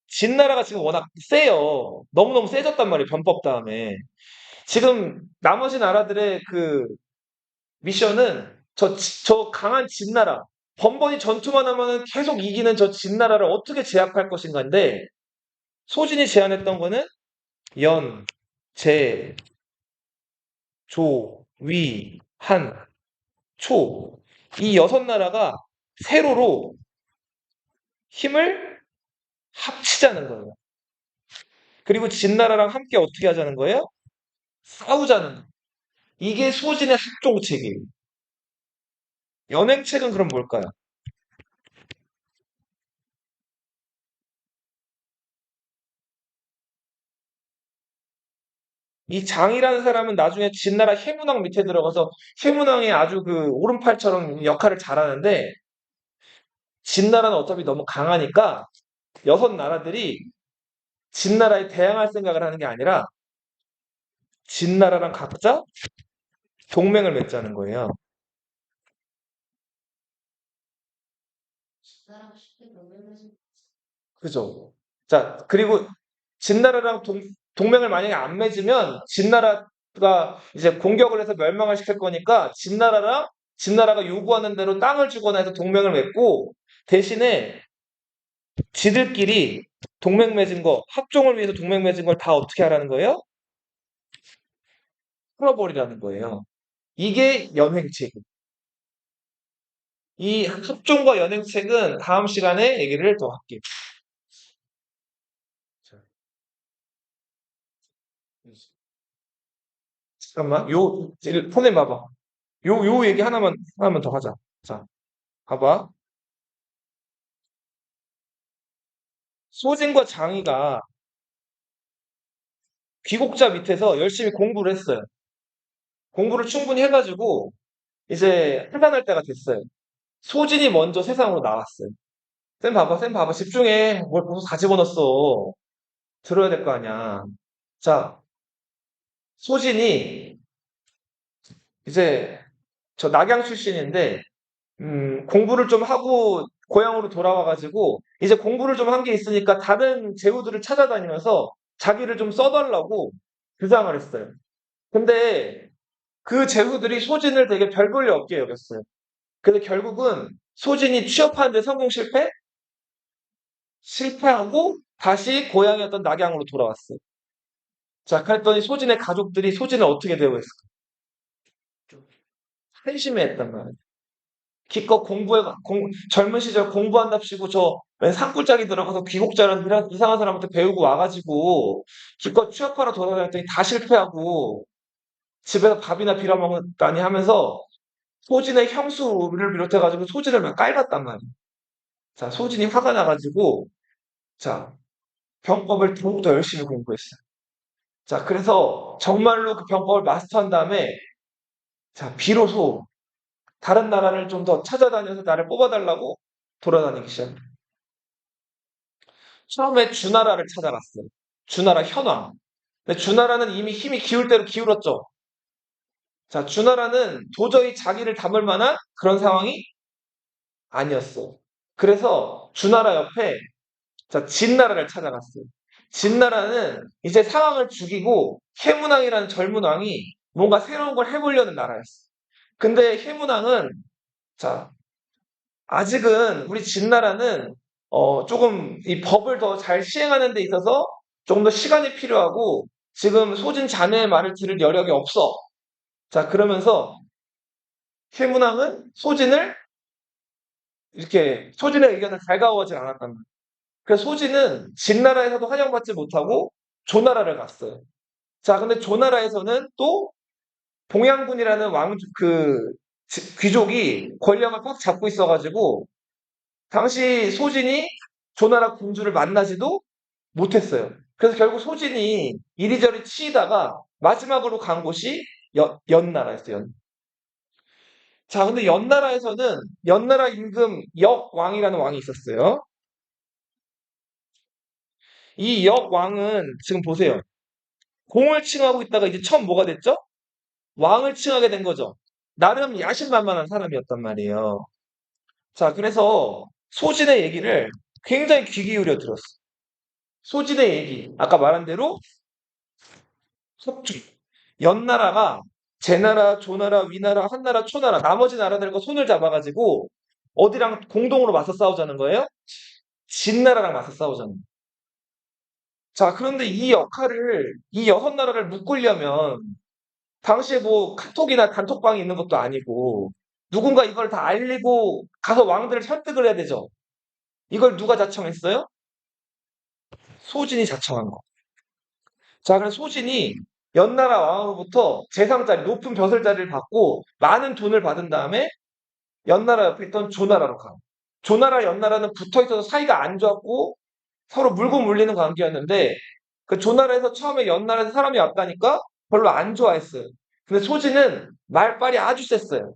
진나라가 지금 워낙 세요. 너무너무 세졌단 말이에요. 변법 다음에. 지금 나머지 나라들의 그 미션은 저 강한 진나라, 번번이 전투만 하면은 계속 이기는 저 진나라를 어떻게 제압할 것인가인데 소진이 제안했던 거는 연, 제, 조, 위, 한, 초. 이 여섯 나라가 세로로 힘을 합치자는 거예요. 그리고 진나라랑 함께 어떻게 하자는 거예요? 싸우자는 거예요. 이게 소진의 합종책이에요. 연행책은 그럼 뭘까요? 이 장이라는 사람은 나중에 진나라 해문왕 밑에 들어가서 해문왕이 아주 그 오른팔처럼 역할을 잘하는데 진나라는 어차피 너무 강하니까 여섯 나라들이 진나라에 대항할 생각을 하는 게 아니라 진나라랑 각자 동맹을 맺자는 거예요. 나랑 쉽게 넘으면서 그죠? 자, 그리고 진나라랑 동맹을 만약에 안 맺으면 진나라가 이제 공격을 해서 멸망을 시킬 거니까 진나라가 요구하는 대로 땅을 주거나 해서 동맹을 맺고 대신에 지들끼리 동맹 맺은 거, 합종을 위해서 동맹 맺은 걸 다 어떻게 하라는 거예요? 풀어버리라는 거예요. 이게 연행책. 이 합종과 연행책은 다음 시간에 얘기를 더 할게요. 자, 잠깐만, 폰에 봐봐. 요 얘기 하나만 더 하자. 자, 봐봐. 소진과 장이가 귀국자 밑에서 열심히 공부를 했어요. 공부를 충분히 해가지고 이제 해산할 때가 됐어요. 소진이 먼저 세상으로 나왔어요. 쌤 봐봐. 집중해. 뭘 벌써 다 집어넣었어. 들어야 될 거 아니야. 자, 소진이 이제 저 낙양 출신인데 공부를 좀 하고 고향으로 돌아와가지고 이제 공부를 좀 한 게 있으니까 다른 제후들을 찾아다니면서 자기를 좀 써달라고 주장을 했어요. 근데 그 제후들이 소진을 되게 별 볼 일 없게 여겼어요. 근데 결국은 소진이 취업하는데 성공 실패? 실패하고 다시 고향이었던 낙양으로 돌아왔어요. 자, 그랬더니 소진의 가족들이 소진을 어떻게 대우했을까? 좀 한심해했단 말이에요. 기껏 젊은 시절 공부한답시고 웬 산골짜기 들어가서 귀국자라는 이상한 사람한테 배우고 와가지고 기껏 취업하러 돌아다녔더니 다 실패하고 집에서 밥이나 빌어 먹다니 하면서 소진의 형수를 비롯해가지고 소진을 막 깔봤단 말이야. 자, 소진이 화가 나가지고, 자, 병법을 더욱더 열심히 공부했어. 자, 그래서 정말로 그 병법을 마스터한 다음에, 자, 비로소 다른 나라를 좀 더 찾아다녀서 나를 뽑아달라고 돌아다니기 시작해. 처음에 주나라를 찾아갔어요. 주나라 현왕. 근데 주나라는 이미 힘이 기울 대로 기울었죠. 자, 주나라는 도저히 자기를 담을 만한 그런 상황이 아니었어. 그래서 주나라 옆에 자, 진나라를 찾아갔어요. 진나라는 이제 상황을 죽이고 해문왕이라는 젊은 왕이 뭔가 새로운 걸 해보려는 나라였어. 근데 해문왕은 자, 아직은 우리 진나라는 조금 이 법을 더 잘 시행하는 데 있어서 조금 더 시간이 필요하고 지금 소진 자네의 말을 들을 여력이 없어. 자, 그러면서 해문왕은 소진을 이렇게 소진의 의견을 달가워하지 않았단 말이야. 그래서 소진은 진나라에서도 환영받지 못하고 조나라를 갔어요. 자, 근데 조나라에서는 또 봉양군이라는 귀족이 권력을 꽉 잡고 있어가지고 당시 소진이 조나라 공주를 만나지도 못했어요. 그래서 결국 소진이 이리저리 치이다가 마지막으로 간 곳이 연나라였어요. 자, 근데 연나라에서는 연나라 임금 역왕이라는 왕이 있었어요. 이 역왕은 지금 보세요. 공을 칭하고 있다가 이제 처음 뭐가 됐죠? 왕을 칭하게 된 거죠. 나름 야심만만한 사람이었단 말이에요. 자, 그래서 소진의 얘기를 굉장히 귀 기울여 들었어. 소진의 얘기. 아까 말한 대로 협주. 연나라가 제나라, 조나라, 위나라, 한나라, 초나라 나머지 나라들과 손을 잡아가지고 어디랑 공동으로 맞서 싸우자는 거예요? 진나라랑 맞서 싸우자는 거예요. 자, 그런데 이 여섯 나라를 묶으려면 당시에 뭐 카톡이나 단톡방이 있는 것도 아니고 누군가 이걸 다 알리고 가서 왕들을 설득을 해야 되죠. 이걸 누가 자청했어요? 소진이 자청한 거. 자, 그래서 소진이 연나라 왕으로부터 재상자리, 높은 벼슬자리를 받고 많은 돈을 받은 다음에 연나라 옆에 있던 조나라로 가. 조나라, 연나라는 붙어 있어서 사이가 안 좋았고 서로 물고 물리는 관계였는데 그 조나라에서 처음에 연나라에서 사람이 왔다니까 별로 안 좋아했어요. 근데 소진은 말빨이 아주 셌어요.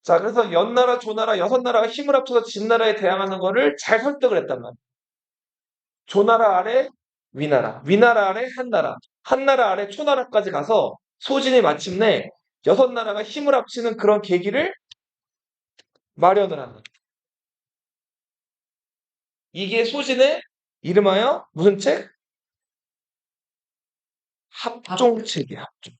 자, 그래서 연나라, 조나라, 여섯 나라가 힘을 합쳐서 진나라에 대항하는 거를 잘 설득을 했단 말이에요. 조나라 아래 위나라, 위나라 아래 한나라, 한나라 아래 초나라까지 가서 소진이 마침내 여섯 나라가 힘을 합치는 그런 계기를 마련을 한다. 이게 소진의 이름하여 무슨 책? 합종책이야, 합종.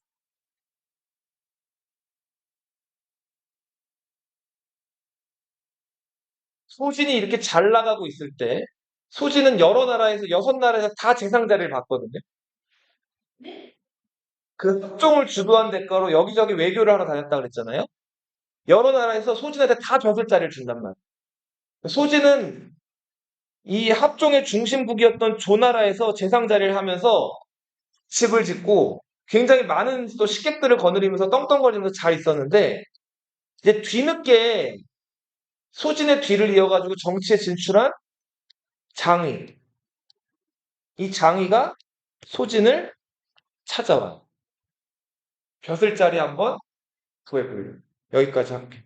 소진이 이렇게 잘 나가고 있을 때 소진은 여러 나라에서 여섯 나라에서 다 재상자리를 받거든요. 그 합종을 주도한 대가로 여기저기 외교를 하러 다녔다 그랬잖아요. 여러 나라에서 소진한테 다 벼슬자리를 준단 말이에요. 소진은 이 합종의 중심국이었던 조나라에서 재상자리를 하면서 집을 짓고 굉장히 많은 또 식객들을 거느리면서 떵떵거리면서 잘 있었는데 이제 뒤늦게 소진의 뒤를 이어가지고 정치에 진출한 장의. 이 장의가 소진을 찾아와요. 벼슬자리 한번 구해보려고. 여기까지 할게요.